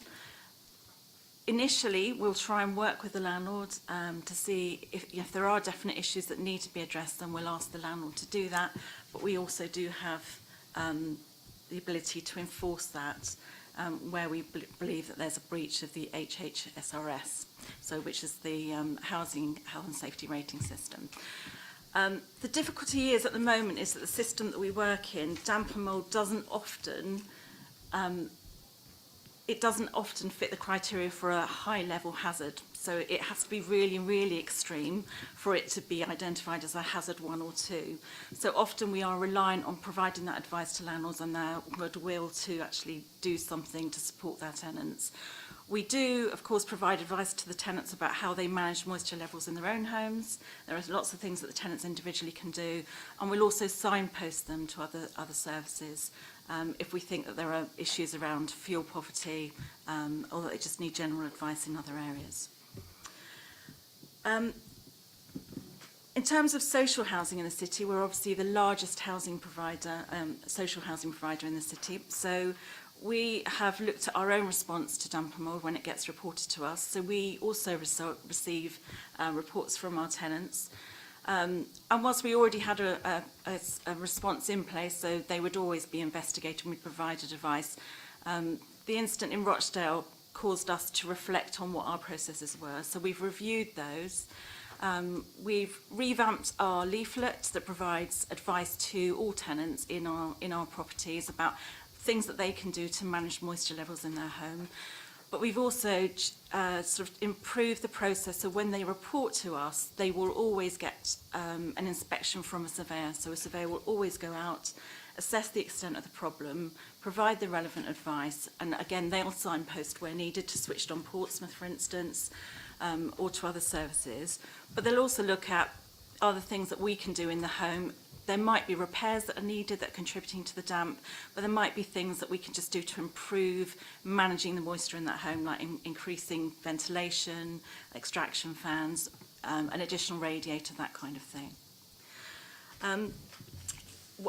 Initially, we'll try and work with the landlord to see if there are definite issues that need to be addressed, then we'll ask the landlord to do that. But we also do have the ability to enforce that where we believe that there's a breach of the HHSRS, which is the Housing Health and Safety Rating System. The difficulty is at the moment is that the system that we work in, damp and mould, doesn't often fit the criteria for a high-level hazard. So it has to be really, really extreme for it to be identified as a hazard 1 or 2. So often we are reliant on providing that advice to landlords and their goodwill to actually do something to support their tenants. We do, of course, provide advice to the tenants about how they manage moisture levels in their own homes. There are lots of things that the tenants individually can do, and we'll also signpost them to other services if we think that there are issues around fuel poverty or that they just need general advice in other areas. In terms of social housing in the city, we're obviously the largest housing provider, social housing provider in the city. So we have looked at our own response to damp and mould when it gets reported to us. So we also receive reports from our tenants. And whilst we already had a response in place, so they would always be investigated and we provided advice, the incident in Rochdale caused us to reflect on what our processes were. So we've reviewed those We've revamped our leaflet that provides advice to all tenants in our properties about things that they can do to manage moisture levels in their home. But we've also sort of improved the process, so when they report to us, they will always get an inspection from a surveyor. So a surveyor will always go out, assess the extent of the problem, provide the relevant advice, and again, they'll signpost where needed to switch on Portsmouth, for instance, or to other services. But they'll also look at other things that we can do in the home. There might be repairs that are needed that are contributing to the damp, but there might be things that we can just do to improve managing the moisture in that home, like increasing ventilation, extraction fans, an additional radiator, that kind of thing.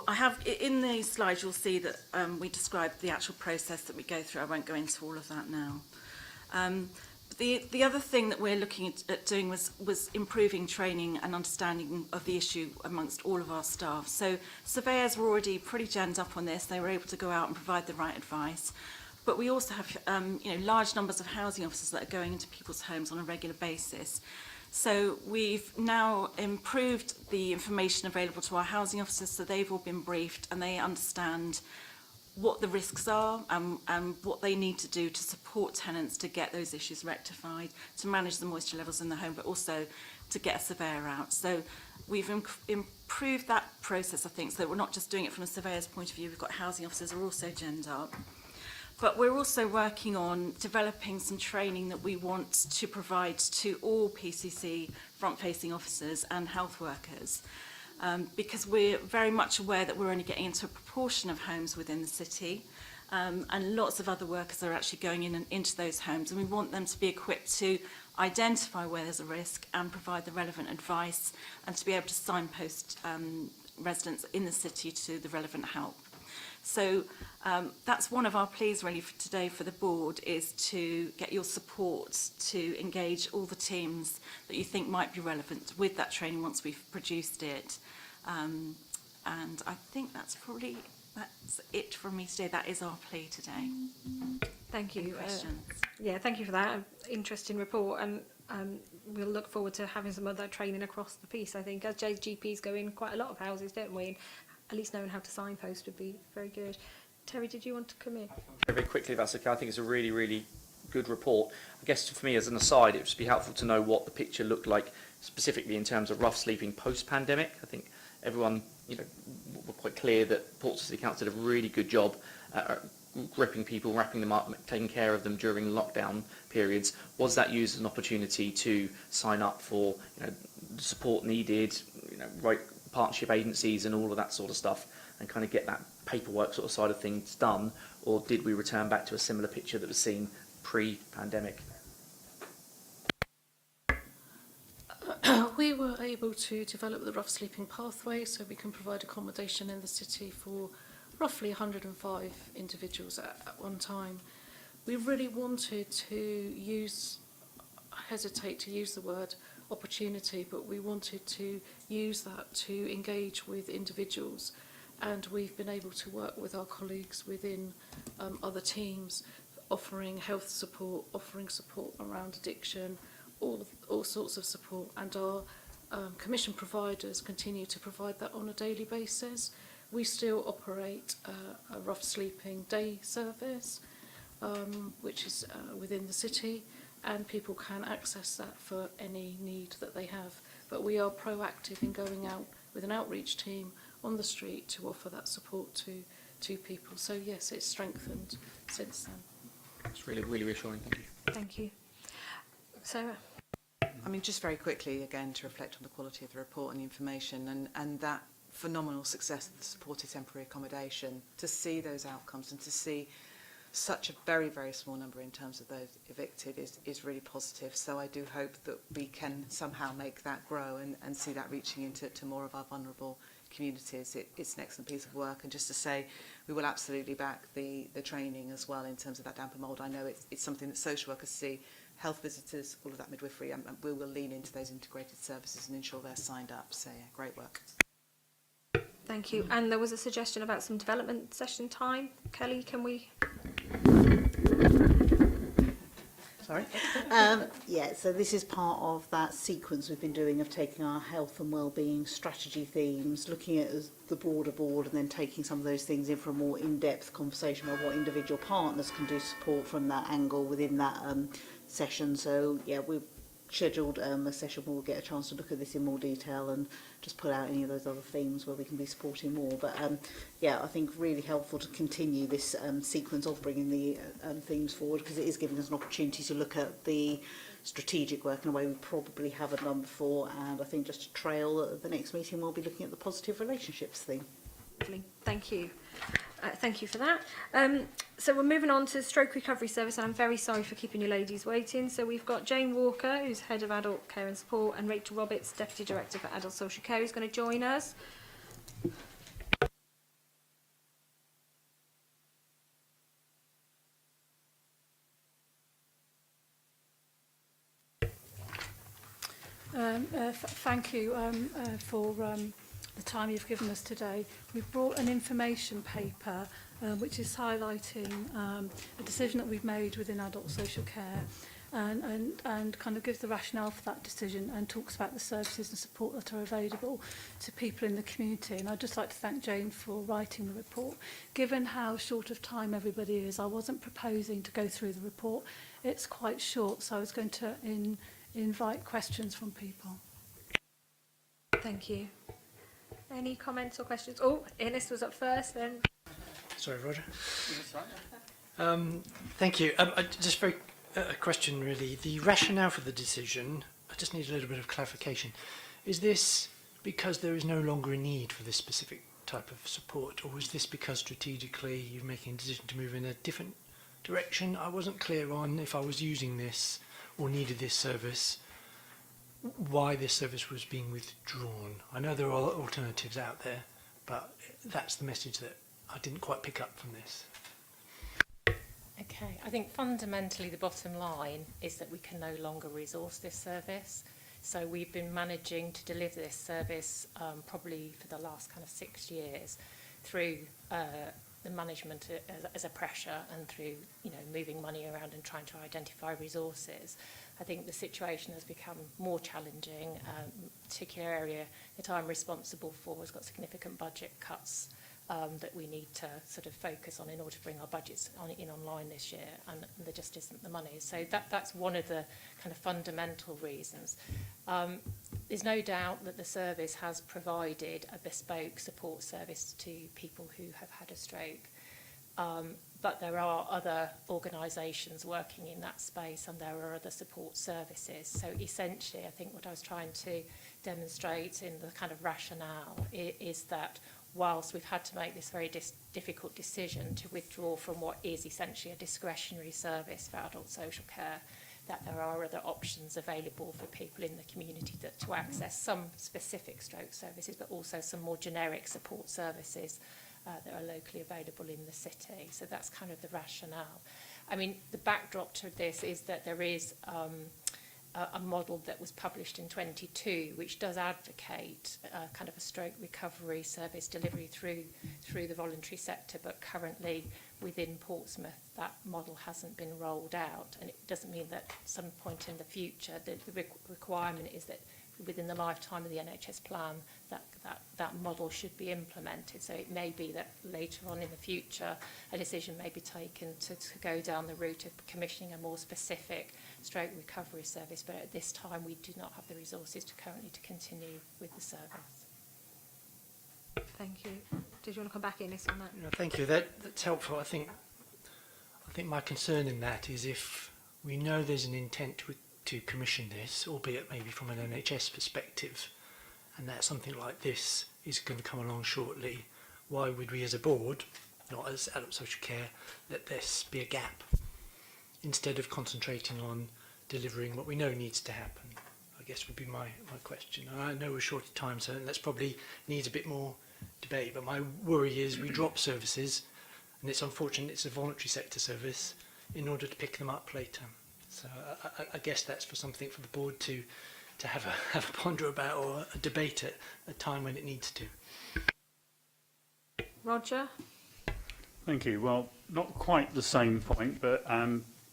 I have, in these slides, you'll see that we described the actual process that we go through. I won't go into all of that now. The other thing that we're looking at doing was improving training and understanding of the issue amongst all of our staff. So surveyors were already pretty genned up on this. They were able to go out and provide the right advice. But we also have large numbers of housing officers that are going into people's homes on a regular basis. So we've now improved the information available to our housing officers, so they've all been briefed and they understand what the risks are and what they need to do to support tenants to get those issues rectified, to manage the moisture levels in the home, but also to get a surveyor out. So we've improved that process, I think, so that we're not just doing it from a surveyor's point of view. We've got housing officers who are also genned up. But we're also working on developing some training that we want to provide to all PCC front-facing officers and health workers. Because we're very much aware that we're only getting into a proportion of homes within the city, and lots of other workers are actually going in and into those homes, and we want them to be equipped to identify where there's a risk and provide the relevant advice, and to be able to signpost residents in the city to the relevant help. So that's one of our pleas really for today for the board, is to get your support to engage all the teams that you think might be relevant with that training once we've produced it. And I think that's it from me today. That is our plea today. Thank you. Any questions? Yeah, thank you for that. Interesting report, and we'll look forward to having some other training across the piece. I think as JGPs go in quite a lot of houses, don't we? And at least knowing how to signpost would be very good. Terry, did you want to come in? Very quickly, if that's okay. I think it's a really, really good report. I guess for me, as an aside, it would be helpful to know what the picture looked like specifically in terms of rough sleeping post-pandemic. I think everyone, were quite clear that Portsmouth City Council did a really good job gripping people, wrapping them up, taking care of them during lockdown periods. Was that used as an opportunity to sign up for support needed, right partnership agencies and all of that sort of stuff, and kind of get that paperwork sort of side of things done, or did we return back to a similar picture that was seen pre-pandemic? We were able to develop the rough sleeping pathway so we can provide accommodation in the city for roughly 105 individuals at one time. We really wanted to I hesitate to use the word opportunity, but we wanted to use that to engage with individuals, and we've been able to work with our colleagues within other teams, offering health support, offering support around addiction, all sorts of support, and our commission providers continue to provide that on a daily basis. We still operate a rough sleeping day service, which is within the city, and people can access that for any need that they have. But we are proactive in going out with an outreach team on the street to offer that support to people. So yes, it's strengthened since then. It's really, really reassuring. Thank you. Thank you. Sarah? I mean, just very quickly, again, to reflect on the quality of the report and the information, and that phenomenal success of the supported temporary accommodation, to see those outcomes and to see such a very, very small number in terms of those evicted is really positive. So I do hope that we can somehow make that grow and see that reaching into more of our vulnerable communities. It's an excellent piece of work. And just to say, we will absolutely back the training as well in terms of that damp and mould. I know it's something that social workers see, health visitors, all of that midwifery, and we will lean into those integrated services and ensure they're signed up. So yeah, great work. Thank you. And there was a suggestion about some development session time. Kelly, can we? Sorry. Yeah, so this is part of that sequence we've been doing of taking our health and wellbeing strategy themes, looking at as the broader board, and then taking some of those things in for a more in-depth conversation about what individual partners can do support from that angle within that session. So yeah, we've scheduled a session where we'll get a chance to look at this in more detail and just pull out any of those other themes where we can be supporting more. But yeah, I think really helpful to continue this sequence of bringing the themes forward, because it is giving us an opportunity to look at the strategic work in a way we probably haven't done before. And I think just to trail at the next meeting, we'll be looking at the positive relationships theme. Lovely. Thank you. Thank you for that. So we're moving on to stroke recovery service, and I'm very sorry for keeping you ladies waiting. So we've got Jane Walker, who's Head of Adult Care and Support, and Rachel Roberts, Deputy Director for Adult Social Care, who's going to join us. Thank you for the time you've given us today. We've brought an information paper which is highlighting a decision that we've made within adult social care and kind of gives the rationale for that decision and talks about the services and support that are available to people in the community. And I'd just like to thank Jane for writing the report. Given how short of time everybody is, I wasn't proposing to go through the report. It's quite short, so I was going to invite questions from people. Thank you. Any comments or questions? Oh, Ines was up first then. Sorry, Roger. Thank you. Just very a question really. The rationale for the decision, I just need a little bit of clarification. Is this because there is no longer a need for this specific type of support, or is this because strategically you're making a decision to move in a different direction? I wasn't clear on if I was using this or needed this service, why this service was being withdrawn. I know there are alternatives out there, but that's the message that I didn't quite pick up from this. Okay, I think fundamentally the bottom line is that we can no longer resource this service. So we've been managing to deliver this service probably for the last kind of 6 years through the management as a pressure and through, you know, moving money around and trying to identify resources. I think the situation has become more challenging. A particular area that I'm responsible for has got significant budget cuts that we need to sort of focus on in order to bring our budgets online this year, and there just isn't the money. So that's one of the kind of fundamental reasons. There's no doubt that the service has provided a bespoke support service to people who have had a stroke. But there are other organisations working in that space, and there are other support services. So essentially, I think what I was trying to demonstrate in the kind of rationale is that whilst we've had to make this very difficult decision to withdraw from what is essentially a discretionary service for adult social care, that there are other options available for people in the community to access some specific stroke services, but also some more generic support services that are locally available in the city. So that's kind of the rationale. I mean, the backdrop to this is that there is a model that was published in 22 which does advocate kind of a stroke recovery service delivery through the voluntary sector, but currently within Portsmouth that model hasn't been rolled out, and it doesn't mean that at some point in the future the requirement is that within the lifetime of the NHS plan that model should be implemented. So it may be that later on in the future a decision may be taken to go down the route of commissioning a more specific stroke recovery service, but at this time we do not have the resources currently to continue with the service. Thank you. Did you want to come back, Ines, on that? No, thank you. That's helpful. I think my concern in that is if we know there's an intent to commission this, albeit maybe from an NHS perspective, and that something like this is going to come along shortly, why would we as a board, not as adult social care, let this be a gap instead of concentrating on delivering what we know needs to happen? I guess would be my question. And I know we're short of time, so that's probably needs a bit more debate, but my worry is we drop services, and it's unfortunate it's a voluntary sector service, in order to pick them up later. So I guess that's for something for the board to have a ponder about, or a debate at a time when it needs to. Roger? Thank you. Well, not quite the same point, but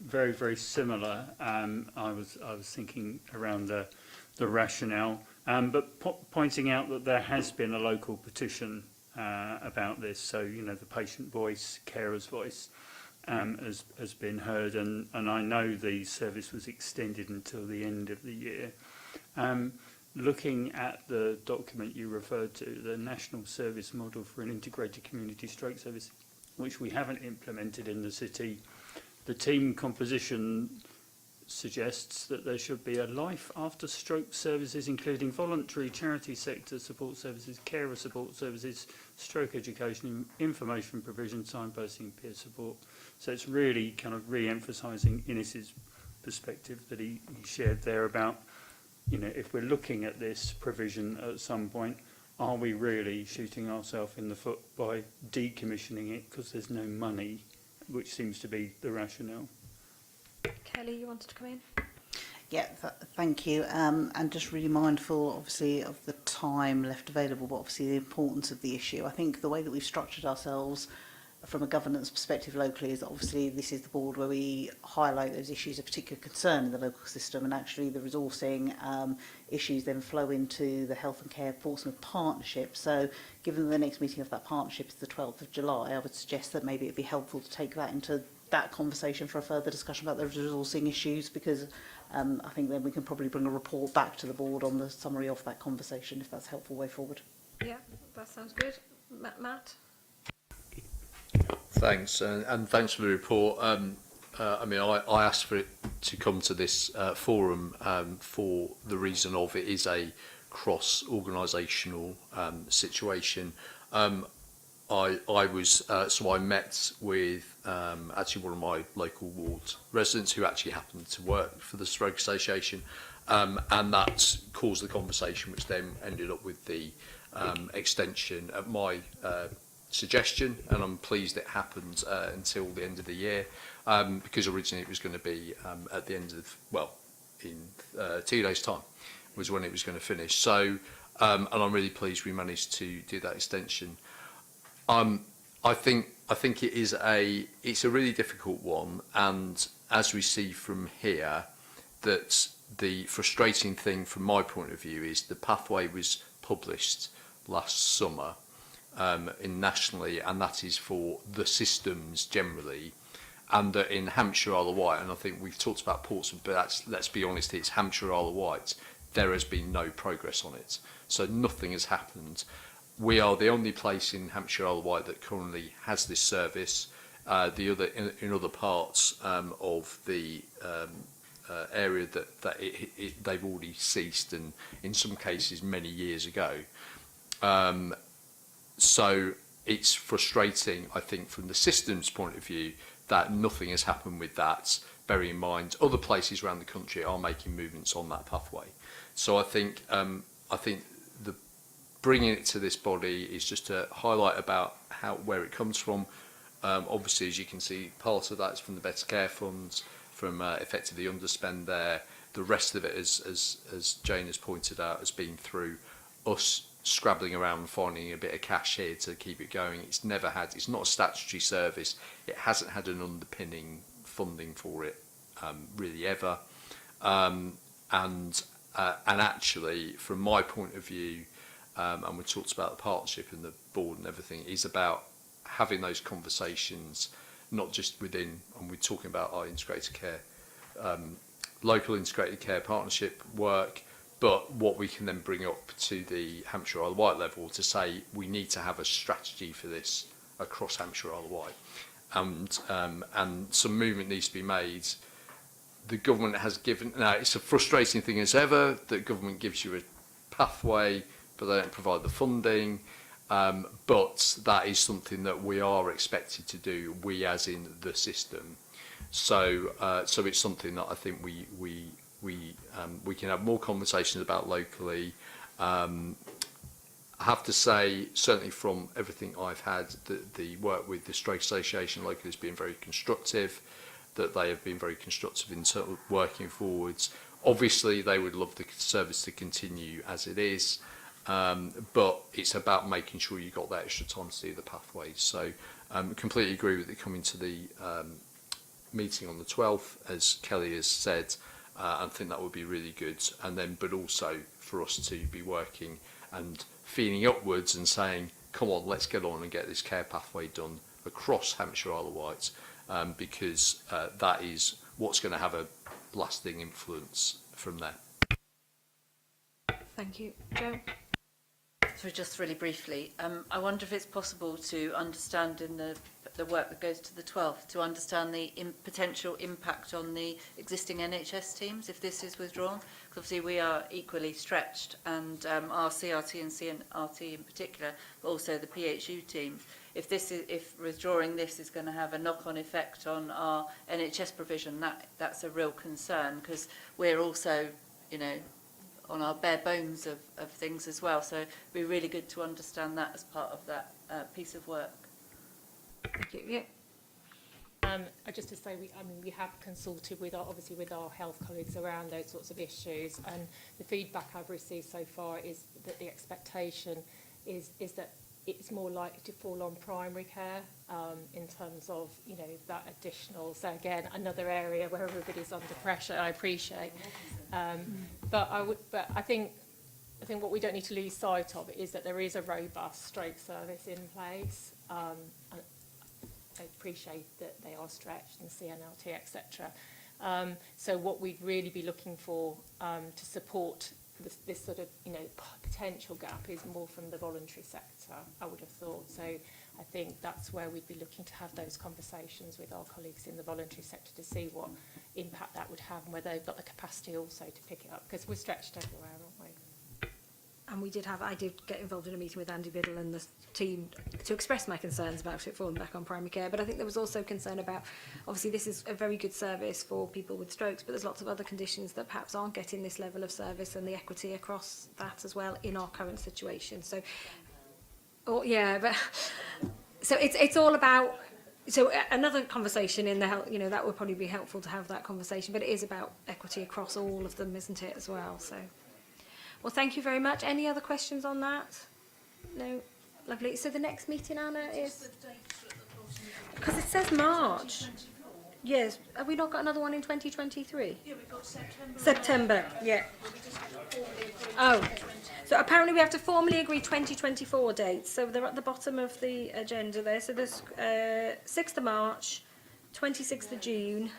very, very similar. I was thinking around the rationale, but pointing out that there has been a local petition about this. So, you know, the patient voice, carer's voice has been heard, and I know the service was extended until the end of the year. Looking at the document you referred to, the National Service Model for an Integrated Community Stroke Service, which we haven't implemented in the city, the team composition suggests that there should be a life after stroke services, including voluntary charity sector support services, carer support services, stroke education, information provision, signposting, peer support. So it's really kind of re-emphasising Innes's perspective that he shared there about, you know, if we're looking at this provision at some point, are we really shooting ourselves in the foot by decommissioning it because there's no money, which seems to be the rationale. Kelly, you wanted to come in? Yeah, thank you. And just really mindful, obviously, of the time left available, but obviously the importance of the issue. I think the way that we've structured ourselves from a governance perspective locally is that obviously this is the board where we highlight those issues of particular concern in the local system, and actually the resourcing issues then flow into the Health and Care Portsmouth Partnership. So given the next meeting of that partnership is the 12th of July, I would suggest that maybe it'd be helpful to take that into that conversation for a further discussion about the resourcing issues, because I think then we can probably bring a report back to the board on the summary of that conversation, if that's a helpful way forward. Yeah, that sounds good. Matt? Thanks, and thanks for the report. I mean, I asked for it to come to this forum for the reason of it is a cross-organisational situation. I met with actually one of my local ward residents who actually happened to work for the Stroke Association, and that caused the conversation, which then ended up with the extension at my suggestion, and I'm pleased it happened until the end of the year, because originally it was going to be at the end of, well, in 2 days' time was when it was going to finish. So, and I'm really pleased we managed to do that extension. I think it's a really difficult one, and as we see from here, that the frustrating thing from my point of view is the pathway was published last summer nationally, and that is for the systems generally, and that in Hampshire Isle of Wight, and I think we've talked about Portsmouth, but let's be honest, it's Hampshire Isle of Wight, there has been no progress on it, so nothing has happened. We are the only place in Hampshire Isle of Wight that currently has this service. The other in other parts of the area that they've already ceased, and in some cases many years ago. So it's frustrating, I think, from the systems point of view, that nothing has happened with that, bearing in mind other places around the country are making movements on that pathway. So I think the bringing it to this body is just to highlight about where it comes from. Obviously, as you can see, part of that is from the Better Care Funds, from effectively underspend there. The rest of it, as Jane has pointed out, has been through us scrabbling around and finding a bit of cash here to keep it going. It's not a statutory service. It hasn't had an underpinning funding for it really ever. And actually, from my point of view, and we talked about the partnership and the board and everything, is about having those conversations, not just within, and we're talking about our integrated care, local integrated care partnership work, but what we can then bring up to the Hampshire Isle of Wight level to say we need to have a strategy for this across Hampshire Isle of Wight, and some movement needs to be made. The government has given, now it's a frustrating thing as ever that government gives you a pathway but they don't provide the funding, but that is something that we are expected to do, we as in the system. So so it's something that I think we can have more conversations about locally. I have to say, certainly from everything I've had, the work with the Stroke Association locally has been very constructive, that they have been very constructive in working forwards. Obviously, they would love the service to continue as it is, but it's about making sure you've got that extra time to see the pathways. So completely agree with it coming to the meeting on the 12th, as Kelly has said. I think that would be really good. And then, but also for us to be working and feeling upwards and saying, come on, let's get on and get this care pathway done across Hampshire Isle of Wight, because that is what's going to have a lasting influence from there. Thank you. Jo? So just really briefly, I wonder if it's possible to understand in the work that goes to the 12th, to understand the potential impact on the existing NHS teams if this is withdrawn. Because obviously we are equally stretched, and our CRT and CNRT in particular, but also the PHU teams. If withdrawing this is going to have a knock-on effect on our NHS provision, that's a real concern, because we're also, you know, on our bare bones of things as well. So it'd be really good to understand that as part of that piece of work. Thank you. Yeah. Just to say, we have consulted with obviously with our health colleagues around those sorts of issues, and the feedback I've received so far is that the expectation is that it's more likely to fall on primary care in terms of, you know, that additional. So again, another area where everybody's under pressure. I appreciate, but I think what we don't need to lose sight of is that there is a robust stroke service in place. I appreciate that they are stretched and CNLT, etc. So what we'd really be looking for to support this sort of, you know, potential gap is more from the voluntary sector, I would have thought. So I think that's where we'd be looking to have those conversations with our colleagues in the voluntary sector to see what impact that would have and whether they've got the capacity also to pick it up, because we're stretched everywhere, aren't we? And I did get involved in a meeting with Andy Biddle and the team to express my concerns about it falling back on primary care. But I think there was also concern about, obviously this is a very good service for people with strokes, but there's lots of other conditions that perhaps aren't getting this level of service, and the equity across that as well in our current situation. So, so it's all about. So another conversation in the health, you know, that would probably be helpful to have that conversation, but it is about equity across all of them, isn't it, as well? So. Well, thank you very much. Any other questions on that? No? Lovely. So the next meeting, Anna, is... Because it says March. Yes. Have we not got another one in 2023? Yeah, we've got September. September, yeah. Oh. So apparently we have to formally agree 2024 dates. So they're at the bottom of the agenda there. So there's 6th of March, 26th of June,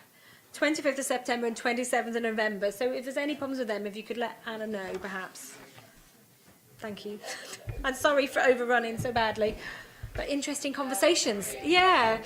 25th of September and 27th of November. So if there's any problems with them, if you could let Anna know, perhaps. Thank you. I'm sorry for overrunning so badly. But interesting conversations. Yeah.